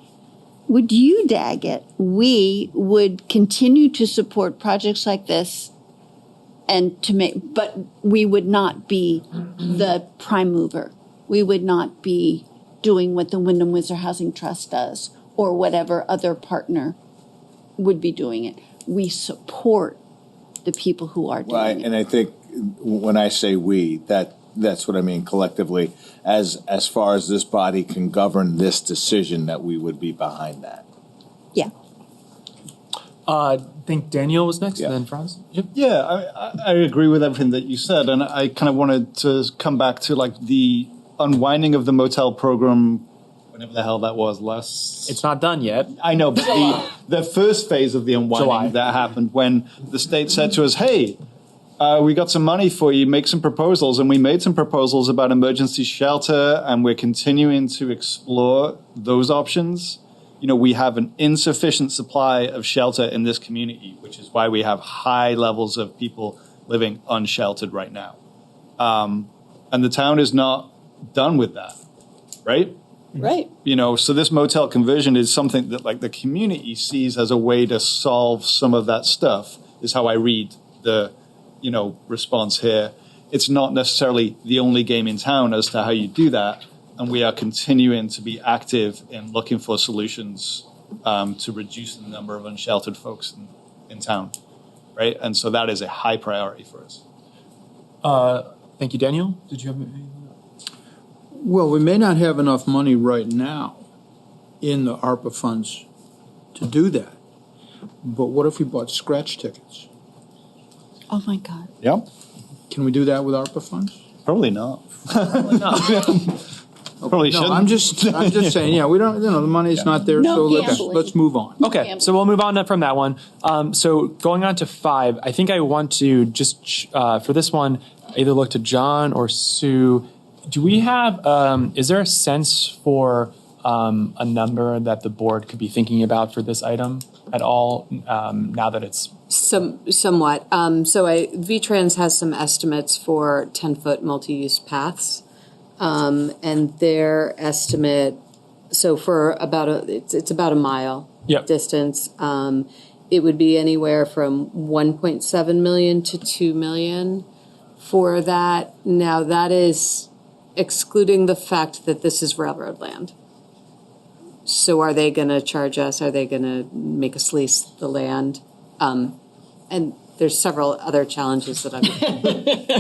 would UDAG it. We would continue to support projects like this but we would not be the prime mover. We would not be doing what the Windham Windsor Housing Trust does or whatever other partner would be doing it. We support the people who are doing it. And I think when I say we, that's what I mean collectively. As far as this body can govern this decision, that we would be behind that. Yeah. I think Daniel was next, Yeah. and then Franz. Yep. Yeah, I agree with everything that you said, and I kind of wanted to come back to the unwinding of the motel program, whenever the hell that was. It's not done yet. I know, but the first phase of the unwinding July. that happened when the state said to us, "Hey, we got some money for you. Make some proposals," and we made some proposals about emergency shelter, and we're continuing to explore those options. We have an insufficient supply of shelter in this community, which is why we have high levels of people living unsheltered right now. And the town is not done with that, right? Right. So this motel conversion is something that the community sees as a way to solve some of that stuff, is how I read the, response here. It's not necessarily the only game in town as to how you do that. And we are continuing to be active in looking for solutions to reduce the number of unsheltered folks in town, right? And so that is a high priority for us. Thank you, Daniel. Did you have anything? Well, we may not have enough money right now in the ARPA funds to do that. But what if we bought scratch tickets? Oh, my God. Yep. Can we do that with ARPA funds? Probably not. Probably No, shouldn't. I'm just saying, we don't, the money's not there, No so gambling. let's move on. Okay, so we'll move on from that one. So going on to 5, I think I want to just, for this one, either look to John or Sue. Do we have, is there a sense for a number that the board could be thinking about for this item? at all now that it's Somewhat. VTrans has some estimates for 10-foot multi-use paths, and their estimate, so for it's about a mile distance. It would be anywhere from 1.7 million to 2 million for that. Now, that is excluding the fact that this is railroad land. So are they going to charge us? Are they going to make us lease the land? And there's several other challenges that I'm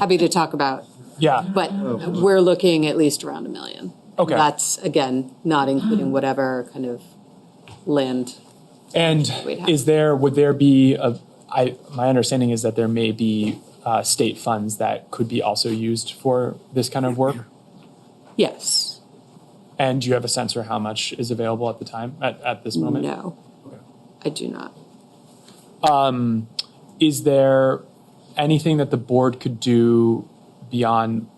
happy to talk about. Yeah. But we're looking at least around $1 million. Okay. That's, again, not including whatever kind of land. And would there be my understanding is that there may be state funds that could be also used for this kind of work? Yes. And do you have a sense for how much is available at the time, at this moment? No, I do not. Is there anything that the board could do beyond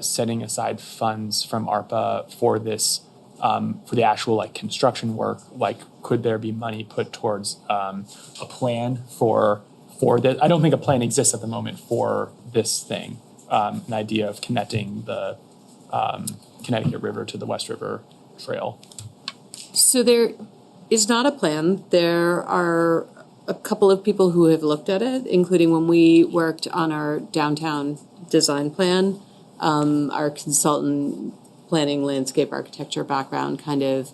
setting aside funds from ARPA for this, for the actual like construction work? Like, could there be money put towards a plan for this? I don't think a plan exists at the moment for this thing. An idea of connecting the Connecticut River to the West River Trail. So there is not a plan. There are a couple of people who have looked at it, including when we worked on our downtown design plan. Our consultant planning landscape architecture background kind of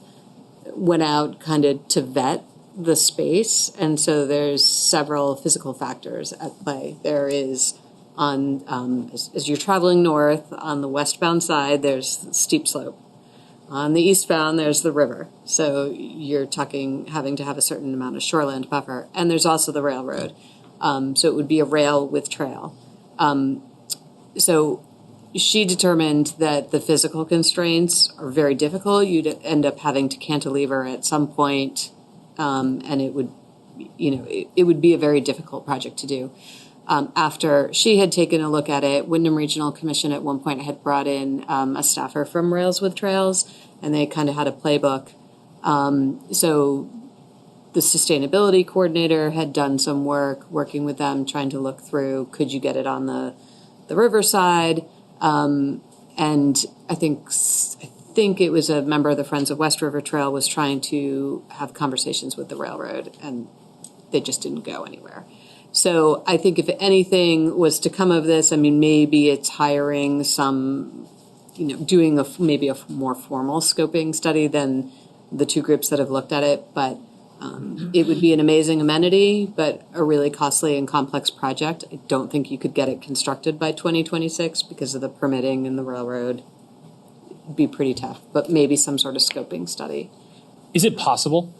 went out to vet the space. And so there's several physical factors at play. There is as you're traveling north on the westbound side, there's steep slope. On the eastbound, there's the river. So you're having to have a certain amount of shoreland buffer. And there's also the railroad. So it would be a rail with trail. So she determined that the physical constraints are very difficult. You'd end up having to cantilever at some point, and it would be a very difficult project to do. After she had taken a look at it, Windham Regional Commission at one point had brought in a staffer from Rails with Trails, and they kind of had a playbook. So the sustainability coordinator had done some work working with them, trying to look through, could you get it on the riverside? And I think it was a member of the Friends of West River Trail was trying to have conversations with the railroad, and they just didn't go anywhere. So I think if anything was to come of this, I mean, maybe it's hiring some, doing maybe a more formal scoping study than the two groups that have looked at it. But it would be an amazing amenity, but a really costly and complex project. I don't think you could get it constructed by 2026 because of the permitting and the railroad. It'd be pretty tough, but maybe some sort of scoping study. Is it possible?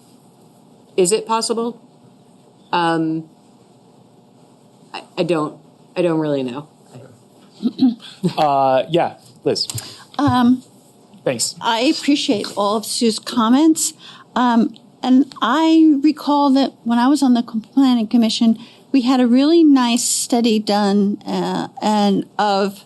Is it possible? I don't really know. Yeah, Liz. Thanks. I appreciate all of Sue's comments. And I recall that when I was on the Planning Commission, we had a really nice study done and of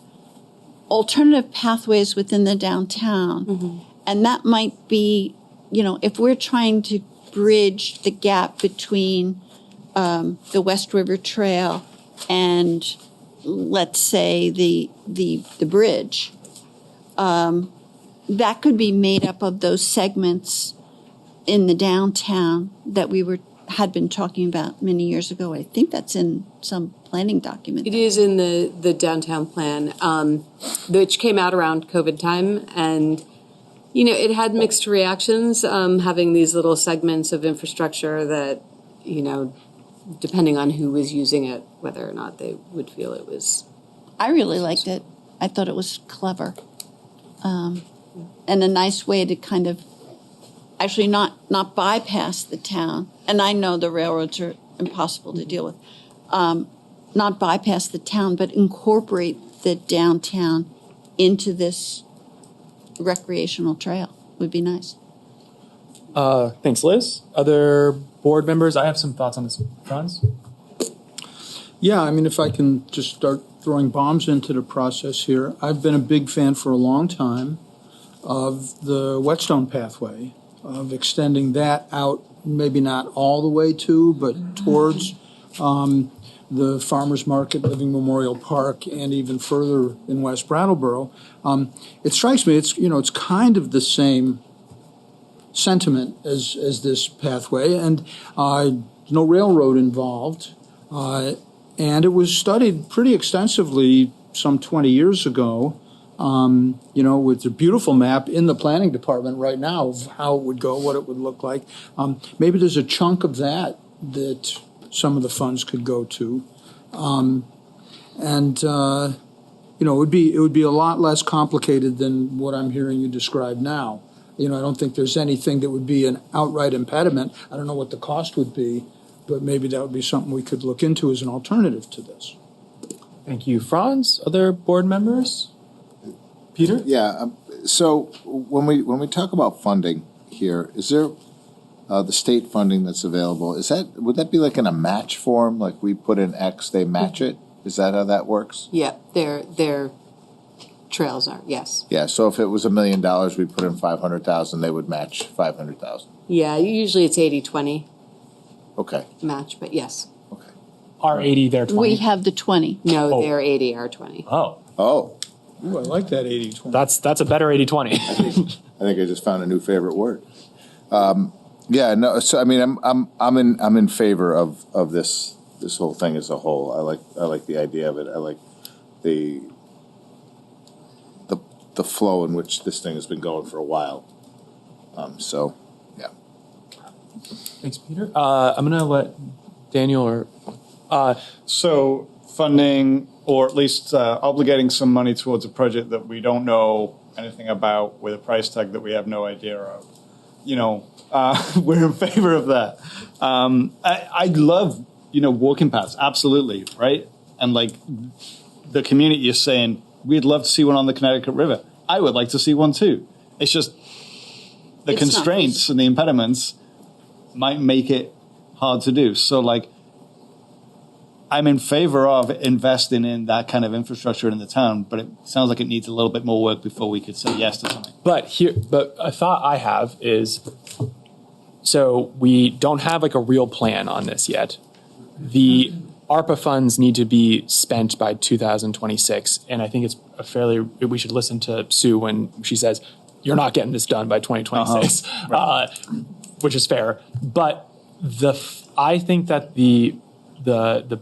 alternative pathways within the downtown. Mm-hmm. And that might be, if we're trying to bridge the gap between the West River Trail and, let's say, the bridge, that could be made up of those segments in the downtown that we had been talking about many years ago. I think that's in some planning document. It is in the downtown plan, which came out around COVID time, and it had mixed reactions, having these little segments of infrastructure that, depending on who was using it, whether or not they would feel it was. I really liked it. I thought it was clever, and a nice way to kind of actually not bypass the town. And I know the railroads are impossible to deal with. Not bypass the town, but incorporate the downtown into this recreational trail would be nice. Thanks, Liz. Other board members? I have some thoughts on this. Franz? Yeah, I mean, if I can just start throwing bombs into the process here. I've been a big fan for a long time of the Whetstone pathway, of extending that out maybe not all the way to, but towards the Farmers Market, Living Memorial Park, and even further in West Brattleboro. It strikes me, it's kind of the same sentiment as this pathway, and no railroad involved. And it was studied pretty extensively some 20 years ago, with a beautiful map in the planning department right now of how it would go, what it would look like. Maybe there's a chunk of that some of the funds could go to. It would be a lot less complicated than what I'm hearing you describe now. I don't think there's anything that would be an outright impediment. I don't know what the cost would be, but maybe that would be something we could look into as an alternative to this. Thank you, Franz. Other board members? Peter? Yeah. So when we talk about funding here, is there the state funding that's available? Would that be like in a match form? Like we put in X, they match it? Is that how that works? Yeah, their trails are, yes. Yeah. So if it was $1 million, we put in 500,000, they would match 500,000. Yeah, usually it's 80-20 Okay. match, but yes. Okay. Our 80, their 20. We have the 20. No, Oh. they're 80, our 20. Oh, Oh, Ooh, I like that 80-20. that's a better 80-20. I think I just found a new favorite word. Yeah. No. So I mean, I'm in favor of this whole thing as a whole. I like the idea of it. I like the flow in which this thing has been going for a while. So, yeah. Thanks, Peter. I'm going to let Daniel So funding, or at least obligating some money towards a project that we don't know anything about with a price tag that we have no idea of. We're in favor of that. I love, walking paths, absolutely, right? And like the community is saying, we'd love to see one on the Connecticut River. I would like to see one too. It's just the It's not constraints and the impediments might make it hard to do. So like, I'm in favor of investing in that kind of infrastructure in the town, but it sounds like it needs a little bit more work before we could say yes to something. But a thought I have is, so we don't have like a real plan on this yet. The ARPA funds need to be spent by 2026, and I think it's we should listen to Sue when she says, you're not getting this done by 2026, which is fair. But I think that the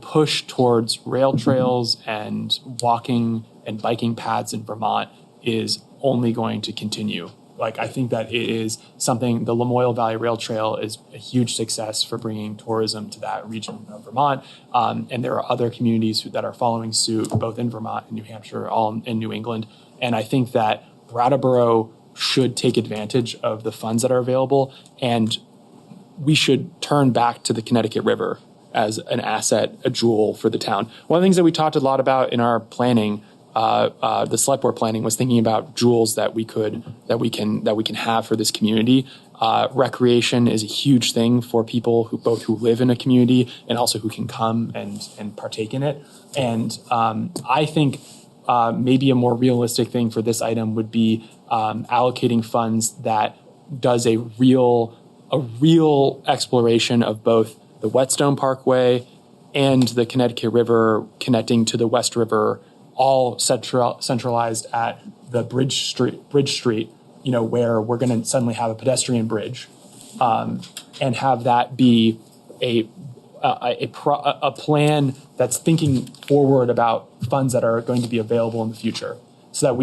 push towards rail trails and walking and biking paths in Vermont is only going to continue. Like, I think that it is something, the Lamoille Valley Rail Trail is a huge success for bringing tourism to that region of Vermont. And there are other communities that are following suit, both in Vermont and New Hampshire, all in New England. And I think that Brattleboro should take advantage of the funds that are available, and we should turn back to the Connecticut River as an asset, a jewel for the town. One of the things that we talked a lot about in our planning, the select board planning, was thinking about jewels that we can have for this community. Recreation is a huge thing for people who live in a community and also who can come and partake in it. And I think maybe a more realistic thing for this item would be allocating funds that does a real exploration of both the Whetstone Parkway and the Connecticut River connecting to the West River, all centralized at the Bridge Street, where we're going to suddenly have a pedestrian bridge, and have that be a plan that's thinking forward about funds that are going to be available in the future, so that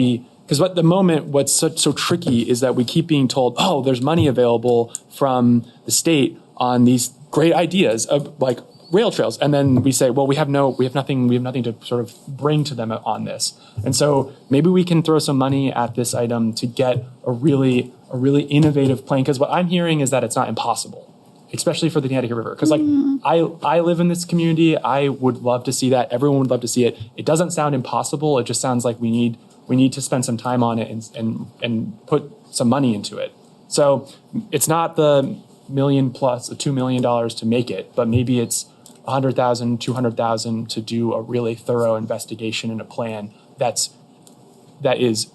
because at the moment, what's so tricky is that we keep being told, oh, there's money available from the state on these great ideas of like rail trails, and then we say, well, we have nothing to sort of bring to them on this. And so maybe we can throw some money at this item to get a really innovative plan, because what I'm hearing is that it's not impossible, especially for the Connecticut River. Because I live in this community, I would love to see that. Everyone would love to see it. It doesn't sound impossible. It just sounds like we need to spend some time on it and put some money into it. So it's not the $1 million plus $2 million to make it, but maybe it's $100,000, $200,000 to do a really thorough investigation and a plan that is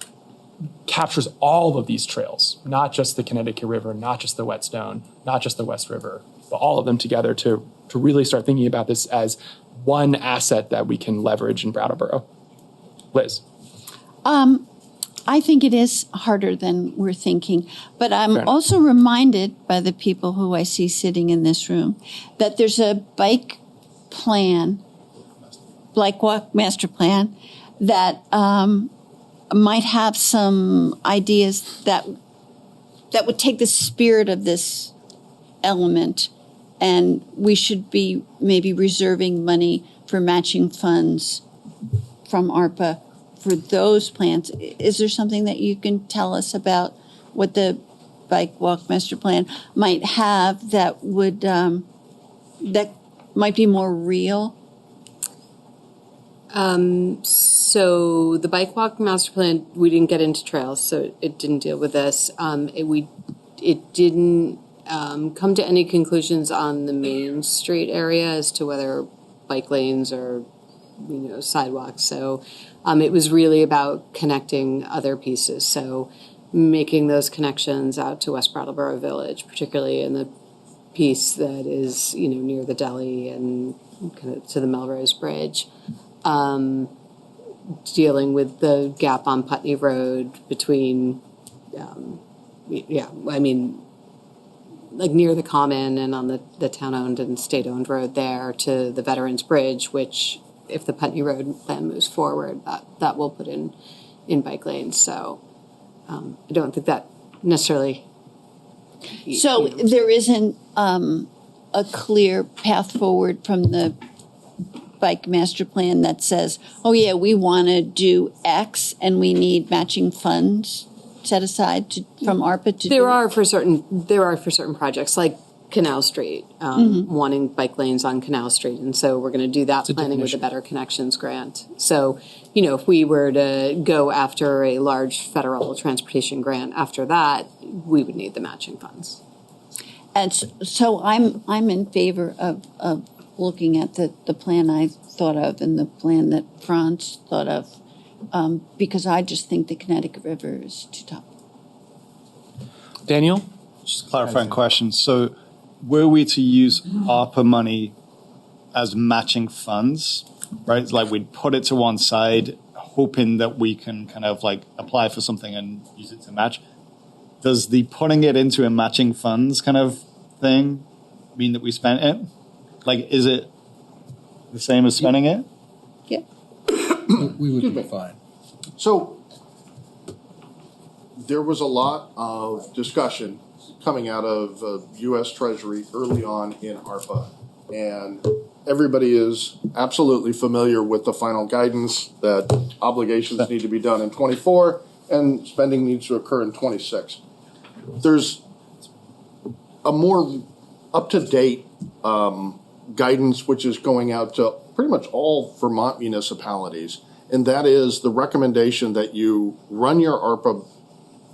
captures all of these trails, not just the Connecticut River, not just the Whetstone, not just the West River, but all of them together to really start thinking about this as one asset that we can leverage in Brattleboro. Liz. I think it is harder than we're thinking, but I'm Fair enough. also reminded by the people who I see sitting in this room that there's a bike plan, bike walk master plan, that might have some ideas that would take the spirit of this element, and we should be maybe reserving money for matching funds from ARPA for those plans. Is there something that you can tell us about what the bike walk master plan might have that would that might be more real? So the bike walk master plan, we didn't get into trails, so it didn't deal with this. It didn't come to any conclusions on the Main Street area as to whether bike lanes or sidewalks. So it was really about connecting other pieces. So making those connections out to West Brattleboro Village, particularly in the piece that is near the deli and kind of to the Melrose Bridge. Dealing with the gap on Putney Road between, like near the Common and on the town-owned and state-owned road there to the Veterans Bridge, which if the Putney Road plan moves forward, that will put in bike lanes. So I don't think that necessarily. So there isn't a clear path forward from the bike master plan that says, oh yeah, we want to do X and we need matching funds set aside from ARPA to There are for certain projects like Canal Street, wanting bike lanes on Canal Street. And so we're going to do that planning with the Better Connections grant. So, if we were to go after a large federal transportation grant after that, we would need the matching funds. And so I'm in favor of looking at the plan I thought of and the plan that Franz thought of, because I just think the Connecticut River is too tough. Daniel? Just a clarifying question. So were we to use ARPA money as matching funds, right? It's like we'd put it to one side, hoping that we can kind of like apply for something and use it to match. Does the putting it into a matching funds kind of thing mean that we spent it? Like, is it the same as spending it? Yeah. We would be fine. So there was a lot of discussion coming out of U.S. Treasury early on in ARPA, and everybody is absolutely familiar with the final guidance that obligations need to be done in 24 and spending needs to occur in 26. There's a more up-to-date guidance which is going out to pretty much all Vermont municipalities, and that is the recommendation that you run your ARPA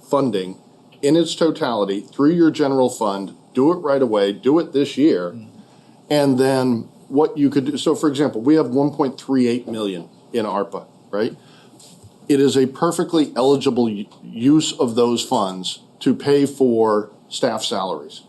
funding in its totality through your general fund, do it right away, do it this year, and then what you could do. So, for example, we have 1.38 million in ARPA, right? It is a perfectly eligible use of those funds to pay for staff salaries.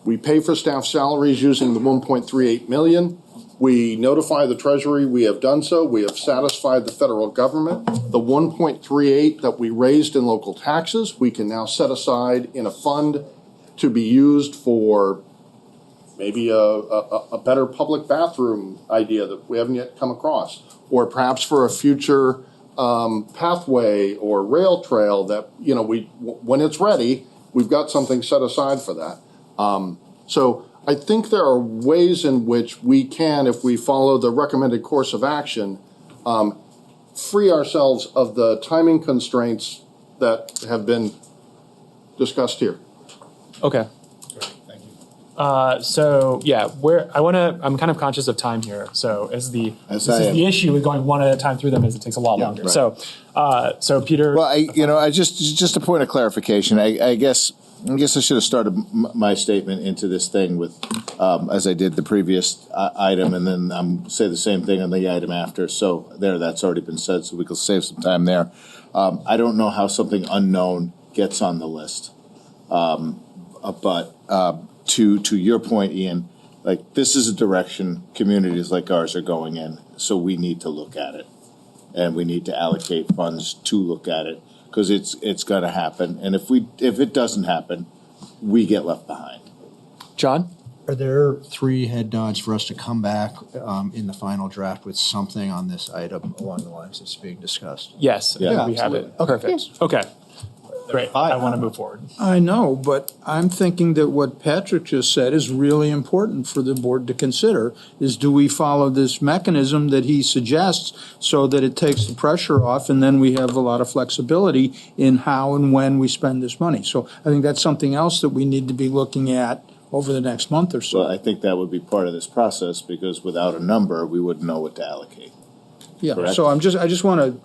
We pay for staff salaries using the 1.38 million. We notify the Treasury we have done so. We have satisfied the federal government. The 1.38 that we raised in local taxes, we can now set aside in a fund to be used for maybe a better public bathroom idea that we haven't yet come across, or perhaps for a future pathway or rail trail that, when it's ready, we've got something set aside for that. So I think there are ways in which we can, if we follow the recommended course of action, free ourselves of the timing constraints that have been discussed here. Okay. Thank you. I'm kind of conscious of time here. So this is the issue with going one at a time through them is it takes a lot longer. Right. So Peter. Well, just a point of clarification. I guess I guess I should have started my statement into this thing with, as I did the previous item, and then say the same thing on the item after. So that's already been said, so we can save some time there. I don't know how something unknown gets on the list. But to your point, Ian, like, this is a direction communities like ours are going in, so we need to look at it. And we need to allocate funds to look at it, because it's going to happen. And if it doesn't happen, we get left behind. John? Are there 3 head nods for us to come back in the final draft with something on this item along the lines that's being discussed? Yes, Yeah, we have it. Perfect. Okay. Great. I want to move forward. I know, but I'm thinking that what Patrick just said is really important for the board to consider, is do we follow this mechanism that he suggests so that it takes the pressure off, and then we have a lot of flexibility in how and when we spend this money. So I think that's something else that we need to be looking at over the next month or so. Well, I think that would be part of this process, because without a number, we wouldn't know what to allocate. Yeah, correct? so I just want to,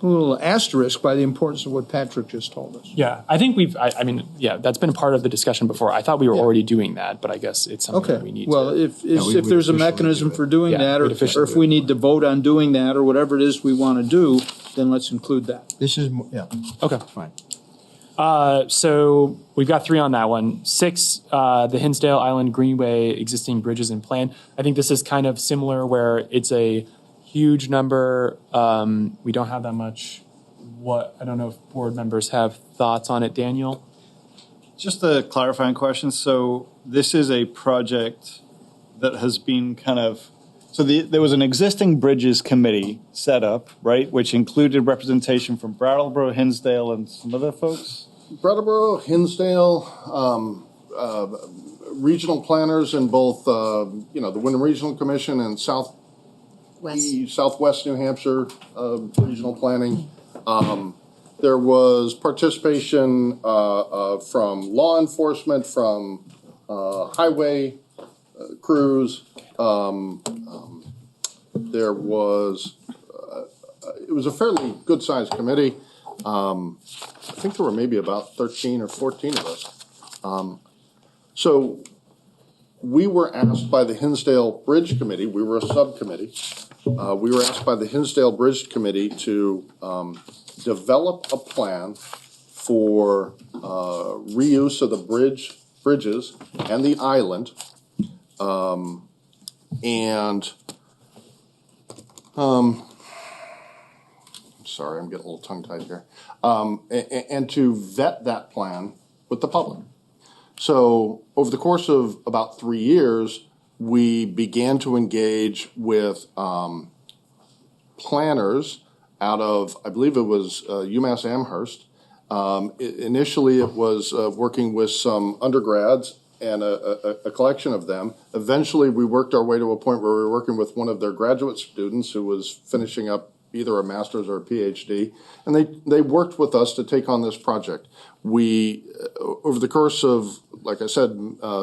a little asterisk by the importance of what Patrick just told us. Yeah, I think I mean, that's been part of the discussion before. I thought we were already doing that, but I guess it's something Okay, that we need well, to. if would there's a officially mechanism do it. for doing Yeah, that, we'd or officially if do we it. need to vote on doing that, or whatever it is we want to do, then let's include that. This is, yeah, Okay. fine. So we've got 3 on that one. 6, the Hinsdale Island Greenway existing bridges and plan. I think this is kind of similar, where it's a huge number. We don't have that much. I don't know if board members have thoughts on it. Daniel? Just a clarifying question. So this is a project that has been kind of, there was an existing bridges committee set up, right, which included representation from Brattleboro, Hinsdale, and some other folks? Brattleboro, Hinsdale, regional planners in both, the Windham Regional Commission and Southwest New Hampshire regional planning. There was participation from law enforcement, from highway crews. There was, it was a fairly good-sized committee. I think there were maybe about 13 or 14 of us. So we were asked by the Hinsdale Bridge Committee, we were a subcommittee, we were asked by the Hinsdale Bridge Committee to develop a plan for reuse of the bridges and the island, sorry, I'm getting a little tongue-tied here, and to vet that plan with the public. So over the course of about 3 years, we began to engage with planners out of, I believe it was UMass Amherst. Initially, it was working with some undergrads and a collection of them. Eventually, we worked our way to a point where we were working with one of their graduate students who was finishing up either a master's or a PhD, and they worked with us to take on this project. We, over the course of, like I said,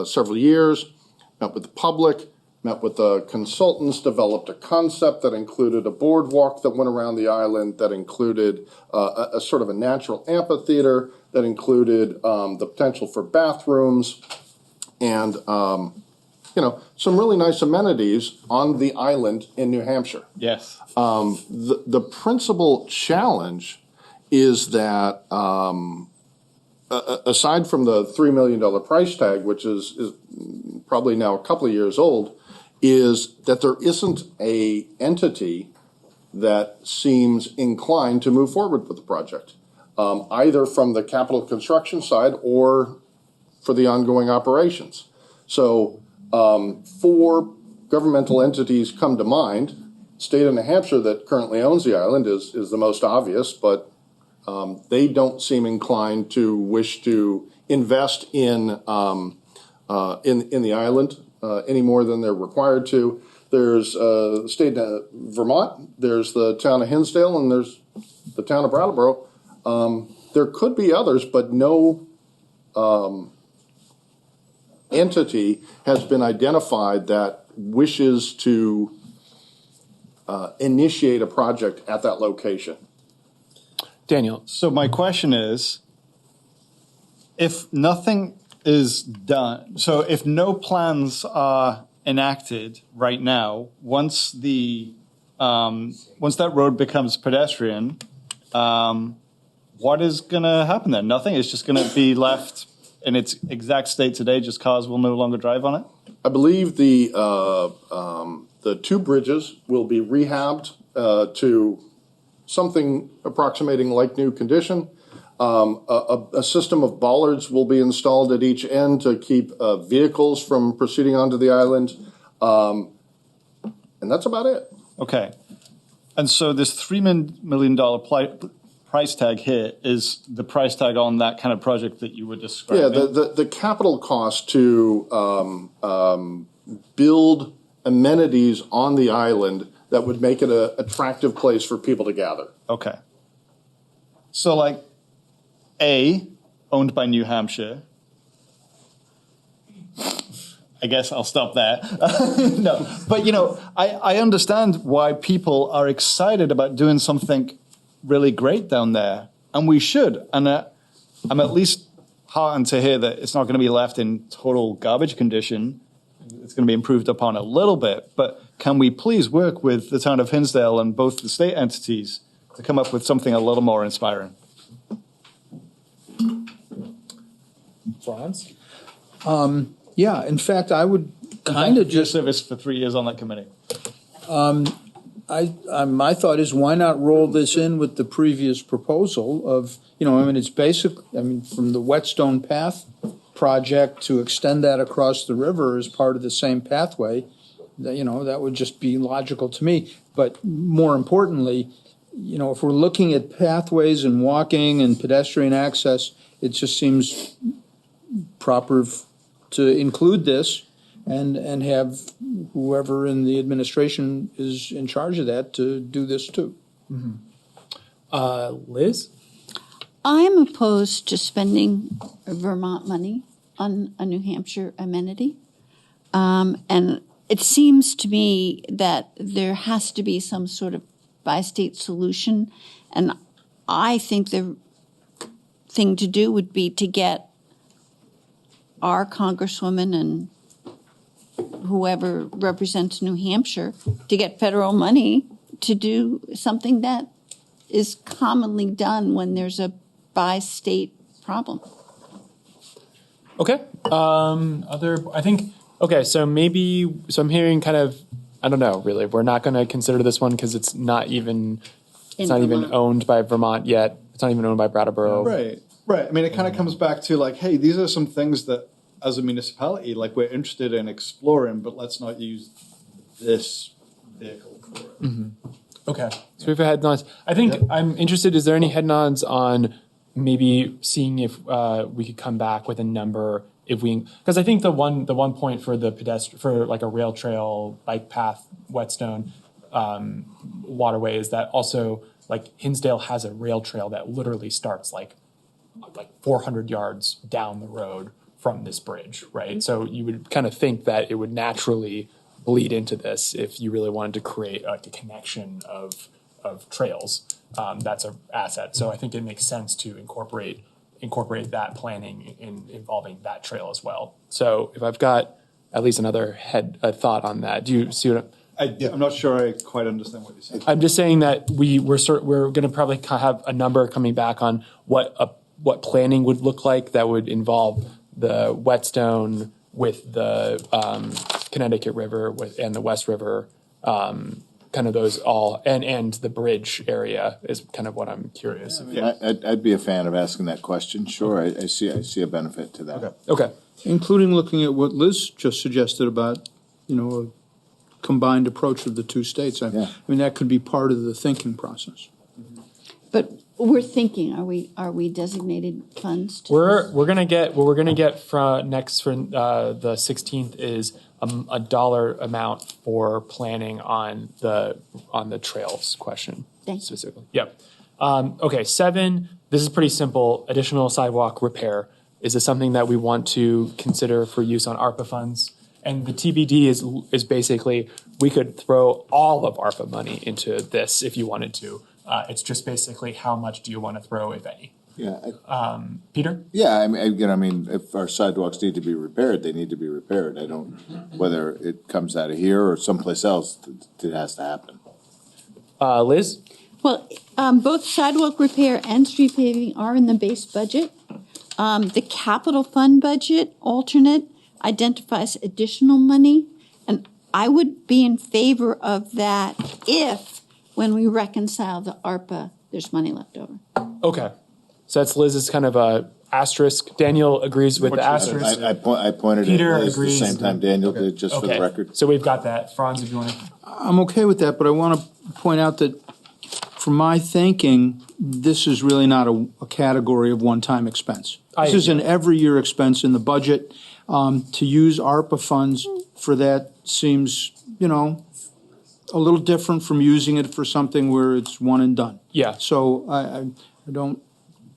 several years, met with the public, met with the consultants, developed a concept that included a boardwalk that went around the island, that included a sort of a natural amphitheater, that included the potential for bathrooms, and some really nice amenities on the island in New Hampshire. Yes. The principal challenge is that aside from the $3 million price tag, which is probably now a couple of years old, is that there isn't a entity that seems inclined to move forward with the project, either from the capital construction side or for the ongoing operations. So 4 governmental entities come to mind. State of New Hampshire, that currently owns the island, is the most obvious, but they don't seem inclined to wish to invest in the island any more than they're required to. There's the state of Vermont, there's the town of Hinsdale, and there's the town of Brattleboro. There could be others, but no entity has been identified that wishes to initiate a project at that location. Daniel? So my question is, if nothing is done, so if no plans are enacted right now, once that road becomes pedestrian, what is going to happen there? Nothing. It's just going to be left in its exact state today. Just cars will no longer drive on it. I believe the two bridges will be rehabbed to something approximating like new condition. A system of bollards will be installed at each end to keep vehicles from proceeding onto the island. And that's about it. Okay. And so this $3 million price tag here is the price tag on that kind of project that you were describing? Yeah, the capital cost to build amenities on the island that would make it an attractive place for people to gather. Okay. So like A, owned by New Hampshire. I guess I'll stop there. No, but I understand why people are excited about doing something really great down there, and we should. And I'm at least heartened to hear that it's not going to be left in total garbage condition. It's going to be improved upon a little bit. But can we please work with the town of Hinsdale and both the state entities to come up with something a little more inspiring? Franz? Yeah, in fact, I would kind of just service for 3 years on that committee. My thought is, why not roll this in with the previous proposal of, it's basic, from the Whetstone Path project to extend that across the river as part of the same pathway, that would just be logical to me. But more importantly, if we're looking at pathways and walking and pedestrian access, it just seems proper to include this and have whoever in the administration is in charge of that to do this too. Mm-hmm. Liz? I am opposed to spending Vermont money on a New Hampshire amenity. And it seems to me that there has to be some sort of bi-state solution. And I think the thing to do would be to get our congresswoman and whoever represents New Hampshire to get federal money to do something that is commonly done when there's a bi-state problem. Okay. So I'm hearing kind of, I don't know, really. We're not going to consider this one because it's not even owned by Vermont yet. It's not even owned by Brattleboro. Right. I mean, it kind of comes back to like, hey, these are some things that as a municipality, like we're interested in exploring, but let's not use this vehicle for it. Mm-hmm. Okay. So we have head nods. I think I'm interested, is there any head nods on maybe seeing if we could come back with a number because I think the one point for the for like a rail trail, bike path, Whetstone waterway is that also like Hinsdale has a rail trail that literally starts like 400 yards down the road from this bridge, right? So you would kind of think that it would naturally bleed into this if you really wanted to create like a connection of trails. That's an asset. So I think it makes sense to incorporate that planning involving that trail as well. So if I've got at least another thought on that, do you see what I'm not sure I quite understand what you're saying. I'm just saying that we're going to probably have a number coming back on what planning would look like that would involve the Whetstone with the Connecticut River and the West River, kind of those all, and the bridge area is kind of what I'm curious about. Yeah, I'd be a fan of asking that question. Sure, I see a benefit to that. Okay. Including looking at what Liz just suggested about, a combined approach of the two states. I mean, that could be part of the thinking process. But we're thinking, are we designated funds? We're gonna get what we're gonna get from next for the 16th is a dollar amount for planning on the trails question. Thank you. Specifically. Yep. Okay. 7. This is pretty simple. Additional sidewalk repair. Is this something that we want to consider for use on ARPA funds? And the TBD is basically we could throw all of ARPA money into this if you wanted to. It's just basically how much do you want to throw, if any? Yeah, Peter? yeah, I mean, if our sidewalks need to be repaired, they need to be repaired. I don't, whether it comes out of here or someplace else, it has to happen. Liz? Well, both sidewalk repair and street paving are in the base budget. The capital fund budget alternate identifies additional money, and I would be in favor of that if, when we reconcile the ARPA, there's money left over. Okay. So that's Liz's kind of a asterisk. Daniel agrees with the asterisk. I pointed Peter at Liz agrees. the same time Daniel did, just for the Okay. record. So we've got that. Franz, if you want to. I'm okay with that, but I want to point out that from my thinking, this is really not a category of one-time expense. This is an every year expense in the budget. To use ARPA funds for that seems, a little different from using it for something where it's one and done. Yeah. So I don't,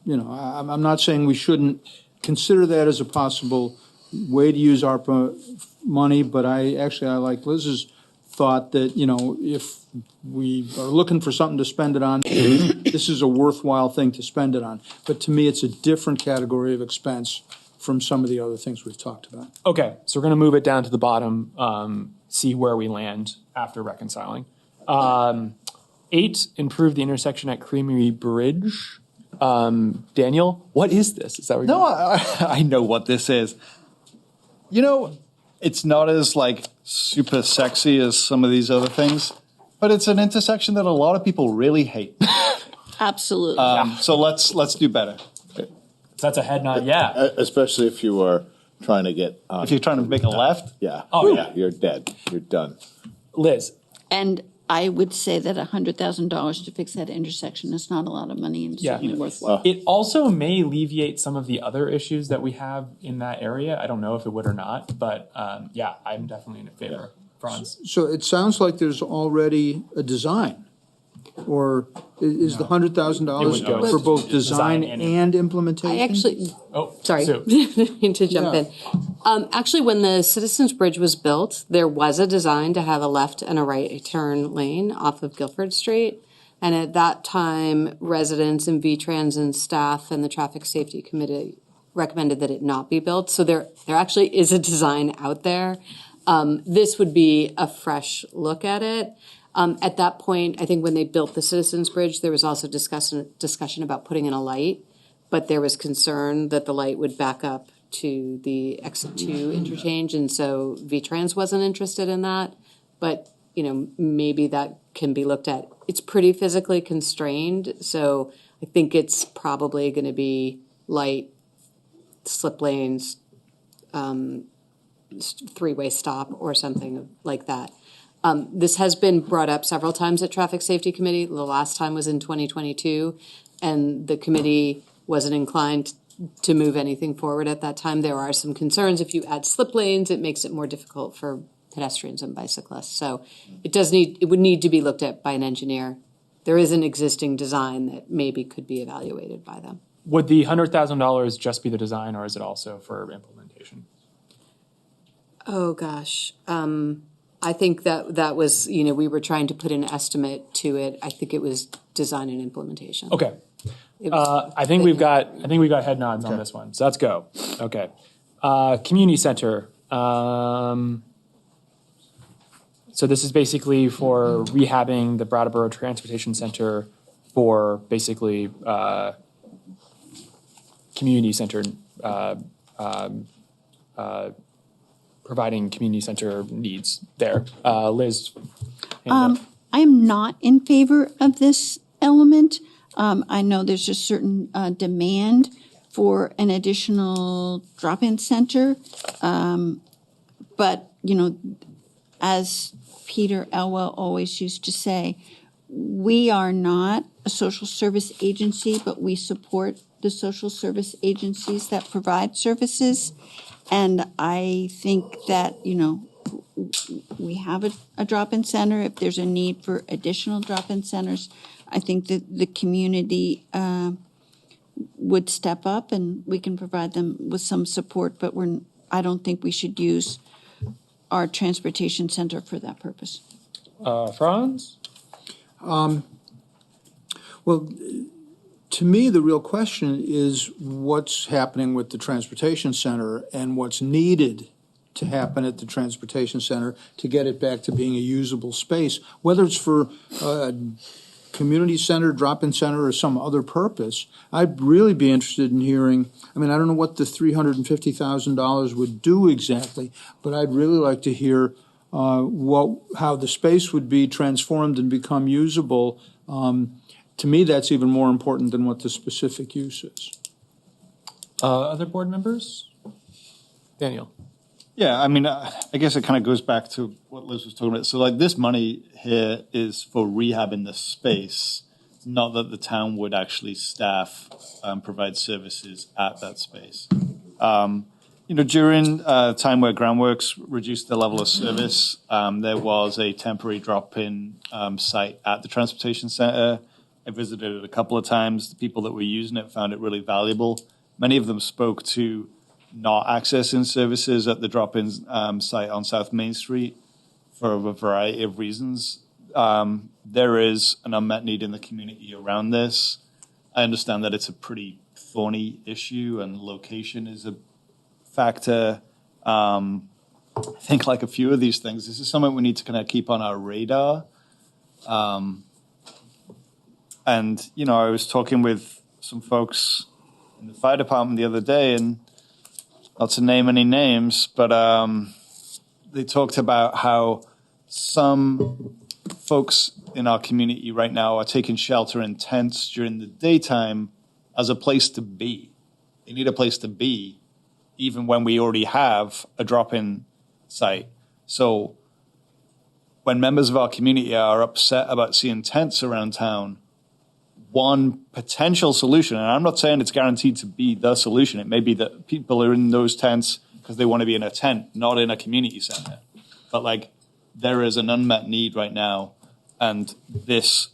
I'm not saying we shouldn't consider that as a possible way to use ARPA money, but I like Liz's thought that, if we are looking for something to spend it on, this is a worthwhile thing to spend it on. But to me, it's a different category of expense from some of the other things we've talked about. Okay. So we're going to move it down to the bottom, see where we land after reconciling. 8, improve the intersection at Creamery Bridge. Daniel, what is this? Is that what I know what this is. It's not as super sexy as some of these other things, but it's an intersection that a lot of people really hate. Absolutely. So let's do better. So that's a head nod, yeah. Especially if you are trying to get on. If you're trying to make a left, Yeah. Oh, yeah. You're dead. You're done. Liz? And I would say that $100,000 to fix that intersection is not a lot of money and Yeah. certainly worthwhile. It also may alleviate some of the other issues that we have in that area. I don't know if it would or not, but yeah, I'm definitely in favor. Franz? So it sounds like there's already a design, or is the $100,000 It would go for both to design design and implementation? I actually, Oh, sorry, Sue. didn't mean to jump Yeah. in. Actually, when the Citizens Bridge was built, there was a design to have a left and a right turn lane off of Guilford Street. And at that time, residents and VTrans and staff and the Traffic Safety Committee recommended that it not be built. So there actually is a design out there. This would be a fresh look at it. At that point, I think when they built the Citizens Bridge, there was also discussion about putting in a light, but there was concern that the light would back up to the exit 2 interchange, and so VTrans wasn't interested in that. But, maybe that can be looked at. It's pretty physically constrained, so I think it's probably going to be light, slip lanes, 3-way stop or something like that. This has been brought up several times at Traffic Safety Committee. The last time was in 2022, and the committee wasn't inclined to move anything forward at that time. There are some concerns. If you add slip lanes, it makes it more difficult for pedestrians and bicyclists. So it would need to be looked at by an engineer. There is an existing design that maybe could be evaluated by them. Would the $100,000 just be the design, or is it also for implementation? Oh, gosh. I think that was, we were trying to put an estimate to it. I think it was design and implementation. Okay. I think we've got head nods on this one. So let's go. Okay. Community center. So this is basically for rehabbing the Brattleboro Transportation Center for basically community center, providing community center needs there. Liz? I am not in favor of this element. I know there's a certain demand for an additional drop-in center. But, as Peter Elwell always used to say, we are not a social service agency, but we support the social service agencies that provide services. And I think that, we have a drop-in center. If there's a need for additional drop-in centers, I think that the community would step up and we can provide them with some support, but I don't think we should use our transportation center for that purpose. Franz? Well, To me, the real question is what's happening with the transportation center and what's needed to happen at the transportation center to get it back to being a usable space, whether it's for a community center, drop-in center, or some other purpose. I'd really be interested in hearing, I mean, I don't know what the $350,000 would do exactly, but I'd really like to hear how the space would be transformed and become usable. To me, that's even more important than what the specific use is. Other board members? Daniel. Yeah, I mean, I guess it kind of goes back to what Liz was talking about. So, like, this money here is for rehabbing the space, not that the town would actually staff provide services at that space. During a time where Groundworks reduced the level of service, there was a temporary drop-in site at the transportation center. I visited it a couple of times. The people that were using it found it really valuable. Many of them spoke to not accessing services at the drop-in site on South Main Street for a variety of reasons. There is an unmet need in the community around this. I understand that it's a pretty thorny issue and location is a factor. I think like a few of these things, this is something we need to kind of keep on our radar. And, I was talking with some folks in the fire department the other day, and not to name any names, but they talked about how some folks in our community right now are taking shelter in tents during the daytime as a place to be. They need a place to be, even when we already have a drop-in site. So when members of our community are upset about seeing tents around town, one potential solution, and I'm not saying it's guaranteed to be the solution. It may be that people are in those tents because they want to be in a tent, not in a community center. But there is an unmet need right now, and this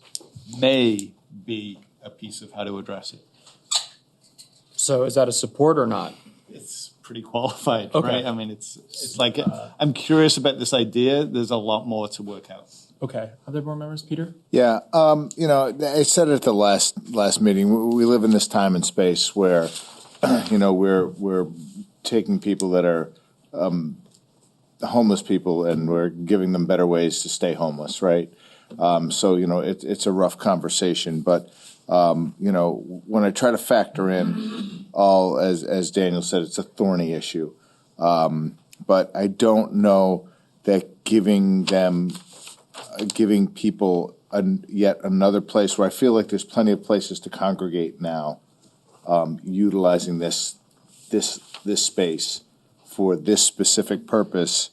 may be a piece of how to address it. So is that a support or not? It's pretty qualified, Okay. right? I mean, it's like, I'm curious about this idea. There's a lot more to work out. Okay. Other board members? Peter? Yeah, I said it at the last meeting. We live in this time and space where, we're taking people that are homeless people and we're giving them better ways to stay homeless, right? So it's a rough conversation, but when I try to factor in all, as Daniel said, it's a thorny issue. But I don't know that giving people yet another place where I feel like there's plenty of places to congregate now, utilizing this space for this specific purpose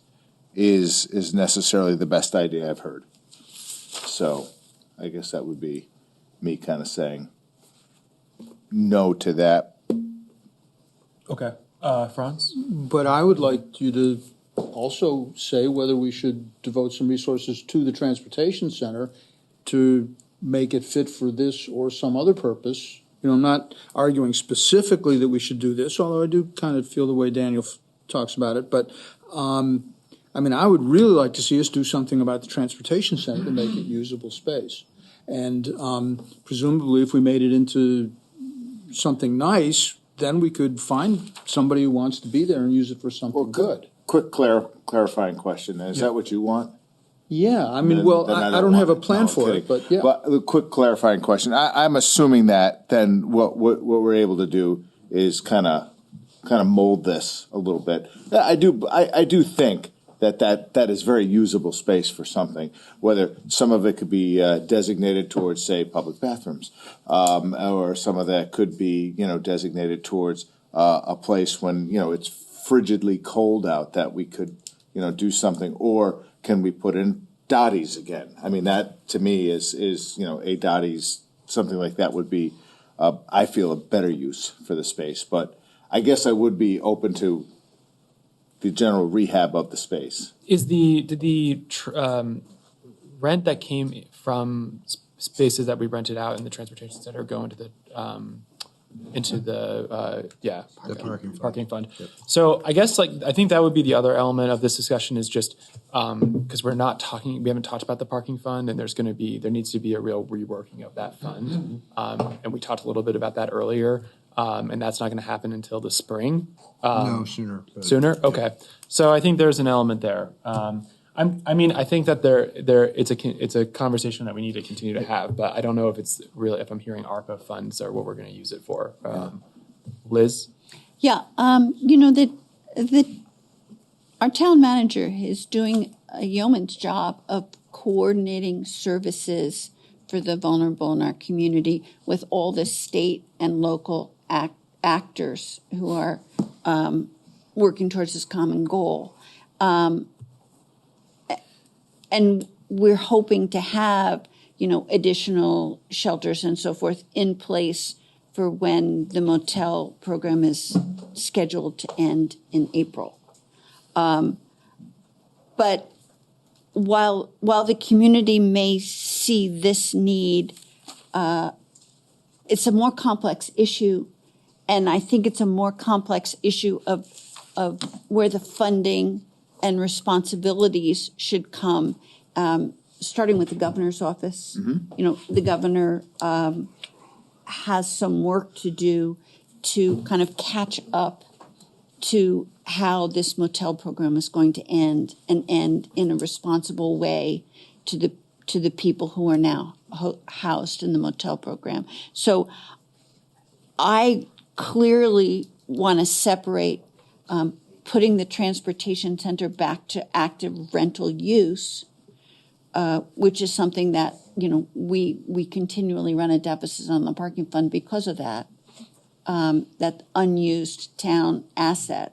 is necessarily the best idea I've heard. So I guess that would be me kind of saying no to that. Okay. Franz? But I would like you to also say whether we should devote some resources to the transportation center to make it fit for this or some other purpose. I'm not arguing specifically that we should do this, although I do kind of feel the way Daniel talks about it. But, I would really like to see us do something about the transportation center to make it usable space. And presumably if we made it into something nice, then we could find somebody who wants to be there and use it for something good. Quick clarifying question. Is that what you want? Yeah, I don't have a plan for it, but yeah. But a quick clarifying question. I'm assuming that then what we're able to do is kind of mold this a little bit. I do think that is very usable space for something, whether some of it could be designated towards, say, public bathrooms, or some of that could be, designated towards a place when, it's frigidly cold out that we could, do something, or can we put in dotties again? I mean, that to me is a dotties, something like that would be, I feel, a better use for the space. But I guess I would be open to the general rehab of the space. Did the rent that came from spaces that we rented out in the transportation center go into the parking fund. So I guess I think that would be the other element of this discussion is just because we haven't talked about the parking fund, and there needs to be a real reworking of that fund. And we talked a little bit about that earlier, and that's not going to happen until the spring. No, sooner. Sooner? Okay. So I think there's an element there. I think that it's a conversation that we need to continue to have, but I don't know if I'm hearing ARPA funds are what we're going to use it for. Liz? Yeah, our town manager is doing a yeoman's job of coordinating services for the vulnerable in our community with all the state and local actors who are working towards this common goal. And we're hoping to have, additional shelters and so forth in place for when the motel program is scheduled to end in April. But while the community may see this need, it's a more complex issue, and I think it's a more complex issue of where the funding and responsibilities should come, starting with the governor's office. The governor has some work to do to kind of catch up to how this motel program is going to end and end in a responsible way to the people who are now housed in the motel program. So I clearly want to separate putting the transportation center back to active rental use, which is something that, we continually run a deficit on the parking fund because of that unused town asset,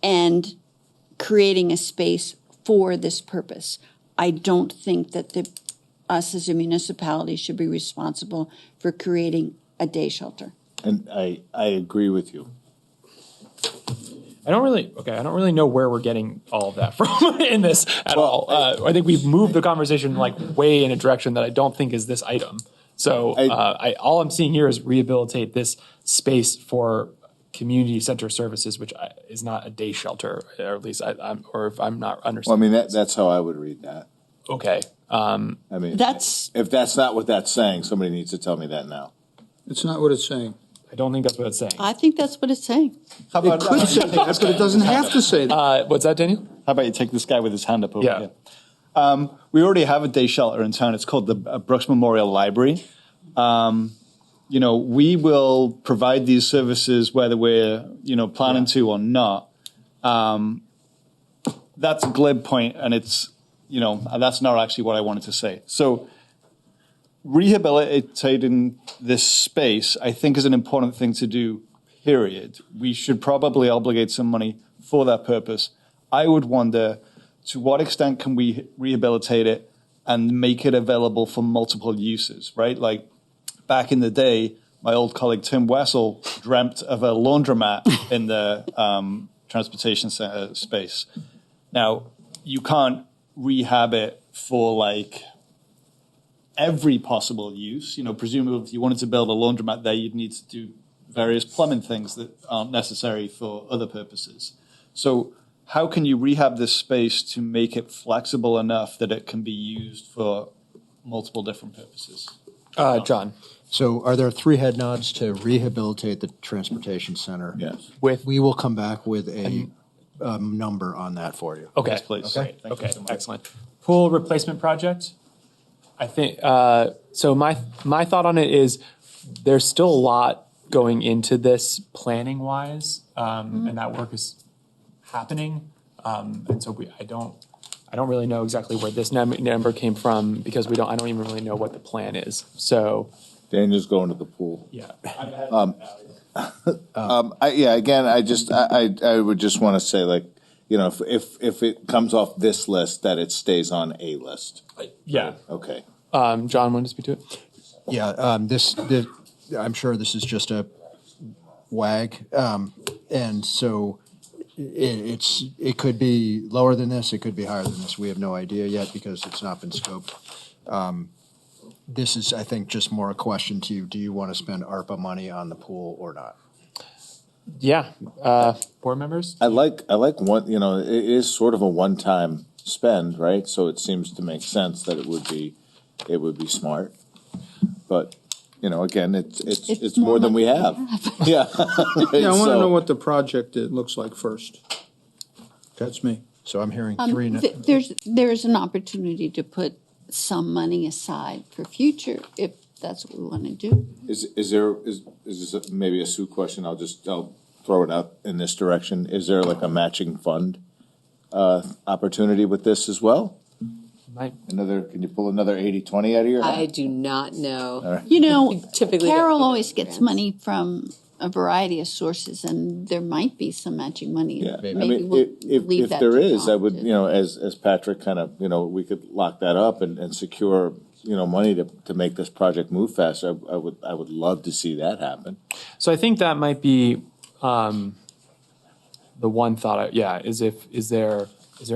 and creating a space for this purpose. I don't think that us as a municipality should be responsible for creating a day shelter. And I agree with you. I don't really know where we're getting all of that from in this at all. I think we've moved the conversation way in a direction that I don't think is this item. So all I'm seeing here is rehabilitate this space for community center services, which is not a day shelter, or at least if I'm not understanding. Well, that's how I would read that. Okay. If that's not what that's saying, somebody needs to tell me that now. It's not what it's saying. I don't think that's what it's saying. I think that's what it's saying. How about It could say that, but it doesn't have to say that. What's that, Daniel? How about you take this guy with his hand up over Yeah. here? We already have a day shelter in town. It's called the Brooks Memorial Library. We will provide these services whether we're, planning to or not. That's a glib point, and it's, that's not actually what I wanted to say. So rehabilitating this space, I think, is an important thing to do, period. We should probably obligate some money for that purpose. I would wonder, to what extent can we rehabilitate it and make it available for multiple uses, right? Like back in the day, my old colleague Tim Wessel dreamt of a laundromat in the transportation center space. Now, you can't rehab it for every possible use. Presumably if you wanted to build a laundromat there, you'd need to do various plumbing things that aren't necessary for other purposes. So how can you rehab this space to make it flexible enough that it can be used for multiple different purposes? John. So are there 3 head nods to rehabilitate the transportation center? Yes. We will come back with a number on that for you. Okay. Yes, please. Okay. Thank you Okay. so much. Excellent. Pool replacement project. I think so. My thought on it is there's still a lot going into this planning wise, and that work is happening. And so I don't really know exactly where this number came from because I don't even really know what the plan is. So Daniel's going to the pool. yeah. I would just want to say, if it comes off this list, that it stays on a list. Yeah. Okay. John, want to speak to it? Yeah, this I'm sure this is just a wag, and so it could be lower than this, it could be higher than this. We have no idea yet because it's not been scoped. this is, I think, just more a question to you. Do you want to spend ARPA money on the pool or not? Yeah, board members? I like one, you know, it is sort of a one-time spend, right? So it seems to make sense that it would be smart. But, you know, again, it's more than we have. Yeah. Yeah, I want to So- know what the project looks like first. That's me. So I'm hearing three. There's an opportunity to put some money aside for future if that's what we want to do. Is this maybe a Sue question? I'll throw it out in this direction. Is there like a matching fund opportunity with this as well? Can you pull another 80-20 out of your hat? I do not know. All right. You know, Typically Carol don't- always gets money from a variety of sources, and there might be some matching money. Yeah, I Maybe mean, we'll if leave that there to is, I Tom would, to- you know, as Patrick kind of, you know, we could lock that up and secure, you know, money to make this project move faster. I would love to see that happen. So I think that might be the one thought. Is there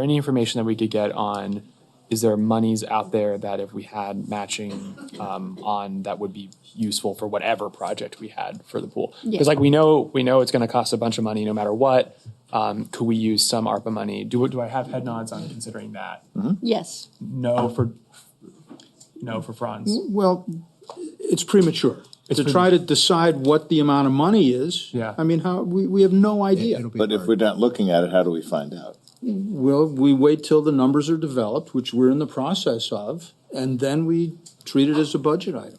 any information that we could get on? Is there monies out there that if we had matching on that would be useful for whatever project we had for the pool? Because like we know it's going to cost a bunch of money no matter what. Could we use some ARPA money? Do I have head nods on considering that? Yes. No for Franz. Well, it's premature to try to decide what the amount of money is. Yeah. I mean, we have no idea. But if we're not looking at it, how do we find out? Well, we wait till the numbers are developed, which we're in the process of, and then we treat it as a budget item.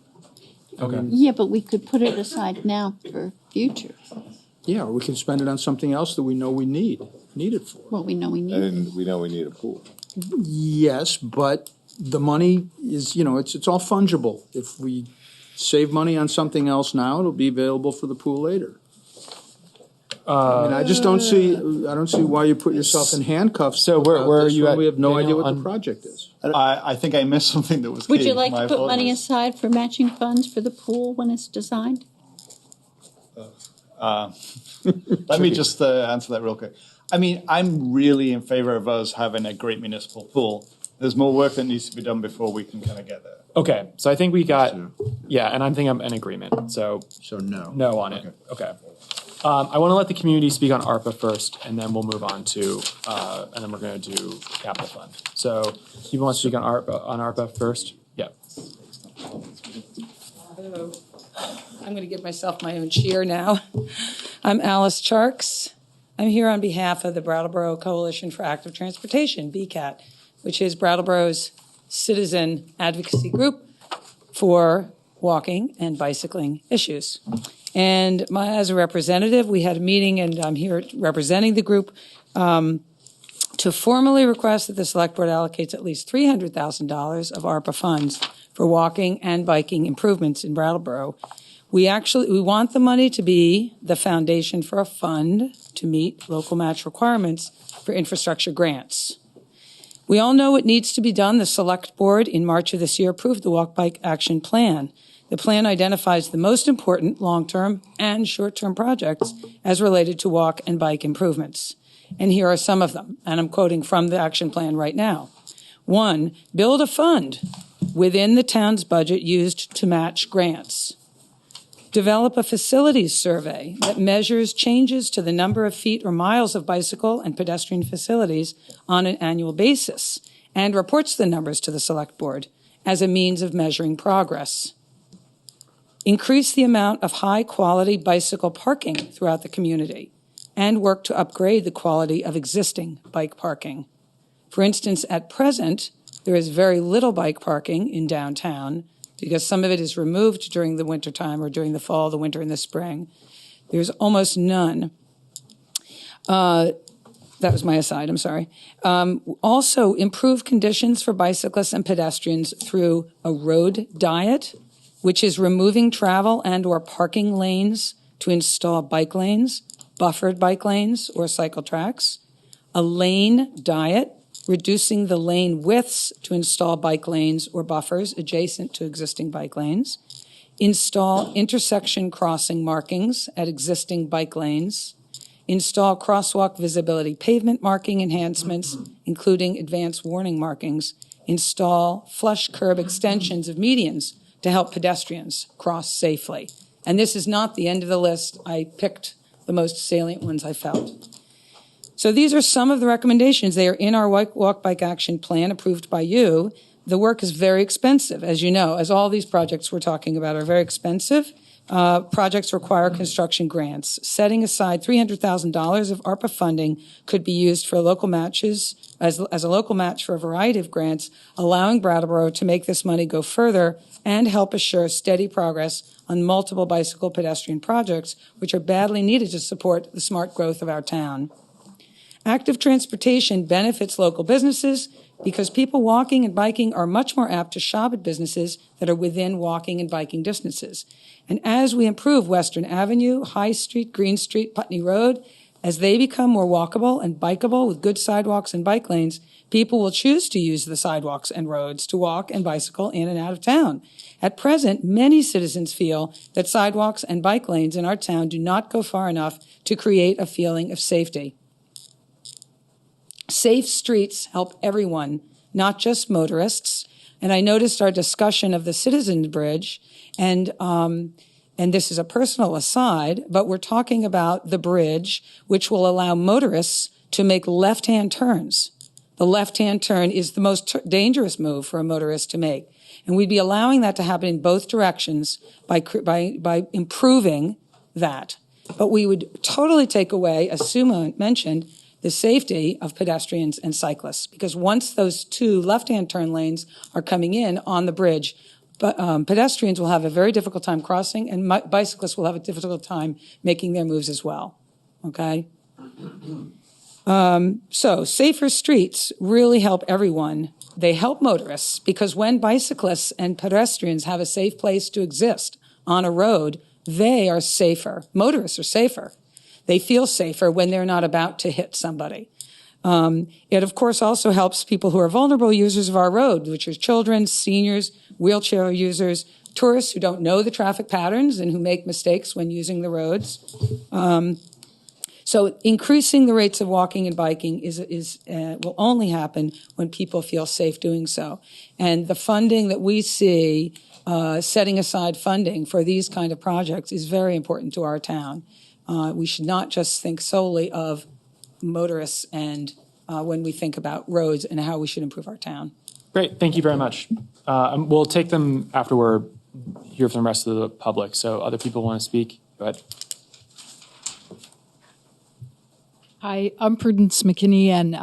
Okay. Yeah, but we could put it aside now for future. Yeah, or we can spend it on something else that we know we need it for. Well, we know we need. And we know we need a pool. Yes, but the money is, you know, it's all fungible. If we save money on something else now, it'll be available for the pool later. I mean, I just don't see why you put yourself in handcuffs. So where about are this you when at, We have no Daniel, idea what on- the project is. I think I missed something that was key. Would you like My to put money apologies. aside for matching funds for the pool when it's designed? Let me just answer that real quick. I mean, I'm really in favor of us having a great municipal pool. There's more work that needs to be done before we can kind of get there. Okay, so I think we got, and I think I'm in agreement. So no on it. Okay. I want to let the community speak on ARPA first, and then we'll move on to, and then we're going to do capital fund. So, people want to speak on ARPA first? Yeah. I'm going to give myself my own cheer now. I'm Alice Charks. I'm here on behalf of the Brattleboro Coalition for Active Transportation, BCAT, which is Brattleboro's citizen advocacy group for walking and bicycling issues. And as a representative, we had a meeting, and I'm here representing the group to formally request that the Select Board allocates at least $300,000 of ARPA funds for walking and biking improvements in Brattleboro. We want the money to be the foundation for a fund to meet local match requirements for infrastructure grants. We all know what needs to be done. The Select Board in March of this year approved the Walk Bike Action Plan. The plan identifies the most important long-term and short-term projects as related to walk and bike improvements. And here are some of them, and I'm quoting from the action plan right now. 1, build a fund within the town's budget used to match grants. Develop a facilities survey that measures changes to the number of feet or miles of bicycle and pedestrian facilities on an annual basis and reports the numbers to the Select Board as a means of measuring progress. Increase the amount of high-quality bicycle parking throughout the community and work to upgrade the quality of existing bike parking. For instance, at present, there is very little bike parking in downtown because some of it is removed during the wintertime or during the fall, the winter, and the spring. There's almost none. That was my aside, I'm sorry. Also, improve conditions for bicyclists and pedestrians through a road diet, which is removing travel and or parking lanes to install bike lanes, buffered bike lanes or cycle tracks, a lane diet, reducing the lane widths to install bike lanes or buffers adjacent to existing bike lanes, install intersection crossing markings at existing bike lanes, install crosswalk visibility pavement marking enhancements, including advanced warning markings, install flush curb extensions of medians to help pedestrians cross safely. And this is not the end of the list. I picked the most salient ones I felt. So these are some of the recommendations. They are in our walk bike action plan approved by you. The work is very expensive, as you know, as all these projects we're talking about are very expensive. Projects require construction grants. Setting aside $300,000 of ARPA funding could be used for local matches, as a local match for a variety of grants, allowing Brattleboro to make this money go further and help assure steady progress on multiple bicycle pedestrian projects, which are badly needed to support the smart growth of our town. Active transportation benefits local businesses because people walking and biking are much more apt to shop at businesses that are within walking and biking distances. And as we improve Western Avenue, High Street, Green Street, Putney Road, as they become more walkable and bikeable with good sidewalks and bike lanes, people will choose to use the sidewalks and roads to walk and bicycle in and out of town. At present, many citizens feel that sidewalks and bike lanes in our town do not go far enough to create a feeling of safety. Safe streets help everyone, not just motorists. And I noticed our discussion of the Citizens Bridge, and this is a personal aside, but we're talking about the bridge, which will allow motorists to make left-hand turns. The left-hand turn is the most dangerous move for a motorist to make. And we'd be allowing that to happen in both directions by improving that. But we would totally take away, as Sue mentioned, the safety of pedestrians and cyclists, because once those two left-hand turn lanes are coming in on the bridge, pedestrians will have a very difficult time crossing, and bicyclists will have a difficult time making their moves as well. Okay? So safer streets really help everyone. They help motorists because when bicyclists and pedestrians have a safe place to exist on a road, they are safer. Motorists are safer. They feel safer when they're not about to hit somebody. It, of course, also helps people who are vulnerable users of our road, which are children, seniors, wheelchair users, tourists who don't know the traffic patterns and who make mistakes when using the roads. So increasing the rates of walking and biking will only happen when people feel safe doing so. And the funding that we see, setting aside funding for these kind of projects, is very important to our town. We should not just think solely of motorists and when we think about roads and how we should improve our town. Great, thank you very much. We'll take them after we're here from the rest of the public. So other people want to speak, go ahead. Hi, I'm Prudence McKinney, and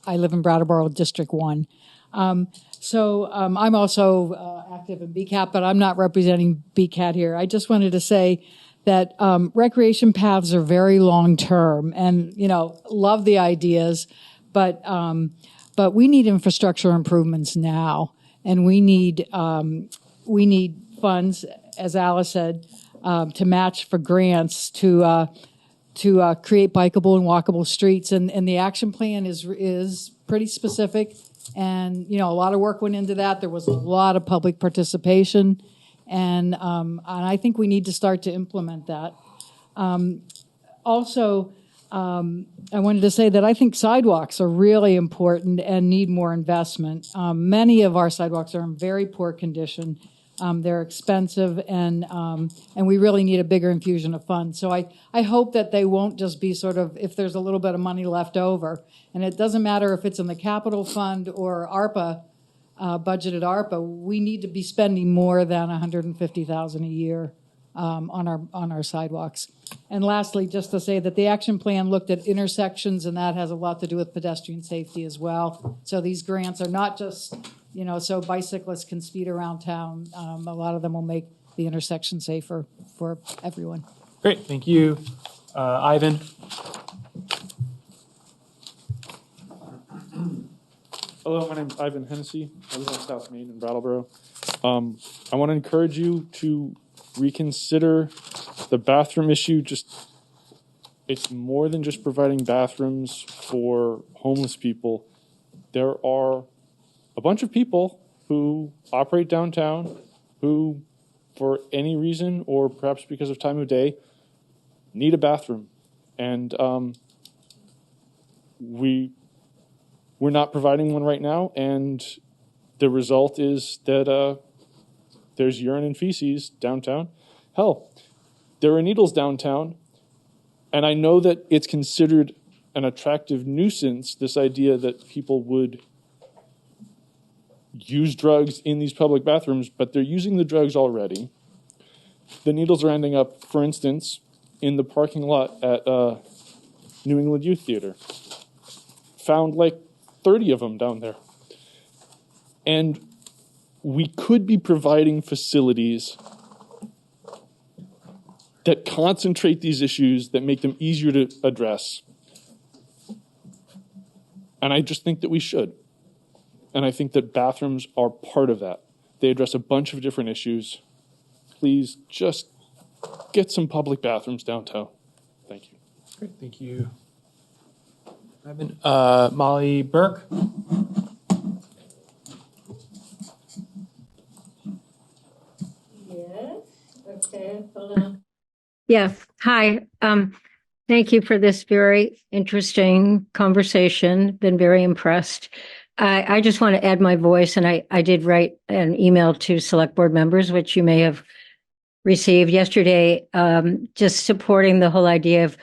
I live in Brattleboro, District 1. I'm also active in BCAT, but I'm not representing BCAT here. I just wanted to say that recreation paths are very long-term, and, love the ideas, but we need infrastructure improvements now, and we need funds, as Alice said, to match for grants to create bikeable and walkable streets, and the action plan is pretty specific, and a lot of work went into that. There was a lot of public participation, and I think we need to start to implement that. Also, I wanted to say that I think sidewalks are really important and need more investment. Many of our sidewalks are in very poor condition. They're expensive, and we really need a bigger infusion of funds. So I hope that they won't just be sort of, if there's a little bit of money left over, and it doesn't matter if it's in the capital fund or ARPA, budgeted ARPA, we need to be spending more than $150,000 a year on our sidewalks. And lastly, just to say that the action plan looked at intersections, and that has a lot to do with pedestrian safety as well. So these grants are not just so bicyclists can speed around town. A lot of them will make the intersection safer for everyone. Great, thank you. Ivan. Hello, my name's Ivan Hennessy. I live on South Main in Brattleboro. I want to encourage you to reconsider the bathroom issue. It's more than just providing bathrooms for homeless people. There are a bunch of people who operate downtown who, for any reason or perhaps because of time of day, need a bathroom. And we're not providing one right now, and the result is that there's urine and feces downtown. Hell, there are needles downtown. And I know that it's considered an attractive nuisance, this idea that people would use drugs in these public bathrooms, but they're using the drugs already. The needles are ending up, for instance, in the parking lot at New England Youth Theater. Found like 30 of them down there. And we could be providing facilities that concentrate these issues, that make them easier to address. And I just think that we should. And I think that bathrooms are part of that. They address a bunch of different issues. Please just get some public bathrooms downtown. Thank you. Great, thank you. Molly Burke. Yes, okay, hold on. Yes, hi. Thank you for this very interesting conversation. Been very impressed. I just want to add my voice, and I did write an email to select board members, which you may have received yesterday, just supporting the whole idea of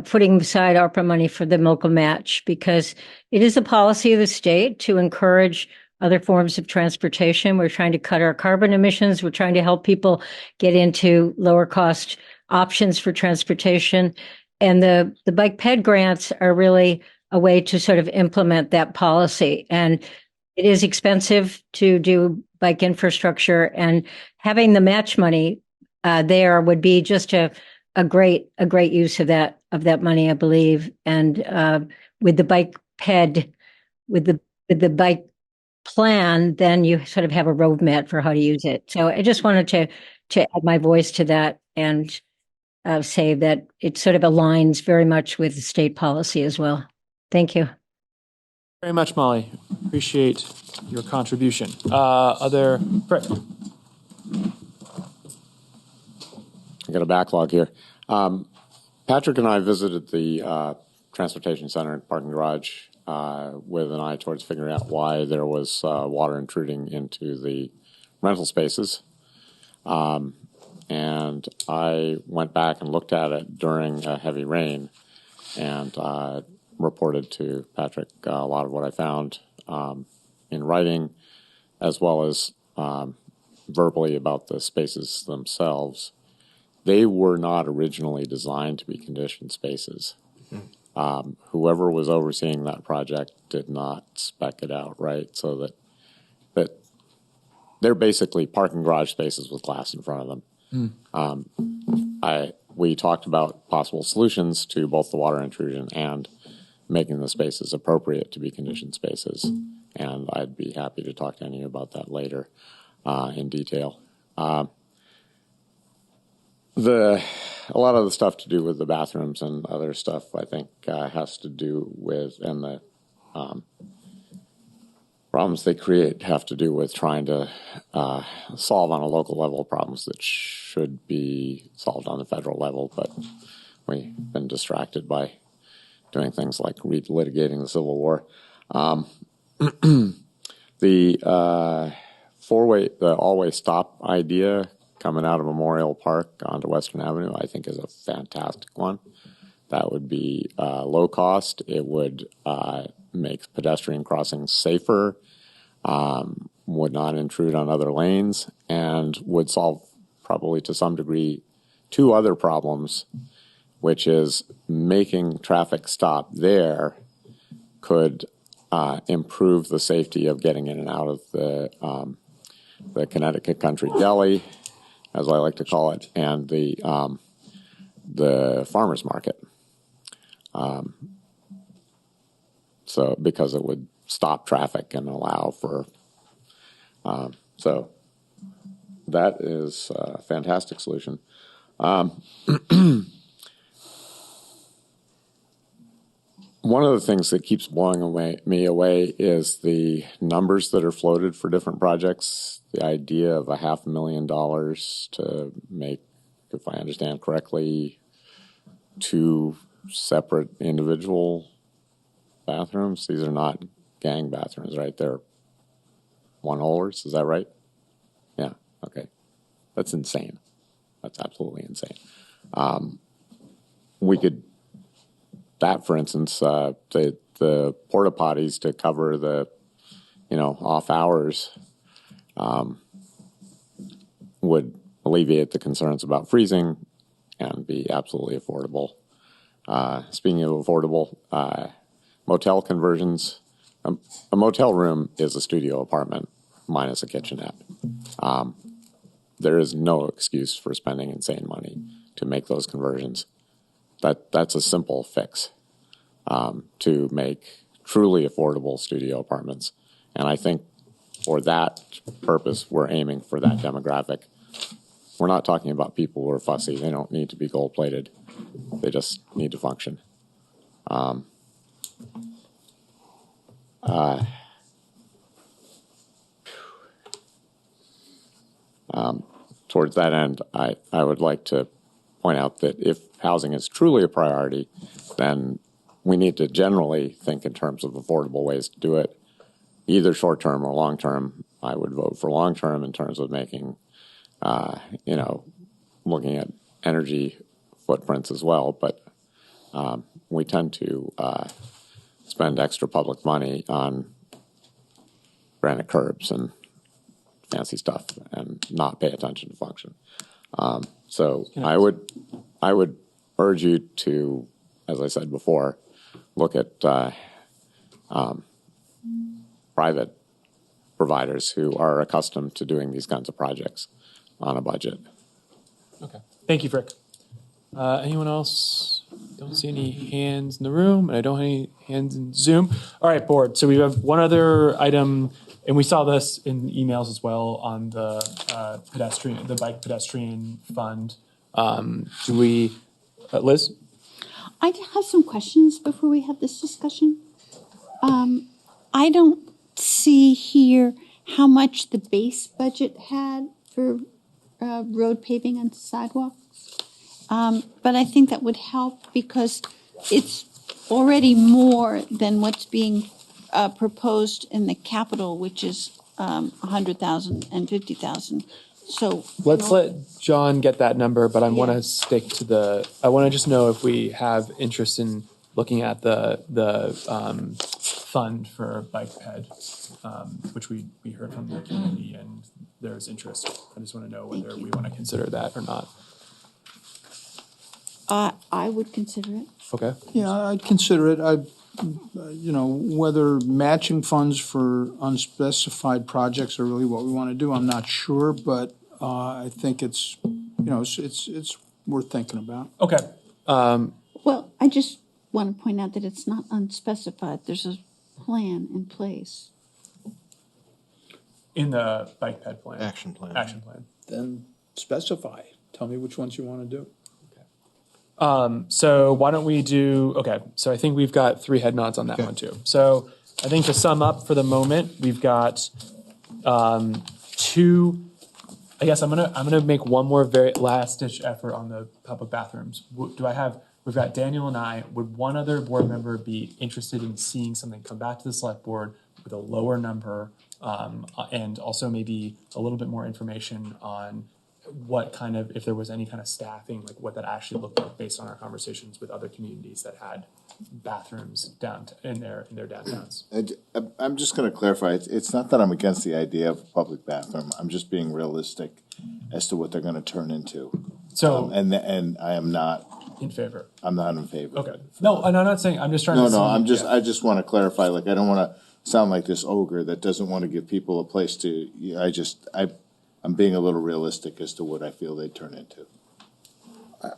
putting aside ARPA money for the local match, because it is a policy of the state to encourage other forms of transportation. We're trying to cut our carbon emissions. We're trying to help people get into lower cost options for transportation. And the bike ped grants are really a way to sort of implement that policy. And it is expensive to do bike infrastructure, and having the match money there would be just a great use of that money, I believe. And with the bike ped, with the bike plan, then you sort of have a roadmap for how to use it. So I just wanted to add my voice to that and say that it sort of aligns very much with the state policy as well. Thank you. Very much, Molly. Appreciate your contribution. Brett. I got a backlog here. Patrick and I visited the transportation center and parking garage with an eye towards figuring out why there was water intruding into the rental spaces. And I went back and looked at it during a heavy rain and reported to Patrick a lot of what I found in writing, as well as verbally about the spaces themselves. They were not originally designed to be conditioned spaces. Whoever was overseeing that project did not spec it out right, so that they're basically parking garage spaces with glass in front of them. We talked about possible solutions to both the water intrusion and making the spaces appropriate to be conditioned spaces. And I'd be happy to talk to any about that later in detail. A lot of the stuff to do with the bathrooms and other stuff, I think, has to do with, and the problems they create have to do with trying to solve on a local level problems that should be solved on the federal level, but we've been distracted by doing things like litigating the Civil War. The all-way stop idea coming out of Memorial Park onto Western Avenue, I think, is a fantastic one. That would be low cost. It would make pedestrian crossings safer, would not intrude on other lanes, and would solve probably to some degree two other problems, which is making traffic stop there could improve the safety of getting in and out of the Connecticut Country Deli, as I like to call it, and the farmers market. So because it would stop traffic and allow for, so that is a fantastic solution. One of the things that keeps blowing me away is the numbers that are floated for different projects. The idea of $500,000 to make, if I understand correctly, 2 separate individual bathrooms. These are not gang bathrooms, right? They're one-holers. Is that right? Yeah. Okay, that's insane. That's absolutely insane. We could, that for instance, the porta potties to cover the, off hours would alleviate the concerns about freezing and be absolutely affordable. Speaking of affordable, motel conversions, a motel room is a studio apartment minus a kitchenette. There is no excuse for spending insane money to make those conversions. That's a simple fix to make truly affordable studio apartments. And I think for that purpose, we're aiming for that demographic. We're not talking about people who are fussy. They don't need to be gold-plated. They just need to function. Towards that end, I would like to point out that if housing is truly a priority, then we need to generally think in terms of affordable ways to do it, either short-term or long-term. I would vote for long-term in terms of making, looking at energy footprints as well, but we tend to spend extra public money on granite curbs and fancy stuff and not pay attention to function. So I would urge you to, as I said before, look at private providers who are accustomed to doing these kinds of projects on a budget. Okay. Thank you, Frick. Anyone else? Don't see any hands in the room, and I don't have any hands in Zoom. All right, board. So we have one other item, and we saw this in emails as well on the bike pedestrian fund. Do we, Liz? I have some questions before we have this discussion. I don't see here how much the base budget had for road paving and sidewalks. But I think that would help because it's already more than what's being proposed in the capital, which is 100,000 and 50,000. So Let's let John get that number, but I want to stick to I want to just know if we have interest in looking at the fund for bike ped, which we heard from the community and there's interest. I just want to know whether we want to consider that or not. I would consider it. Okay. Yeah, I'd consider it. Whether matching funds for unspecified projects are really what we want to do, I'm not sure, but I think it's worth thinking about. Okay. Well, I just want to point out that it's not unspecified. There's a plan in place. In the bike ped plan. Action plan. Action plan. Then specify. Tell me which ones you want to do. So why don't we do, okay, so I think we've got 3 head nods on that one too. So I think to sum up for the moment, we've got 2, I guess I'm gonna make one more very last ditch effort on the public bathrooms. We've got Daniel and I, would one other board member be interested in seeing something come back to the select board with a lower number and also maybe a little bit more information on what kind of, if there was any kind of staffing, like what that actually looked like based on our conversations with other communities that had bathrooms down in their downtowns. I'm just going to clarify. It's not that I'm against the idea of a public bathroom. I'm just being realistic as to what they're going to turn into. So and I am not in favor. I'm not in favor. Okay. No, and I'm not saying. I'm just trying to. No, I just want to clarify. Like I don't want to sound like this ogre that doesn't want to give people a place to. I'm being a little realistic as to what I feel they turn into.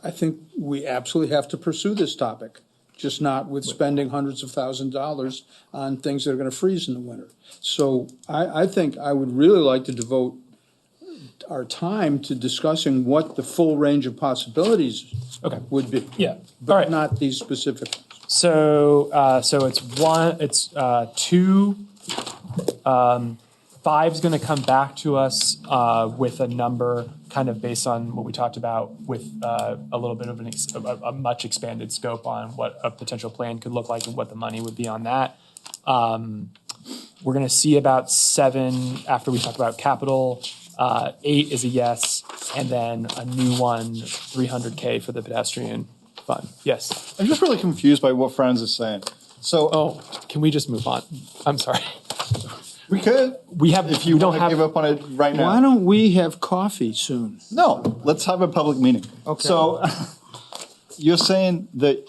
I think we absolutely have to pursue this topic, just not with spending hundreds of thousands of dollars on things that are going to freeze in the winter. So I think I would really like to devote our time to discussing what the full range of possibilities would be. Yeah. But not these specific ones. So it's 2. 5's going to come back to us with a number kind of based on what we talked about with a little bit of a much expanded scope on what a potential plan could look like and what the money would be on that. We're going to see about 7 after we talk about capital. 8 is a yes, and then a new one, 300K for the pedestrian fund. Yes. I'm just really confused by what Franz is saying. So, can we just move on? I'm sorry. We could. We have. If you don't want to give up on it right now. Why don't we have coffee soon? No, let's have a public meeting. Okay. So you're saying that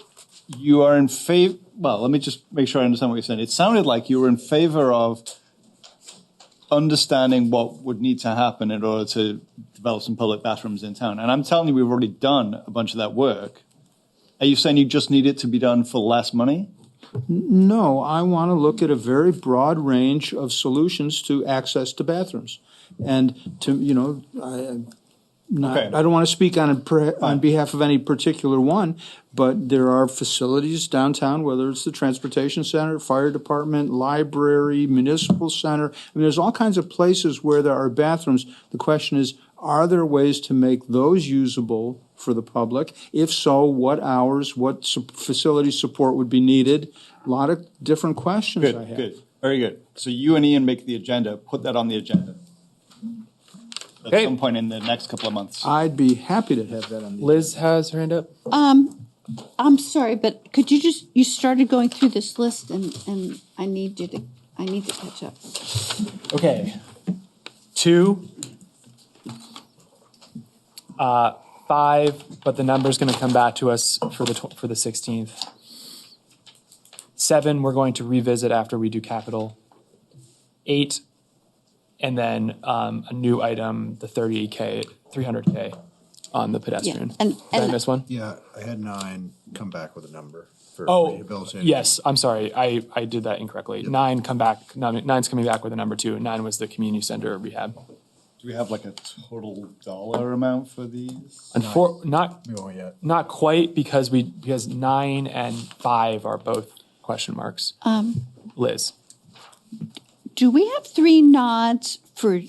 you are in favor, well, let me just make sure I understand what you're saying. It sounded like you were in favor of understanding what would need to happen in order to develop some public bathrooms in town. And I'm telling you, we've already done a bunch of that work. Are you saying you just need it to be done for less money? No, I want to look at a very broad range of solutions to access to bathrooms. And to, I don't want to speak on behalf of any particular one, but there are facilities downtown, whether it's the transportation center, fire department, library, municipal center. I mean, there's all kinds of places where there are bathrooms. The question is, are there ways to make those usable for the public? If so, what hours, what facility support would be needed? A lot of different questions I have. Good, very good. So you and Ian make the agenda, put that on the agenda. At some point in the next couple of months. I'd be happy to have that on the Liz has her hand up. I'm sorry, but could you started going through this list and I need to catch up. Okay. 2, 5, but the number's going to come back to us for the 16th. 7, we're going to revisit after we do capital. 8, and then a new item, the 300K on the pedestrian. And Did I miss one? Yeah, I had 9 come back with a number for Oh, rehabilitation. yes, I'm sorry. I did that incorrectly. 9 come back. 9's coming back with a number 2. 9 was the community center rehab. Do we have like a total dollar amount for these? Not quite because 9 and 5 are both question marks. Liz. Do we have 3 nods for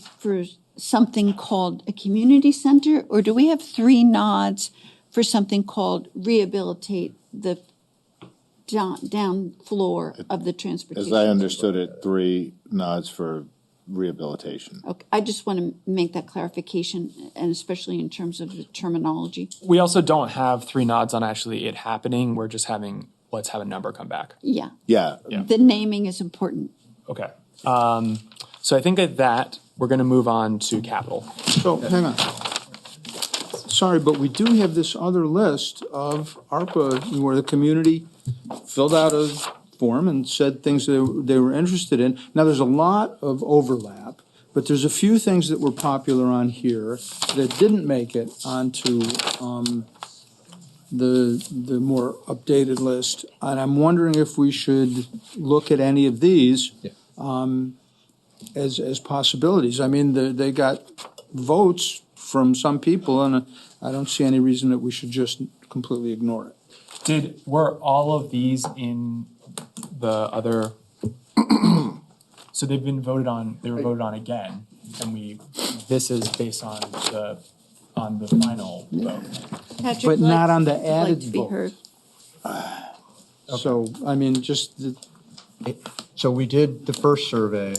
something called a community center, or do we have 3 nods for something called rehabilitate the down floor of the transportation? As I understood it, 3 nods for rehabilitation. Okay, I just want to make that clarification, and especially in terms of the terminology. We also don't have 3 nods on actually it happening. We're just having, let's have a number come back. Yeah. Yeah. The naming is important. Okay. So I think at that, we're going to move on to capital. So, hang on. Sorry, but we do have this other list of ARPA where the community filled out a form and said things they were interested in. Now, there's a lot of overlap, but there's a few things that were popular on here that didn't make it onto the more updated list. And I'm wondering if we should look at any of these as possibilities. I mean, they got votes from some people, and I don't see any reason that we should just completely ignore it. Were all of these in the other? So they've been voted on. They were voted on again, and this is based on the final vote. Patrick, But not on the like added to be vote. heard. So, I mean, just, So we did the first survey,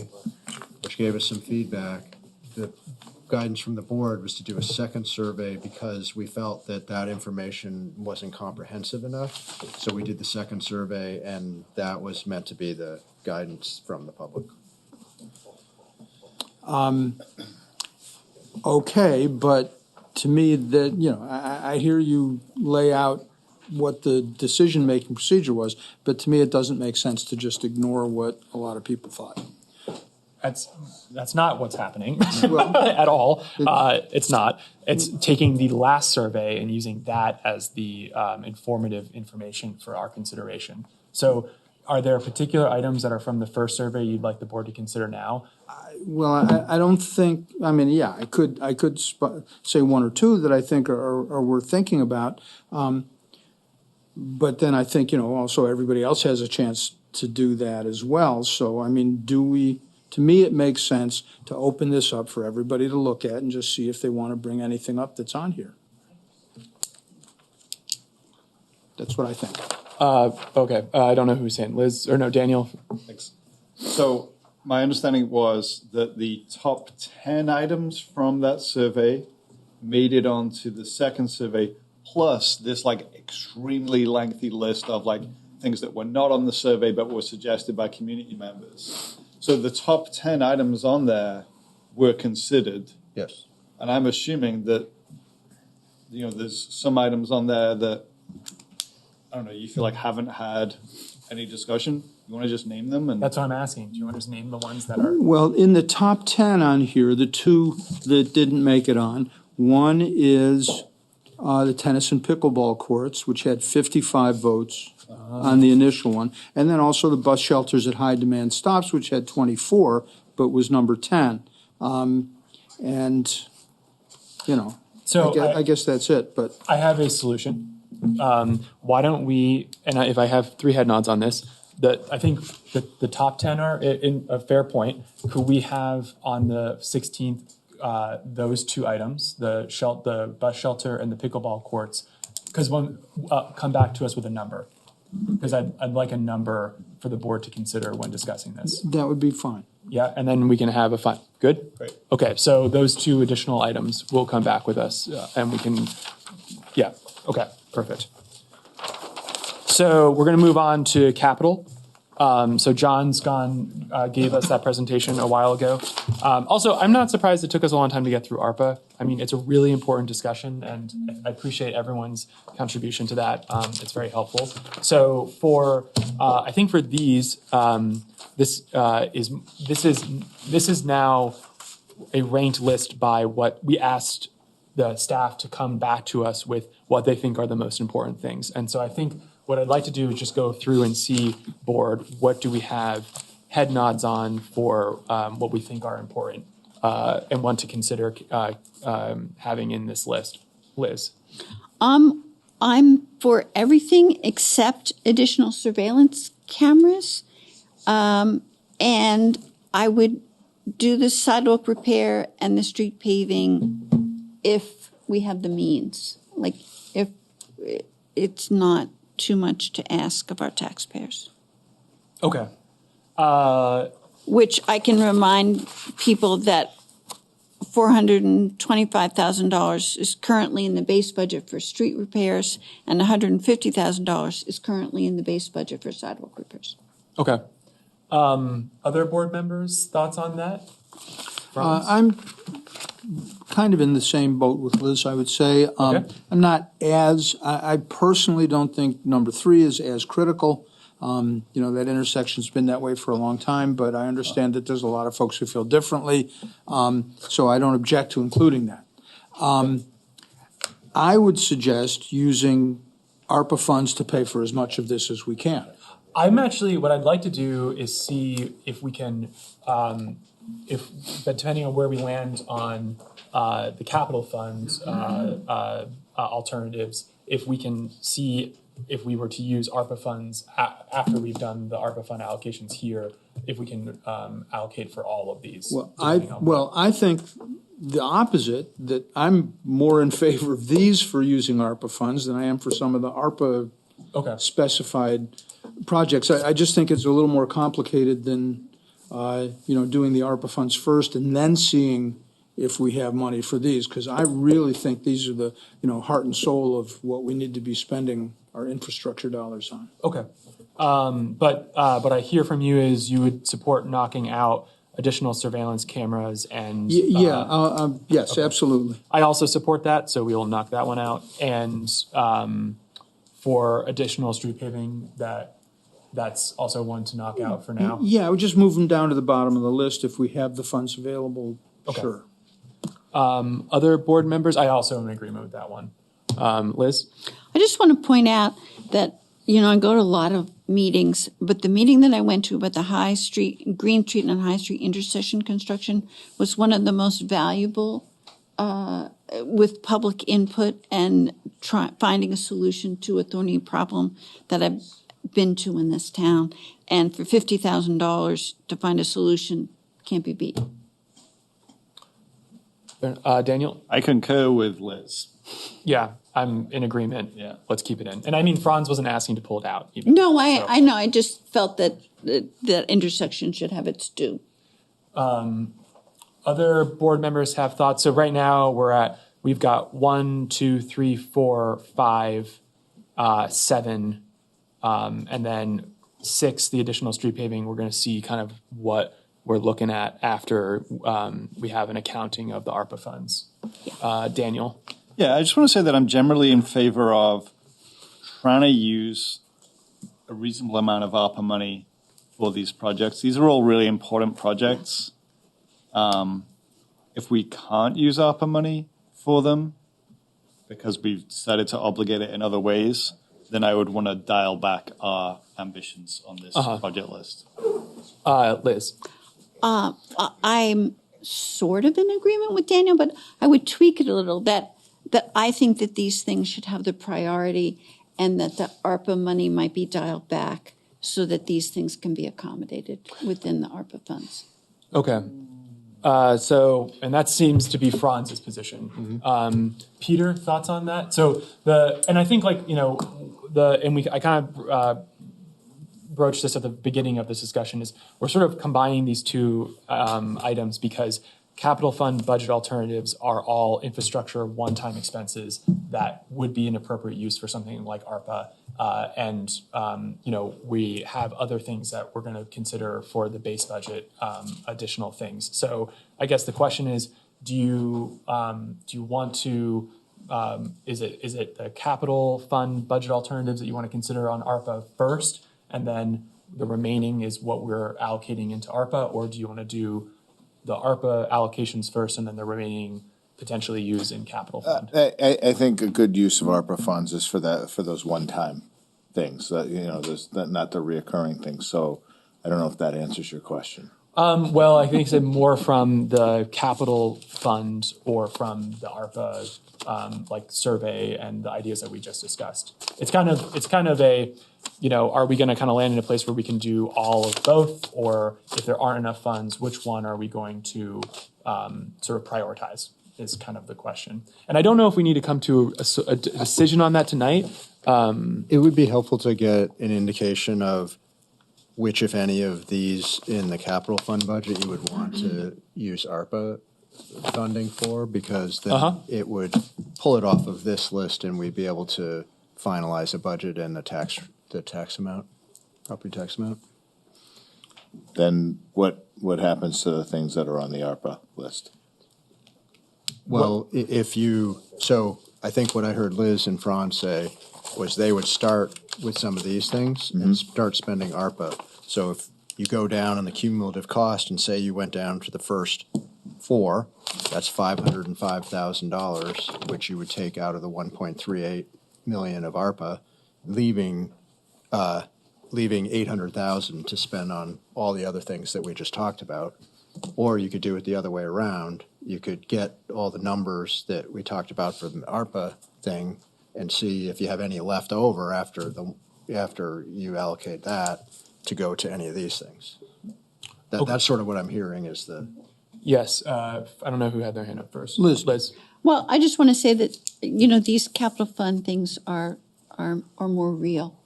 which gave us some feedback. The guidance from the board was to do a second survey because we felt that information wasn't comprehensive enough. So we did the second survey, and that was meant to be the guidance from the public. okay, but to me, I hear you lay out what the decision-making procedure was, but to me, it doesn't make sense to just ignore what a lot of people thought. That's not what's happening at all. It's not. It's taking the last survey and using that as the informative information for our consideration. So are there particular items that are from the first survey you'd like the board to consider now? Well, I don't think, I mean, yeah, I could say 1 or 2 that I think are worth thinking about. But then I think, also everybody else has a chance to do that as well. So, I mean, to me, it makes sense to open this up for everybody to look at and just see if they want to bring anything up that's on here. That's what I think. Okay. I don't know who's saying. Liz, or no, Daniel. Thanks. So my understanding was that the top 10 items from that survey made it onto the second survey, plus this like extremely lengthy list of like things that were not on the survey but were suggested by community members. So the top 10 items on there were considered. Yes. And I'm assuming that, there's some items on there that, I don't know, you feel like haven't had any discussion. You want to just name them? And That's what I'm asking. Do you want to just name the ones that are? Well, in the top 10 on here, the two that didn't make it on, one is the tennis and pickleball courts, which had 55 votes on the initial one. And then also the bus shelters at high demand stops, which had 24, but was number 10. So I guess that's it, but. I have a solution. Why don't we, and if I have 3 head nods on this, I think the top 10 are in a fair point. Could we have on the 16th those 2 items, the bus shelter and the pickleball courts? Because come back to us with a number. Because I'd like a number for the board to consider when discussing this. That would be fine. Yeah, and then we can have a fun. Good? Great. Okay, so those 2 additional items will come back with us, and we can, yeah, okay, perfect. So we're going to move on to capital. So John's gave us that presentation a while ago. Also, I'm not surprised it took us a long time to get through ARPA. I mean, it's a really important discussion, and I appreciate everyone's contribution to that. It's very helpful. So I think for these, this is now a ranked list by what we asked the staff to come back to us with what they think are the most important things. And so I think what I'd like to do is just go through and see, board, what do we have head nods on for what we think are important and want to consider having in this list. Liz? I'm for everything except additional surveillance cameras. And I would do the sidewalk repair and the street paving if we have the means. Like, if it's not too much to ask of our taxpayers. Okay. Which I can remind people that $425,000 is currently in the base budget for street repairs, and $150,000 is currently in the base budget for sidewalk repairs. Okay. Other board members, thoughts on that? I'm kind of in the same boat with Liz, I would say. Okay. I'm not I personally don't think number 3 is as critical. That intersection's been that way for a long time, but I understand that there's a lot of folks who feel differently. So I don't object to including that. I would suggest using ARPA funds to pay for as much of this as we can. What I'd like to do is see if we can, depending on where we land on the capital funds alternatives, if we can see if we were to use ARPA funds after we've done the ARPA fund allocations here, if we can allocate for all of these. I think the opposite, that I'm more in favor of these for using ARPA funds than I am for some of the ARPA specified projects. I just think it's a little more complicated than doing the ARPA funds first and then seeing if we have money for these, because I really think these are the heart and soul of what we need to be spending our infrastructure dollars on. Okay. But I hear from you is you would support knocking out additional surveillance cameras and yes, absolutely. I also support that, so we will knock that one out. And for additional street paving, that's also one to knock out for now. Yeah, I would just move them down to the bottom of the list if we have the funds available. Okay. Sure. Other board members, I also am in agreement with that one. Liz? I just want to point out that, I go to a lot of meetings, but the meeting that I went to about the Green Street and High Street intersection construction was one of the most valuable with public input and finding a solution to a thorny problem that I've been to in this town. And for $50,000 to find a solution can't be beat. Daniel? I concur with Liz. Yeah, I'm in agreement. Yeah. Let's keep it in. And I mean, Franz wasn't asking to pull it out. No, I know. I just felt that that intersection should have its due. Other board members have thoughts. So right now we've got 1, 2, 3, 4, 5, 7, and then 6, the additional street paving. We're going to see kind of what we're looking at after we have an accounting of the ARPA funds. Daniel? Yeah, I just want to say that I'm generally in favor of trying to use a reasonable amount of ARPA money for these projects. These are all really important projects. If we can't use ARPA money for them because we've decided to obligate it in other ways, then I would want to dial back our ambitions on this project list. Liz? I'm sort of in agreement with Daniel, but I would tweak it a little, that I think that these things should have the priority and that the ARPA money might be dialed back so that these things can be accommodated within the ARPA funds. Okay. And that seems to be Franz's position. Peter, thoughts on that? And I think I kind of broached this at the beginning of this discussion, is we're sort of combining these two items because capital fund budget alternatives are all infrastructure one-time expenses that would be an appropriate use for something like ARPA. We have other things that we're going to consider for the base budget, additional things. So I guess the question is, do you want to, is it the capital fund budget alternatives that you want to consider on ARPA first, and then the remaining is what we're allocating into ARPA, or do you want to do the ARPA allocations first and then the remaining potentially use in capital fund? I think a good use of ARPA funds is for those one-time things, there's not the reoccurring things. So I don't know if that answers your question. Well, I think it's more from the capital fund or from the ARPA survey and the ideas that we just discussed. It's kind of a, are we going to kind of land in a place where we can do all of both, or if there aren't enough funds, which one are we going to sort of prioritize is kind of the question. And I don't know if we need to come to a decision on that tonight. It would be helpful to get an indication of which, if any, of these in the capital fund budget you would want to use ARPA funding for, because then it would pull it off of this list and we'd be able to finalize a budget and the tax amount, property tax amount. Then what happens to the things that are on the ARPA list? Well, so I think what I heard Liz and Franz say was they would start with some of these things and start spending ARPA. So if you go down on the cumulative cost and say you went down to the first 4, that's $505,000, which you would take out of the 1.38 million of ARPA, leaving $800,000 to spend on all the other things that we just talked about. Or you could do it the other way around. You could get all the numbers that we talked about for the ARPA thing and see if you have any left over after you allocate that to go to any of these things. That's sort of what I'm hearing is the... Yes. I don't know who had their hand up first. Liz. Well, I just want to say that, these capital fund things are more real.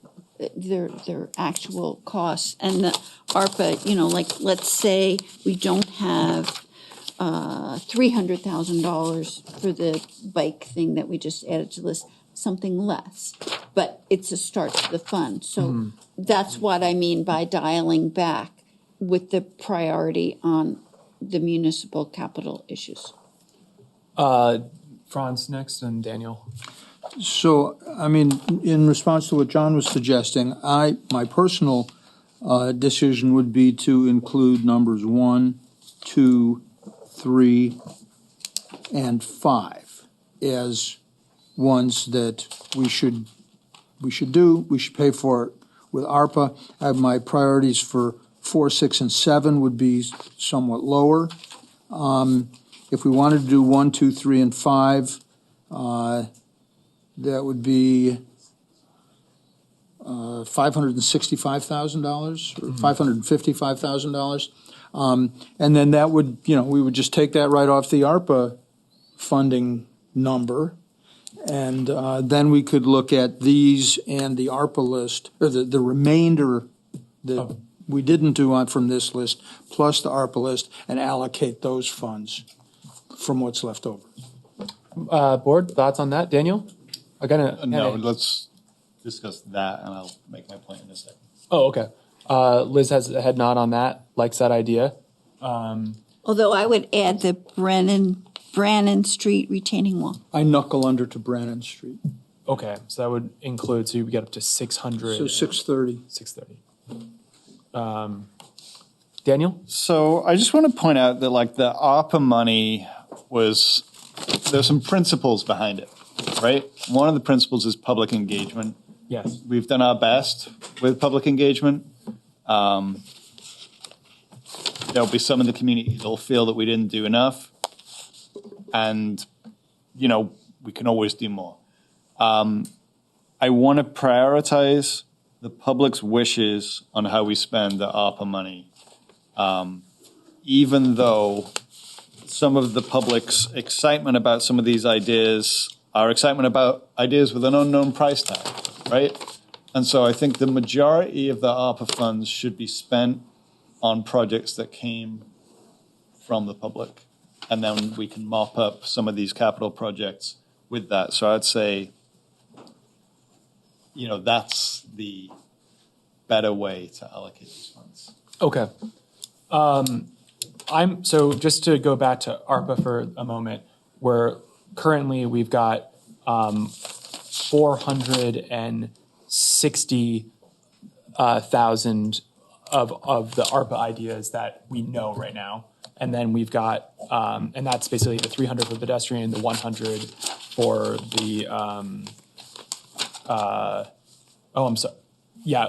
They're actual costs. And the ARPA, let's say we don't have $300,000 for the bike thing that we just added to the list, something less. But it's a start to the fund. So that's what I mean by dialing back with the priority on the municipal capital issues. Franz next, and Daniel. So, in response to what John was suggesting, my personal decision would be to include numbers 1, 2, 3, and 5 as ones that we should pay for with ARPA. My priorities for 4, 6, and 7 would be somewhat lower. If we wanted to do 1, 2, 3, and 5, that would be $565,000 or $555,000. And then that would, we would just take that right off the ARPA funding number. And then we could look at these and the ARPA list, or the remainder, the we didn't do on from this list, plus the ARPA list, and allocate those funds from what's left over. Board, thoughts on that? Daniel? No, let's discuss that, and I'll make my point in a second. Oh, okay. Liz has a head nod on that, likes that idea. Although I would add the Brannan Street retaining wall. I knuckle under to Brannan Street. Okay, so that would include, so you would get up to 600. So 630. 630. Daniel? So I just want to point out that like the ARPA money there's some principles behind it, right? One of the principles is public engagement. Yes. We've done our best with public engagement. There'll be some in the community that'll feel that we didn't do enough. And, we can always do more. I want to prioritize the public's wishes on how we spend the ARPA money, even though some of the public's excitement about some of these ideas are excitement about ideas with an unknown price tag, right? And so I think the majority of the ARPA funds should be spent on projects that came from the public. And then we can mop up some of these capital projects with that. So I'd say, that's the better way to allocate these funds. Okay. So just to go back to ARPA for a moment, where currently we've got 460,000 of the ARPA ideas that we know right now. And then we've got, and that's basically the 300 for pedestrian, the 100 for the,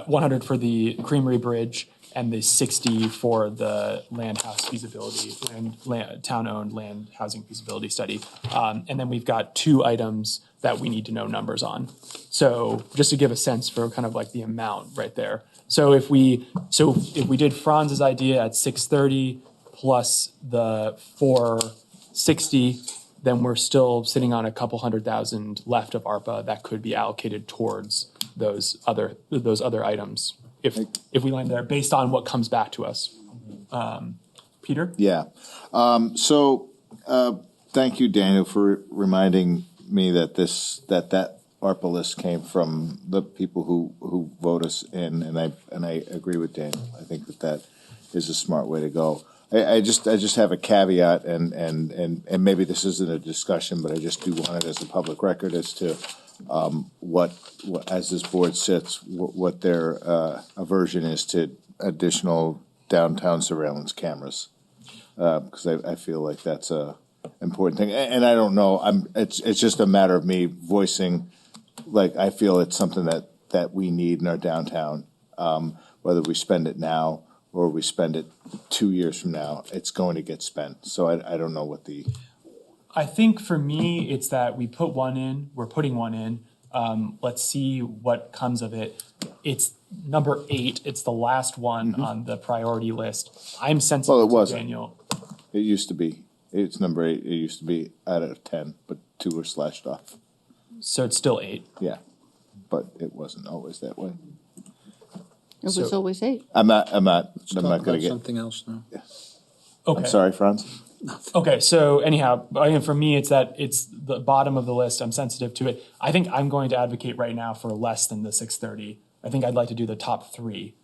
100 for the Creamery Bridge, and the 60 for the land house feasibility, town-owned land housing feasibility study. And then we've got 2 items that we need to know numbers on. So just to give a sense for kind of like the amount right there. So if we did Franz's idea at 630 plus the 460, then we're still sitting on a couple $100,000 left of ARPA that could be allocated towards those other items if we land there based on what comes back to us. Peter? Yeah. Thank you, Daniel, for reminding me that that ARPA list came from the people who vote us in, and I agree with Daniel. I think that is a smart way to go. I just have a caveat, and maybe this isn't a discussion, but I just do want it as a public record as to what as this board sits, what their aversion is to additional downtown surveillance cameras, because I feel like that's a important thing, and I don't know. It's just a matter of me voicing, like I feel it's something that we need in our downtown, whether we spend it now or we spend it 2 years from now, it's going to get spent. So I don't know what the. I think for me, it's that we put one in, we're putting one in. Let's see what comes of it. It's number 8. It's the last one on the priority list. I'm sensitive Well, it wasn't. Daniel. It used to be. It's number 8. It used to be out of 10, but 2 were slashed off. So it's still 8. Yeah, but it wasn't always that way. It was always 8. I'm not going About to get. something else now. Okay. I'm sorry, Franz. Okay, so anyhow, for me, it's that it's the bottom of the list. I'm sensitive to it. I think I'm going to advocate right now for less than the 630. I think I'd like to do the top 3.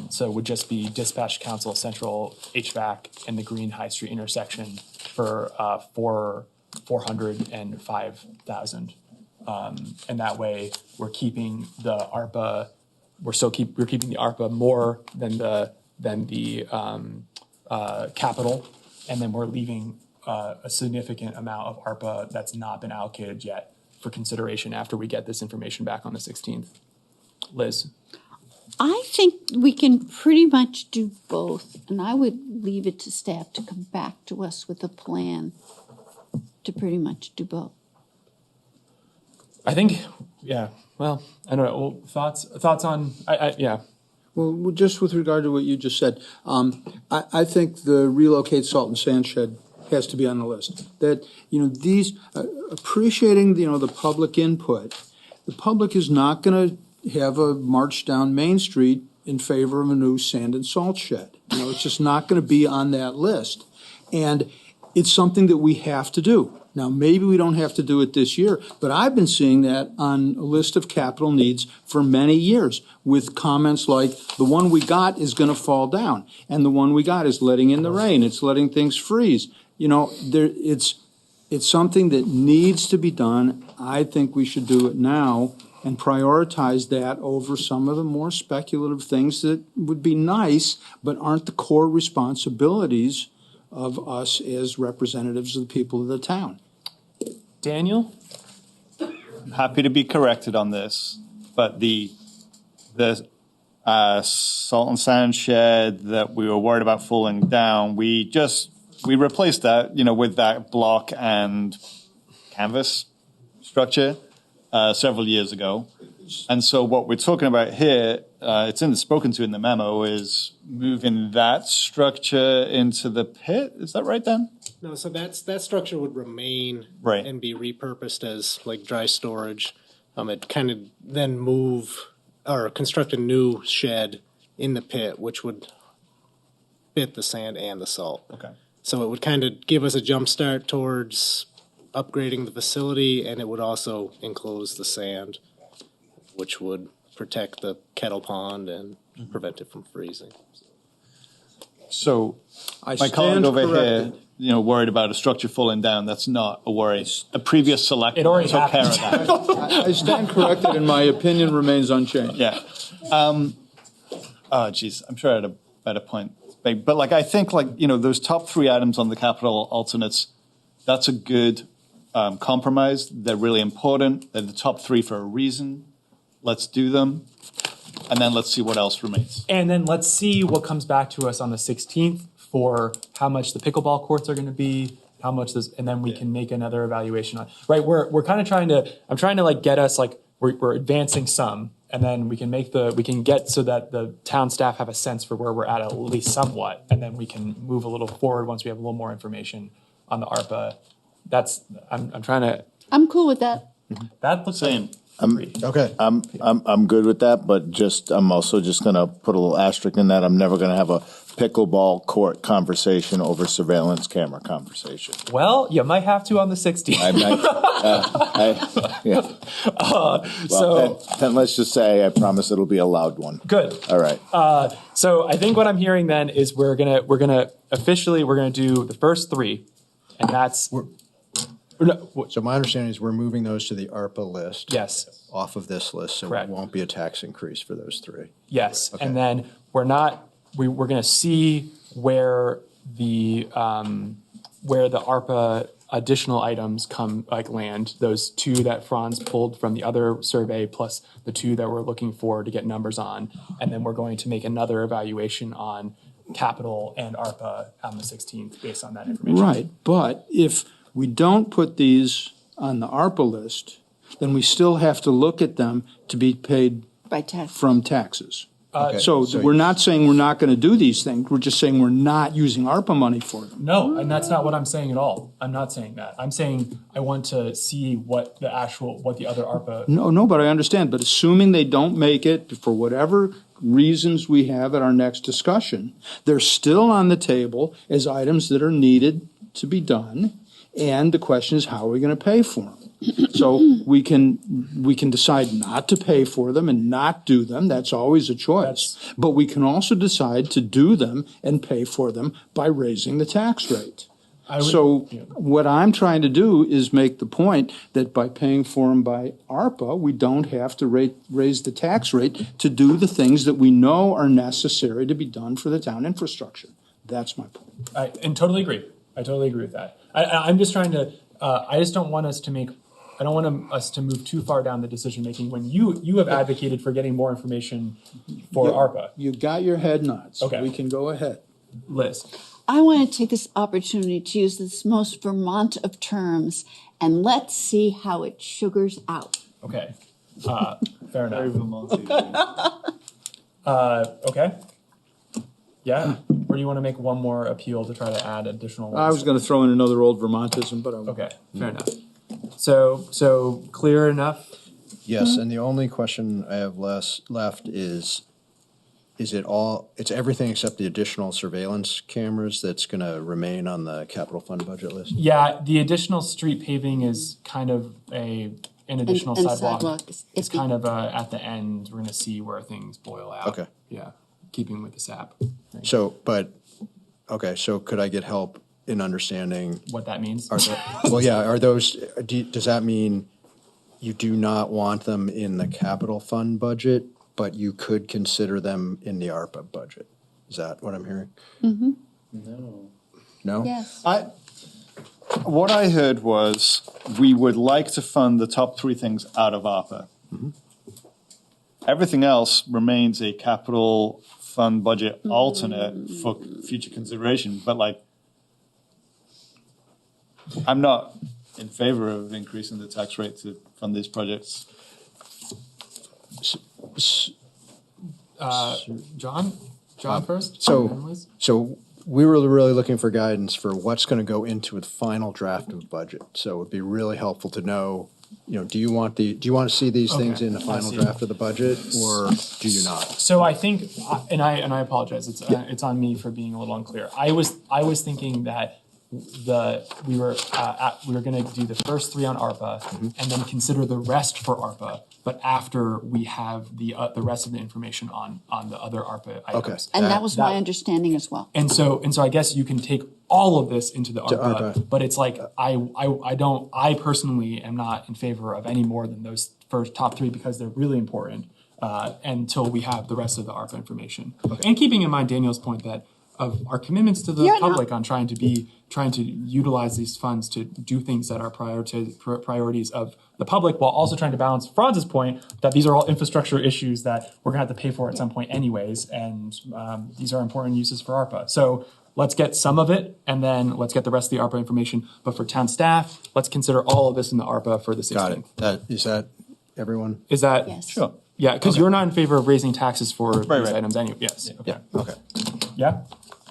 So it would just be Dispatch Council, Central HVAC, and the Green High Street intersection for 405,000. And that way, we're keeping the ARPA. We're keeping the ARPA more than the capital. And then we're leaving a significant amount of ARPA that's not been allocated yet for consideration after we get this information back on the 16th. Liz? I think we can pretty much do both, and I would leave it to staff to come back to us with a plan to pretty much do both. I think, yeah, well, I don't know. Well, thoughts on, yeah. Well, just with regard to what you just said, I think the relocate salt and sand shed has to be on the list. That, these, appreciating, the public input, the public is not going to have a march down Main Street in favor of a new sand and salt shed. It's just not going to be on that list. And it's something that we have to do. Now, maybe we don't have to do it this year, but I've been seeing that on a list of capital needs for many years with comments like, the one we got is going to fall down, and the one we got is letting in the rain. It's letting things freeze. It's something that needs to be done. I think we should do it now and prioritize that over some of the more speculative things that would be nice, but aren't the core responsibilities of us as representatives of the people of the town. Daniel? I'm happy to be corrected on this, but the salt and sand shed that we were worried about falling down, we replaced that, with that block and canvas structure several years ago. And so what we're talking about here, it's spoken to in the memo, is moving that structure into the pit. Is that right, Dan? No, so that structure would remain Right. and be repurposed as like dry storage. It kind of then move or construct a new shed in the pit, which would fit the sand and the salt. Okay. So it would kind of give us a jump start towards upgrading the facility, and it would also enclose the sand, which would protect the kettle pond and prevent it from freezing. So I my colleague stand over corrected. here, worried about a structure falling down, that's not a worry. A previous select It already took care of happened. that. I stand corrected, and my opinion remains unchanged. Yeah. I'm sure I had a better point. But I think those top three items on the capital alternates, that's a good compromise. They're really important. They're the top three for a reason. Let's do them. And then let's see what else remains. And then let's see what comes back to us on the 16th for how much the pickleball courts are going to be, how much this, and then we can make another evaluation on. Right, we're kind of trying to get us we're advancing some, and then we can get so that the town staff have a sense for where we're at least somewhat, and then we can move a little forward once we have a little more information on the ARPA. I'm trying to. I'm cool with that. That looks Same. Okay. I'm good with that, but I'm also just going to put a little asterisk in that. I'm never going to have a pickleball court conversation over surveillance camera conversation. Well, you might have to on the 16th. Then let's just say I promise it'll be a loud one. Good. All right. So I think what I'm hearing then is we're gonna do the first three, and that's. So my understanding is we're moving those to the ARPA list. Yes. Off of this list, so Correct. it won't be a tax increase for those three. Yes, Okay. and then we're going to see where the ARPA additional items land. Those two that Franz pulled from the other survey, plus the two that we're looking for to get numbers on, and then we're going to make another evaluation on capital and ARPA on the 16th based on that information. Right, but if we don't put these on the ARPA list, then we still have to look at them to be paid By tax. from taxes. Okay, So we're not saying we're not going to do these things. We're just saying we're not using ARPA money for them. No, and that's not what I'm saying at all. I'm not saying that. I'm saying I want to see what the other ARPA. No, but I understand. But assuming they don't make it for whatever reasons we have at our next discussion, they're still on the table as items that are needed to be done. And the question is, how are we going to pay for them? So we can decide not to pay for them and not do them. That's always a choice. But we can also decide to do them and pay for them by raising the tax rate. What I'm trying to do is make the point that by paying for them by ARPA, we don't have to raise the tax rate to do the things that we know are necessary to be done for the town infrastructure. That's my point. I totally agree. I totally agree with that. I'm just trying to. I just don't want us to make. I don't want us to move too far down the decision making when you have advocated for getting more information for ARPA. You got your head nods. Okay. We can go ahead. Liz. I want to take this opportunity to use this most Vermont of terms, and let's see how it sugars out. Okay. Fair enough. Okay. Yeah. Or do you want to make one more appeal to try to add additional ones? I was going to throw in another old Vermontism, but I won't. Okay. Fair enough. So clear enough? Yes, and the only question I have left is is it all, it's everything except the additional surveillance cameras that's going to remain on the capital fund budget list? Yeah, the additional street paving is kind of an additional and sidewalk. sidewalk It's kind of at the end, we're gonna see where things boil out. Okay. Yeah, keeping with the SAP. So, okay, so could I get help in understanding? What that means? Are those, does that mean you do not want them in the capital fund budget, but you could consider them in the ARPA budget? Is that what I'm hearing? Mm-hmm. No? Yes. What I heard was we would like to fund the top three things out of ARPA. Everything else remains a capital fund budget alternate for future consideration. But like, I'm not in favor of increasing the tax rate to fund these projects. John first? So we were really looking for guidance for what's going to go into the final draft of budget. So it'd be really helpful to know, do you want to see these things in the final draft of the budget, or do you not? So I think, and I apologize, it's on me for being a little unclear. I was thinking that we were going to do the first three on ARPA and then consider the rest for ARPA, but after we have the rest of the information on the other ARPA items. And that was my understanding as well. And so I guess you can take all of this into the ARPA, but it's like I personally am not in favor of any more than those first top three because they're really important until we have the rest of the ARPA information. And keeping in mind Daniel's point that of our commitments to the public on trying to utilize these funds to do things that are priorities of the public, while also trying to balance Franz's point that these are all infrastructure issues that we're gonna have to pay for at some point anyways, and these are important uses for ARPA. So let's get some of it, and then let's get the rest of the ARPA information. But for town staff, let's consider all of this in the ARPA for the 16th. Got it. Is that everyone? Is that? Yes. Sure. Yeah, because you're not in favor of raising taxes for these items anyway. Yes. Okay. Okay. Yeah?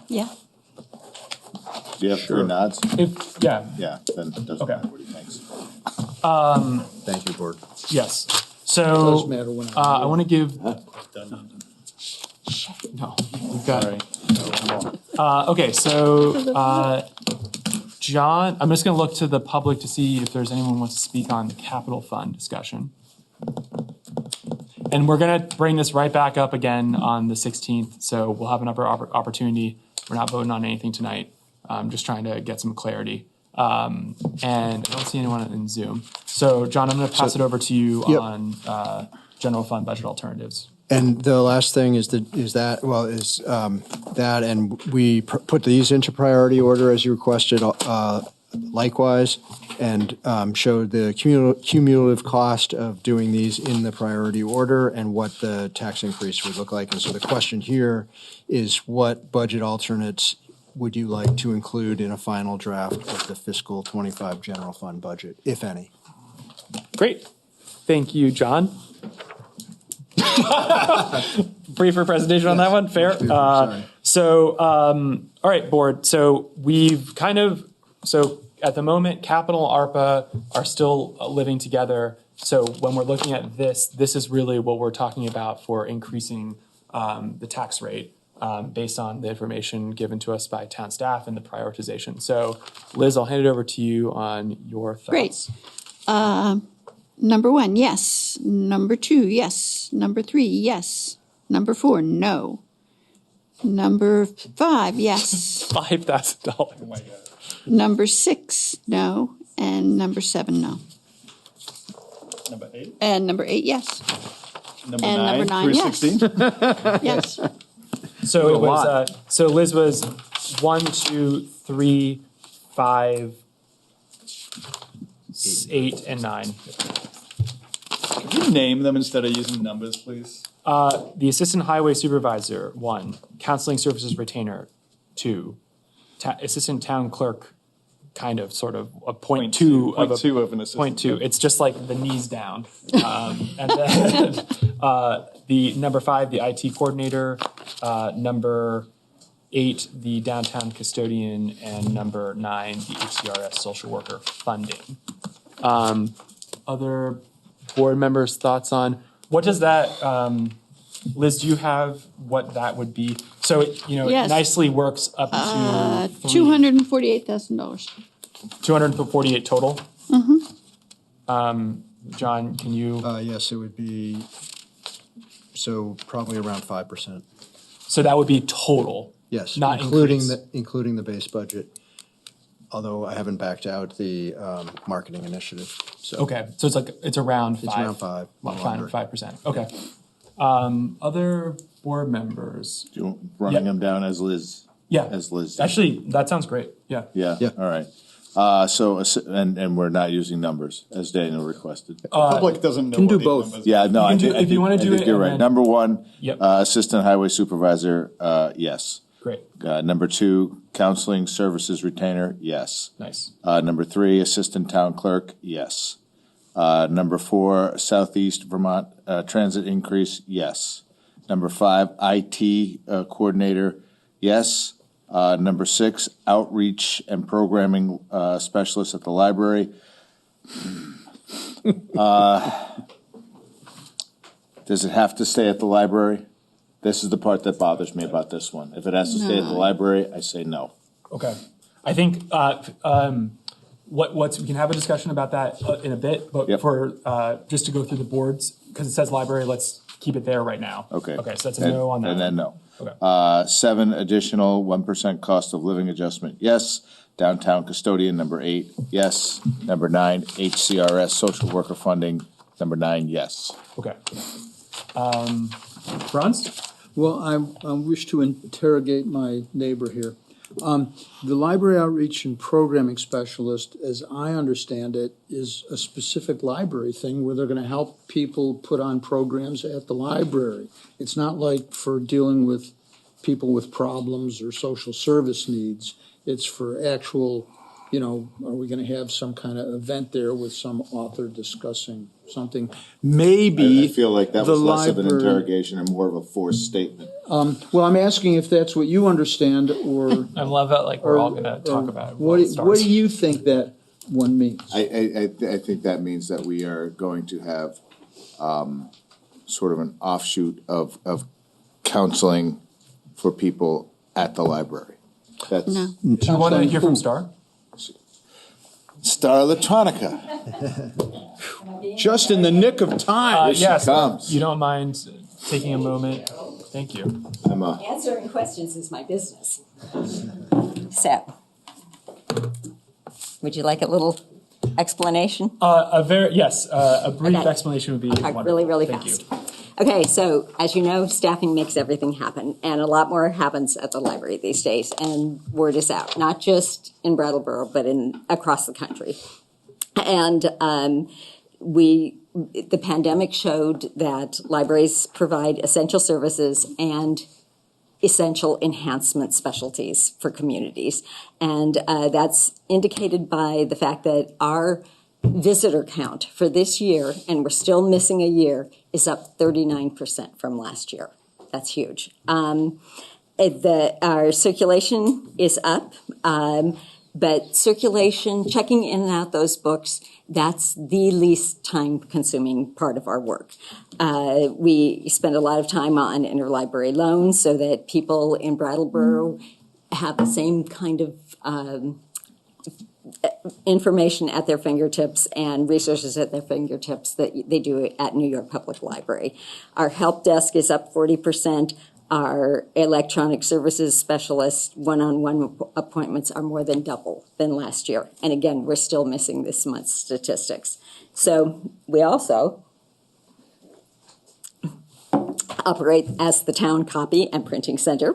Yeah. Do you have three nods? Yeah, Then it doesn't Okay. matter what he thinks. Thank you, board. yes. So Does matter when I want to give. No, we've got. Okay, so John, I'm just going to look to the public to see if there's anyone who wants to speak on the capital fund discussion. And we're going to bring this right back up again on the 16th, so we'll have another opportunity. We're not voting on anything tonight. I'm just trying to get some clarity. And I don't see anyone in Zoom. So, John, I'm going to pass it over to you on general fund budget alternatives. And the last thing is that, and we put these into priority order as you requested, likewise, and showed the cumulative cost of doing these in the priority order and what the tax increase would look like. And so the question here is, what budget alternates would you like to include in a final draft of the fiscal 25 general fund budget, if any? Great. Thank you, John. Briefer presentation on that one. Fair. All right, board. So we've at the moment, capital and ARPA are still living together. So when we're looking at this is really what we're talking about for increasing the tax rate based on the information given to us by town staff and the prioritization. So Liz, I'll hand it over to you on your thoughts. Great. Number 1, yes. Number 2, yes. Number 3, yes. Number 4, no. Number 5, yes. $5,000. Oh my God. Number 6, no. And number 7, no. Number 8? And number 8, yes. Number And 9, number 9, yes. 316? Yes. So it was. So Liz was 1, 2, 3, 5, 8, and 9. Could you name them instead of using numbers, please? The assistant highway supervisor, 1. Counseling services retainer, 2. Assistant town clerk, sort of a point two of an assistant. 0.2. It's just like the knees down. And then the number 5, the IT coordinator, number 8, the downtown custodian, and number 9, the HCRS social worker funding. Other board members' thoughts on what does that Liz, do you have what that would be? So it, it Yes. nicely works up to $248,000. 248 total. Mm-hmm. John, can you? Yes, it would be, so probably around 5%. So that would be total. Yes, not including increase. including the base budget, although I haven't backed out the marketing initiative. So Okay, so it's around 5. It's around 5. Well, no longer. 5%. Okay. Other board members. Do you want running them down as Liz? Yeah. As Liz. did? Actually, that sounds great. Yeah. Yeah. All right. And we're not using numbers as Daniel requested. The public doesn't know. Can what do these both. numbers Yeah, no, You I can do- think, if you wanna do it you're and right. then- Number 1, Yep. Assistant Highway Supervisor, yes. Great. Number 2, Counseling Services Retainer, yes. Nice. Number 3, Assistant Town Clerk, yes. Number 4, Southeast Vermont Transit Increase, yes. Number 5, IT Coordinator, yes. Number 6, Outreach and Programming Specialist at the library. Does it have to stay at the library? This is the part that bothers me about this one. If it has to stay at the library, I say no. Okay. I think we can have a discussion about that in a bit, but Yep. for just to go through the boards, because it says library, let's keep it there right now. Okay. Okay, so that's a no on that. And then no. Okay. 7, additional 1% cost of living adjustment, yes. Downtown custodian, number 8, yes. Number 9, HCRS social worker funding, number 9, yes. Okay. Franz? Well, I wish to interrogate my neighbor here. The library outreach and programming specialist, as I understand it, is a specific library thing where they're going to help people put on programs at the library. It's not like for dealing with people with problems or social service needs. It's for actual, are we going to have some kind of event there with some author discussing something? Maybe I feel like that the was less of an library- interrogation and more of a forced statement. Well, I'm asking if that's what you understand, or I love it. Like we're all going to talk about it. what do you think that one means? I think that means that we are going to have sort of an offshoot of counseling for people at the library. That's No. Do you want to hear from Star? Star Electronica. Just in the nick of time. Yes. comes. You don't mind taking a moment? Thank you. Answering questions is my business. So, would you like a little explanation? A brief Okay. explanation would be wonderful. Really, really Thank fast. you. Okay, so as you know, staffing makes everything happen, and a lot more happens at the library these days, and word is out, not just in Brattleboro, but across the country. And the pandemic showed that libraries provide essential services and essential enhancement specialties for communities. And that's indicated by the fact that our visitor count for this year, and we're still missing a year, is up 39% from last year. That's huge. Our circulation is up, but circulation, checking in and out those books, that's the least time-consuming part of our work. We spend a lot of time on interlibrary loans so that people in Brattleboro have the same kind of information at their fingertips and resources at their fingertips that they do at New York Public Library. Our help desk is up 40%. Our electronic services specialist one-on-one appointments are more than double than last year. And again, we're still missing this month's statistics. So we also operate as the town copy and printing center.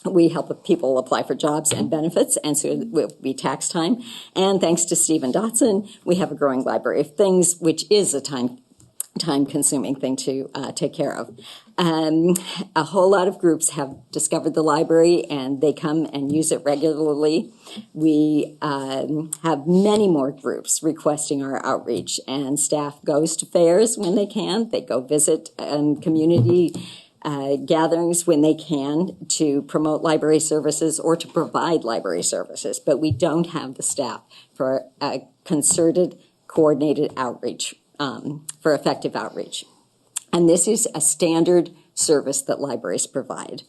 We help people apply for jobs and benefits, and so it will be tax time. And thanks to Stephen Dotson, we have a growing library of things, which is a time-consuming thing to take care of. A whole lot of groups have discovered the library, and they come and use it regularly. We have many more groups requesting our outreach, and staff goes to fairs when they can. They go visit community gatherings when they can to promote library services or to provide library services, but we don't have the staff for a concerted, coordinated outreach, for effective outreach. And this is a standard service that libraries provide.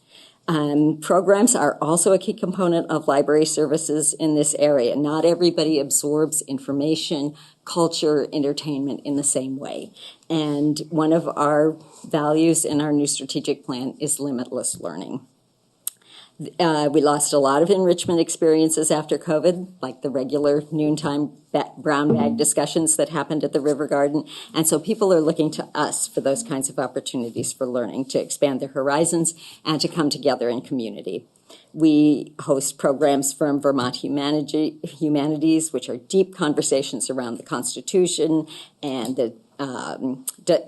Programs are also a key component of library services in this area. Not everybody absorbs information, culture, entertainment in the same way. And one of our values in our new strategic plan is limitless learning. We lost a lot of enrichment experiences after COVID, like the regular noontime brown bag discussions that happened at the River Garden. And so people are looking to us for those kinds of opportunities for learning, to expand their horizons and to come together in community. We host programs from Vermont Humanities, which are deep conversations around the Constitution and the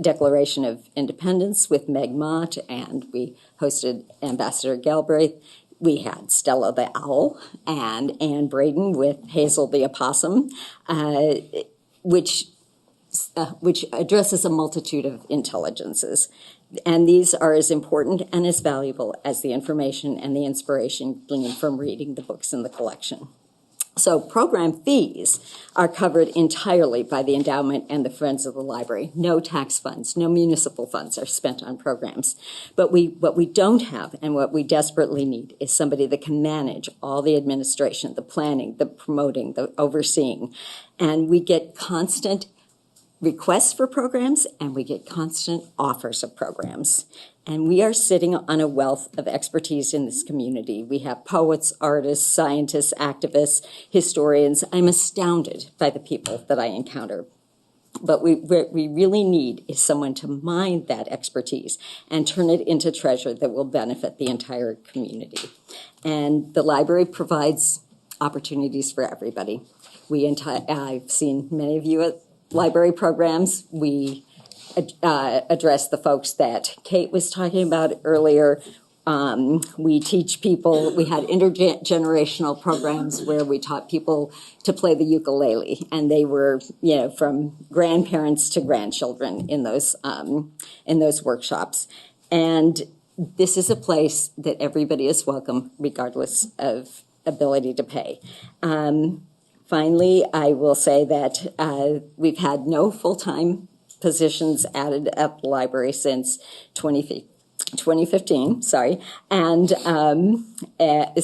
Declaration of Independence with Meg Mott, and we hosted Ambassador Galbraith. We had Stella the Owl and Anne Braden with Hazel the Opossum, which addresses a multitude of intelligences. And these are as important and as valuable as the information and the inspiration gleaned from reading the books in the collection. So program fees are covered entirely by the endowment and the Friends of the Library. No tax funds, no municipal funds are spent on programs. But what we don't have and what we desperately need is somebody that can manage all the administration, the planning, the promoting, the overseeing. And we get constant requests for programs and we get constant offers of programs. And we are sitting on a wealth of expertise in this community. We have poets, artists, scientists, activists, historians. I'm astounded by the people that I encounter. But we really need is someone to mine that expertise and turn it into treasure that will benefit the entire community. And the library provides opportunities for everybody. I've seen many of you at library programs. We address the folks that Kate was talking about earlier. We teach people, we had intergenerational programs where we taught people to play the ukulele, and they were, from grandparents to grandchildren in those workshops. And this is a place that everybody is welcome, regardless of ability to pay. Finally, I will say that we've had no full-time positions added at the library since 2015, and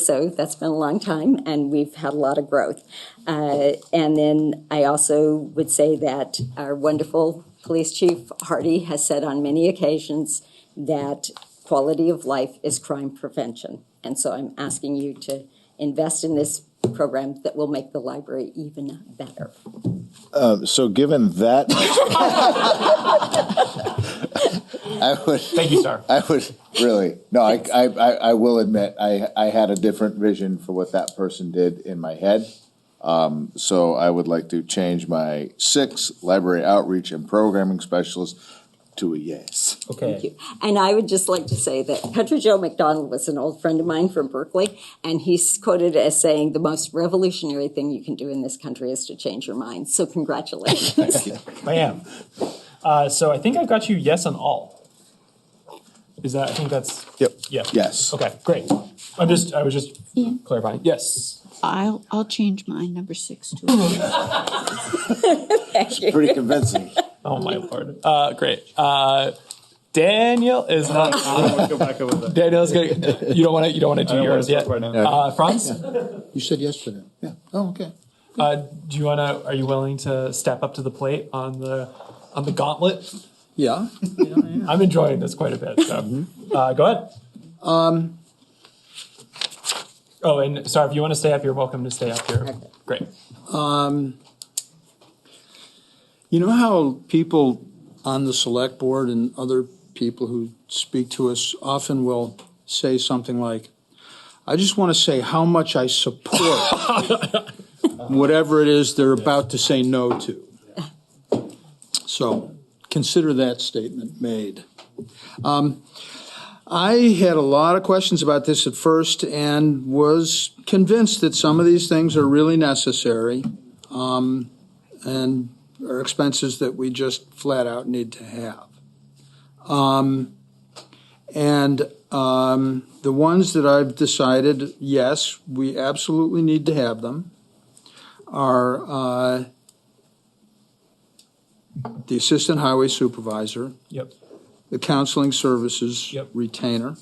so that's been a long time, and we've had a lot of growth. And then I also would say that our wonderful Police Chief Hardy has said on many occasions that quality of life is crime prevention, and so I'm asking you to invest in this program that will make the library even better. So given that, Thank you, sir. I would really, no, I will admit, I had a different vision for what that person did in my head. So I would like to change my 6 library outreach and programming specialist to a yes. Okay. Thank you. And I would just like to say that Country Joe McDonald was an old friend of mine from Berkeley, and he's quoted as saying the most revolutionary thing you can do in this country is to change your mind. So congratulations. Thank you. I am. So I think I've got you yes on all. I think that's. Yep. Yeah. Yes. Okay, great. I was just clarifying. Yes. I'll change mine, number 6 to Thank you. Pretty convincing. Oh my Lord. Great. Daniel is not. Go back over that. Daniel's gonna. You don't want to do yours yet. Right now. Franz. You said yes to that. Yeah. Oh, okay. Do you wanna? Are you willing to step up to the plate on the gauntlet? Yeah. I'm enjoying this quite a bit. So, go ahead. Oh, and sorry, if you want to stay up, you're welcome to stay up here. Okay. Great. You know how people on the select board and other people who speak to us often will say something like, I just want to say how much I support whatever it is they're about to say no to. So consider that statement made. I had a lot of questions about this at first and was convinced that some of these things are really necessary and are expenses that we just flat out need to have. The ones that I've decided, yes, we absolutely need to have them, are the assistant highway supervisor, Yep. the counseling services Yep. retainer,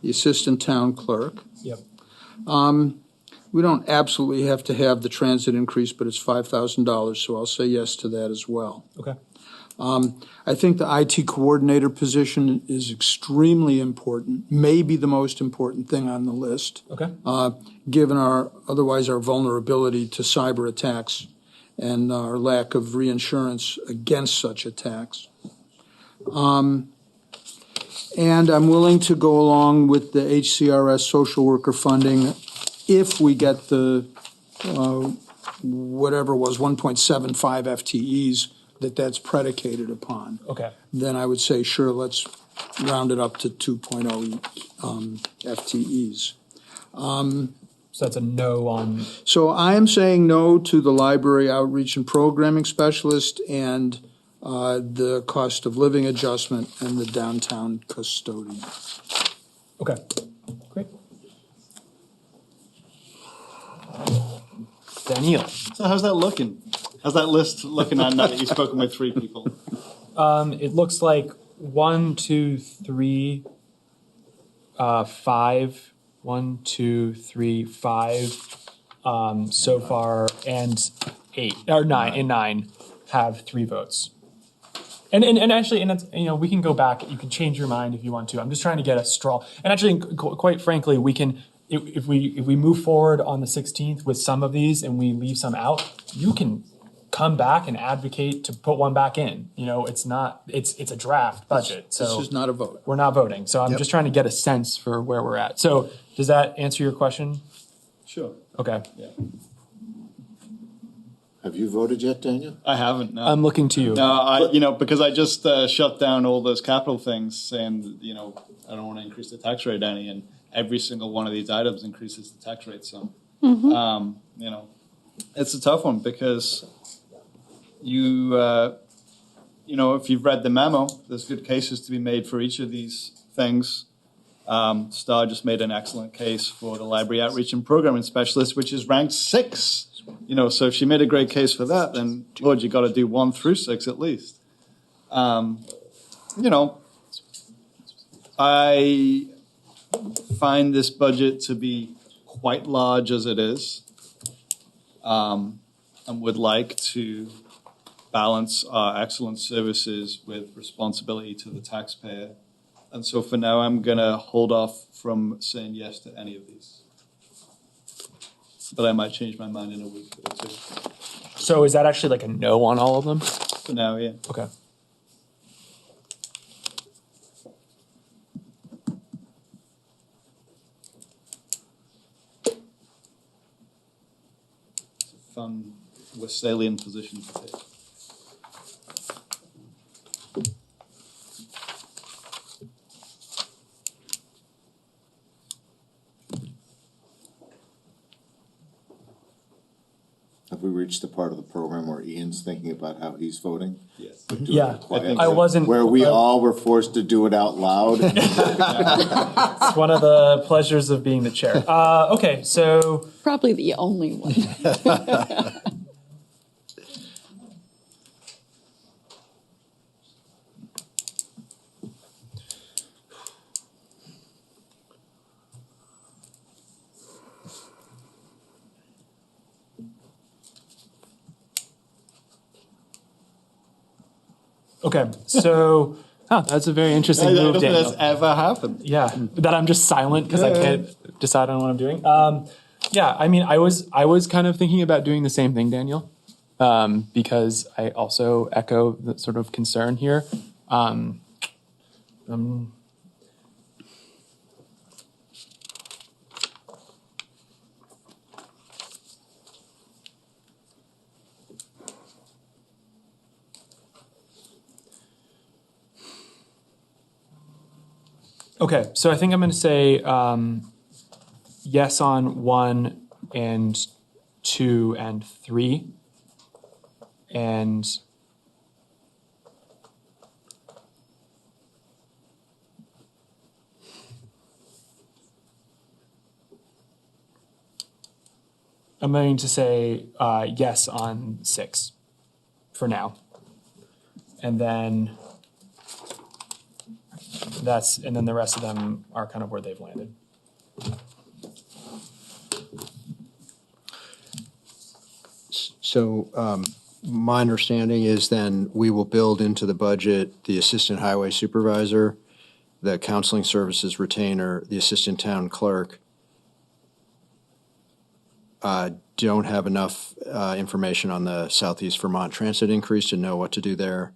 the assistant town clerk. Yep. We don't absolutely have to have the transit increase, but it's $5,000, so I'll say yes to that as well. Okay. I think the IT coordinator position is extremely important, maybe the most important thing on the list. Okay. Given our vulnerability to cyber attacks and our lack of reinsurance against such attacks. And I'm willing to go along with the HCRS social worker funding if we get the, whatever it was, 1.75 FTEs that's predicated upon. Okay. Then I would say, sure, let's round it up to 2.0 FTEs. So that's a no on. So I am saying no to the library outreach and programming specialist and the cost of living adjustment and the downtown custodian. Okay. Great. Daniel. So how's that looking? How's that list looking now that you've spoken with 3 people? It looks like 1, 2, 3, 5. 1, 2, 3, 5 so far, and 8 or 9 have 3 votes. And actually, and it's, we can go back. You can change your mind if you want to. I'm just trying to get a straw. And actually, quite frankly, we can. If we move forward on the 16th with some of these and we leave some out, you can come back and advocate to put one back in. It's a draft budget. So this is not a vote. We're not voting. So I'm just trying to get a sense for where we're at. So does that answer your question? Sure. Okay. Yeah. Have you voted yet, Daniel? I haven't. No. I'm looking to you. No, because I just shut down all those capital things, saying I don't want to increase the tax rate any, and every single one of these items increases the tax rate some. It's a tough one because if you've read the memo, there's good cases to be made for each of these things. Star just made an excellent case for the library outreach and programming specialist, which is ranked 6. So if she made a great case for that, then Lord, you got to do 1 through 6 at least. I find this budget to be quite large as it is, and would like to balance our excellent services with responsibility to the taxpayer. And so for now, I'm going to hold off from saying yes to any of these. But I might change my mind in a week or 2. So is that actually like a no on all of them? For now, yeah. Okay. It's a fun Westphalian position to take. Have we reached the part of the program where Ian's thinking about how he's voting? Yes. But doing Yeah, it quietly? I think so. wasn't- Where we all were forced to do it out loud. It's one of the pleasures of being the chair. Okay, so Probably the only one. okay, so that's a very interesting I move, don't think Daniel. that's ever happened. Yeah, that I'm just silent because I can't decide on what I'm doing. I mean, I was kind of thinking about doing the same thing, Daniel, because I also echo the sort of concern here. Okay, so I think I'm going to say yes on 1 and 2 and 3, and I'm going to say yes on 6 for now, and then and then the rest of them are kind of where they've landed. So my understanding is then we will build into the budget the assistant highway supervisor, the counseling services retainer, the assistant town clerk. Don't have enough information on the Southeast Vermont transit increase to know what to do there.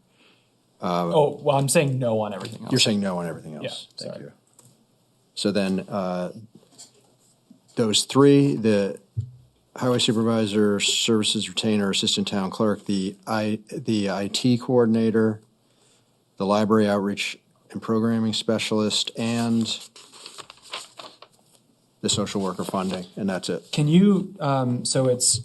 Well, I'm saying no on everything else. You're saying no on everything else. Yeah, Thank you. So then those three, the highway supervisor, services retainer, assistant town clerk, the IT coordinator, the library outreach and programming specialist, and the social worker funding, and that's it. Can you, so it's,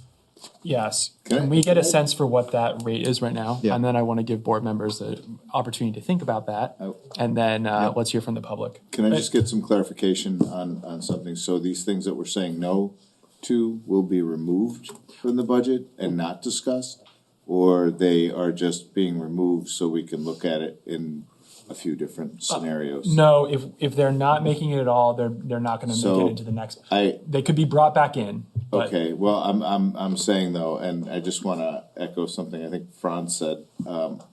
yes, can we get a sense for what that rate is right now? Yeah. And then I want to give board members the opportunity to think about that. And then let's hear from the public. Can I just get some clarification on something? So these things that we're saying no to will be removed from the budget and not discussed? Or they are just being removed so we can look at it in a few different scenarios? No, if they're not making it at all, they're not going to make it into the next. They could be brought back in. But Okay, well, I'm saying though, and I just want to echo something I think Franz said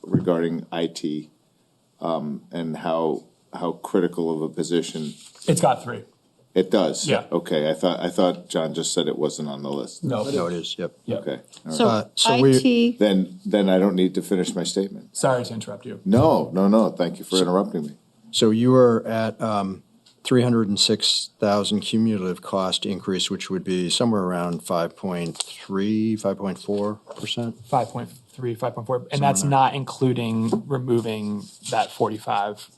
regarding IT and how critical of a position. It's got 3. It does? Yeah. Okay, I thought John just said it wasn't on the list. No, it is. Yep. Okay. all So right. IT, Then I don't need to finish my statement. Sorry to interrupt you. No, thank you for interrupting me. So you were at 306,000 cumulative cost increase, which would be somewhere around 5.3, 5.4%. 5.3, 5.4, and that's not including removing that 45.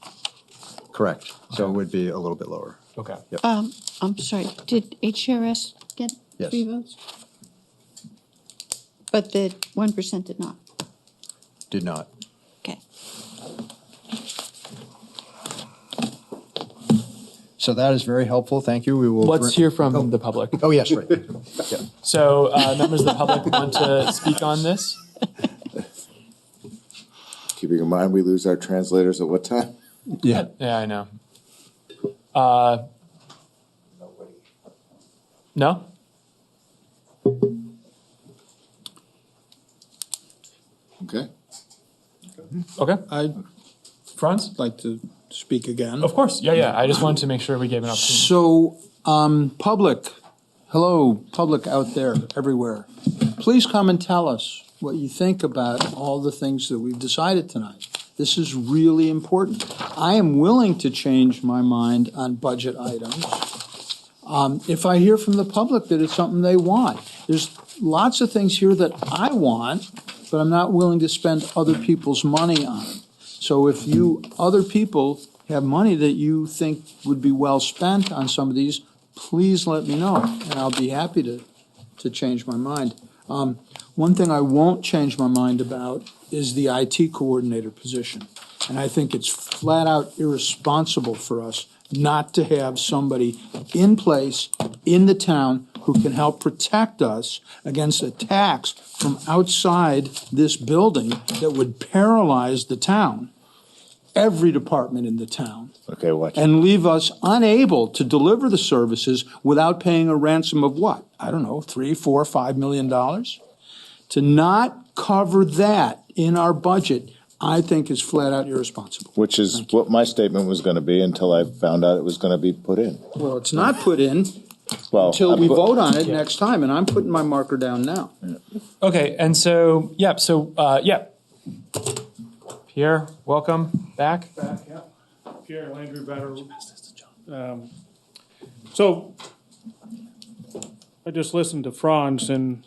Correct. So it would be a little bit lower. Okay. Yep. I'm sorry, did HRS get Yes. 3 votes? But the 1% did not. Did not. Okay. So that is very helpful. Thank you. We will. Let's hear from the public. Oh, yes, right. Yeah. So members of the public want to speak on this? Keeping in mind, we lose our translators at what time? Yeah. Yeah, I know. No? Okay. Okay. I'd Franz? like to speak again. Of course. Yeah. I just wanted to make sure we gave an opportunity. So, public, hello, public out there, everywhere. Please come and tell us what you think about all the things that we've decided tonight. This is really important. I am willing to change my mind on budget items if I hear from the public that it's something they want. There's lots of things here that I want, but I'm not willing to spend other people's money on. So if you, other people, have money that you think would be well spent on some of these, please let me know, and I'll be happy to change my mind. One thing I won't change my mind about is the IT coordinator position. And I think it's flat out irresponsible for us not to have somebody in place in the town who can help protect us against attacks from outside this building that would paralyze the town, every department in the town. Okay, watch. And leave us unable to deliver the services without paying a ransom of what? I don't know, $3, $4, $5 million? To not cover that in our budget, I think is flat out irresponsible. Which is what my statement was going to be until I found out it was going to be put in. Well, it's not put in Well, until we I put- vote on it next time, and I'm putting my marker down now. Okay, and so, Pierre, welcome back. Pierre Landry, better. So I just listened to Franz, and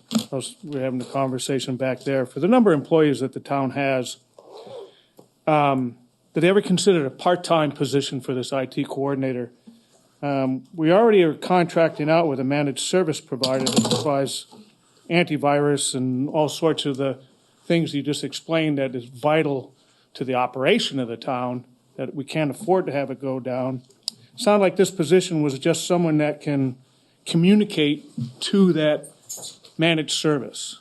we were having a conversation back there. For the number of employees that the town has, did they ever consider a part-time position for this IT coordinator? We already are contracting out with a managed service provider that provides antivirus and all sorts of the things you just explained that is vital to the operation of the town, that we can't afford to have it go down. Sound like this position was just someone that can communicate to that managed service.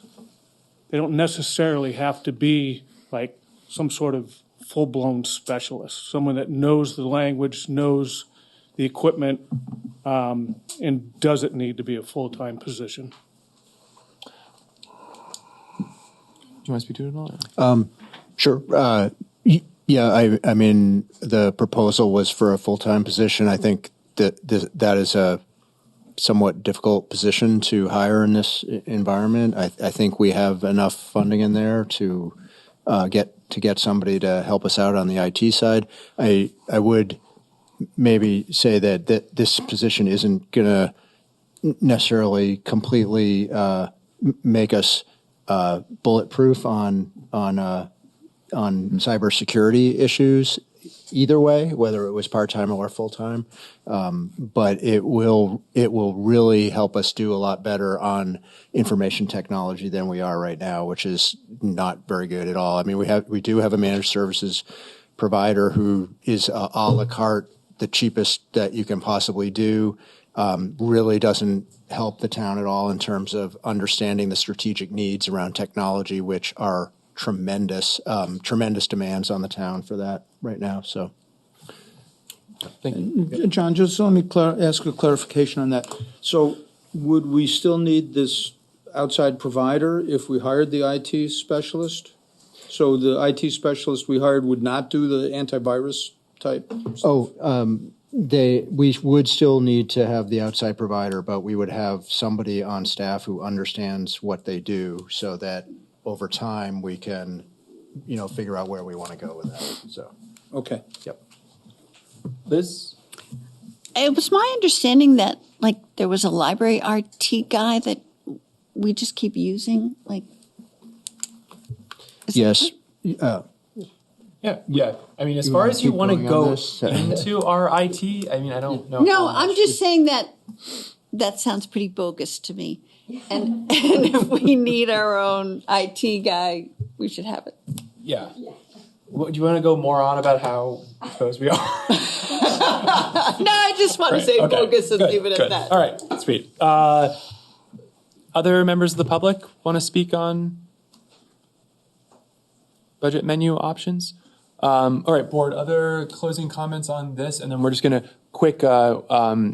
They don't necessarily have to be like some sort of full-blown specialist, someone that knows the language, knows the equipment, and does it need to be a full-time position? Do you want to speak to it at all? Sure. Yeah, I mean, the proposal was for a full-time position. I think that is a somewhat difficult position to hire in this environment. I think we have enough funding in there to get somebody to help us out on the IT side. I would maybe say that this position isn't going to necessarily completely make us bulletproof on cybersecurity issues either way, whether it was part-time or full-time. But it will really help us do a lot better on information technology than we are right now, which is not very good at all. I mean, we do have a managed services provider who is a la carte, the cheapest that you can possibly do. Really doesn't help the town at all in terms of understanding the strategic needs around technology, which are tremendous demands on the town for that right now. So, thank you. John, just let me ask a clarification on that. So would we still need this outside provider if we hired the IT specialist? So the IT specialist we hired would not do the antivirus type stuff? We would still need to have the outside provider, but we would have somebody on staff who understands what they do so that over time we can, figure out where we want to go with that. So, okay. Yep. Liz? It was my understanding that there was a library RT guy that we just keep using. Yes. Yeah. I mean, as far as you want to go into our IT, I mean, I don't know. No, I'm just saying that sounds pretty bogus to me. And if we need our own IT guy, we should have it. Yeah. Do you want to go more on about how exposed we are? No, I just want to say bogus and leave it at that. All right, sweet. Other members of the public want to speak on budget menu options? All right, board, other closing comments on this, and then we're just going to quick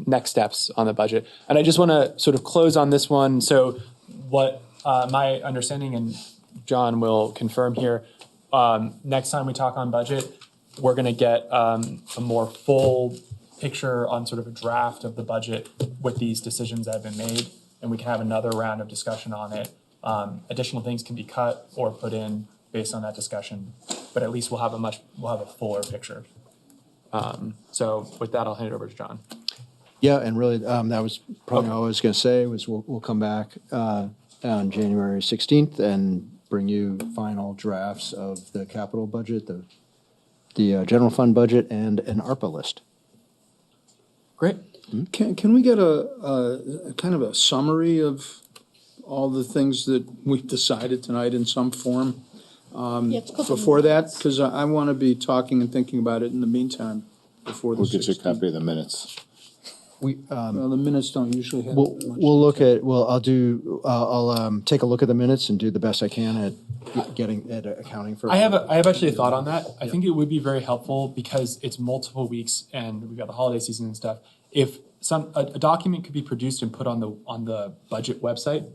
next steps on the budget. And I just want to sort of close on this one. So what my understanding, and John will confirm here, next time we talk on budget, we're going to get a more full picture on sort of a draft of the budget with these decisions that have been made, and we can have another round of discussion on it. Additional things can be cut or put in based on that discussion, but at least we'll have a fuller picture. So with that, I'll hand it over to John. Yeah, and really, that was probably all I was going to say was we'll come back on January 16th and bring you final drafts of the capital budget, the general fund budget, and an ARPA list. Great. Can we get a kind of a summary of all the things that we've decided tonight in some form before that? Because I want to be talking and thinking about it in the meantime before the 16th. We'll get you a copy of the minutes. Well, the minutes don't usually have much. I'll take a look at the minutes and do the best I can at accounting for. I have actually a thought on that. I think it would be very helpful because it's multiple weeks and we've got the holiday season and stuff. If a document could be produced and put on the budget website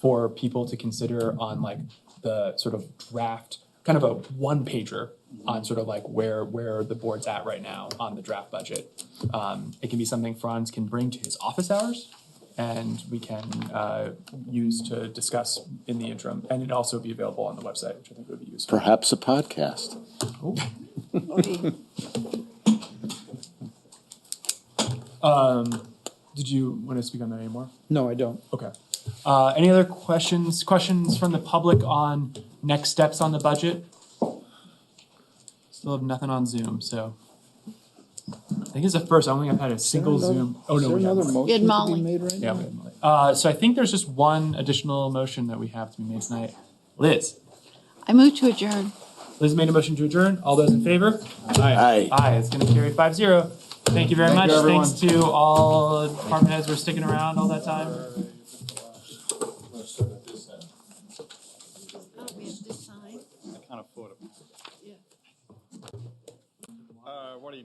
for people to consider on the sort of draft, kind of a one pager on sort of where the board's at right now on the draft budget. It can be something Franz can bring to his office hours and we can use to discuss in the interim, and it'd also be available on the website, which I think would be useful. Perhaps a podcast. Did you want to speak on that anymore? No, I don't. Okay. Any other questions from the public on next steps on the budget? Still have nothing on Zoom, so I think it's the first. I don't think I've had a single Zoom. Oh no, we have motion to be made right yeah, now? so I think there's just one additional motion that we have to be made tonight. Liz. I move to adjourn. Liz made a motion to adjourn. All those in favor? Aye. Aye. It's going to carry 5-0. Thank you very much. everyone. Thanks to all department heads for sticking around all that time. Oh, we have to sign. I can't afford it. Yeah. what do you,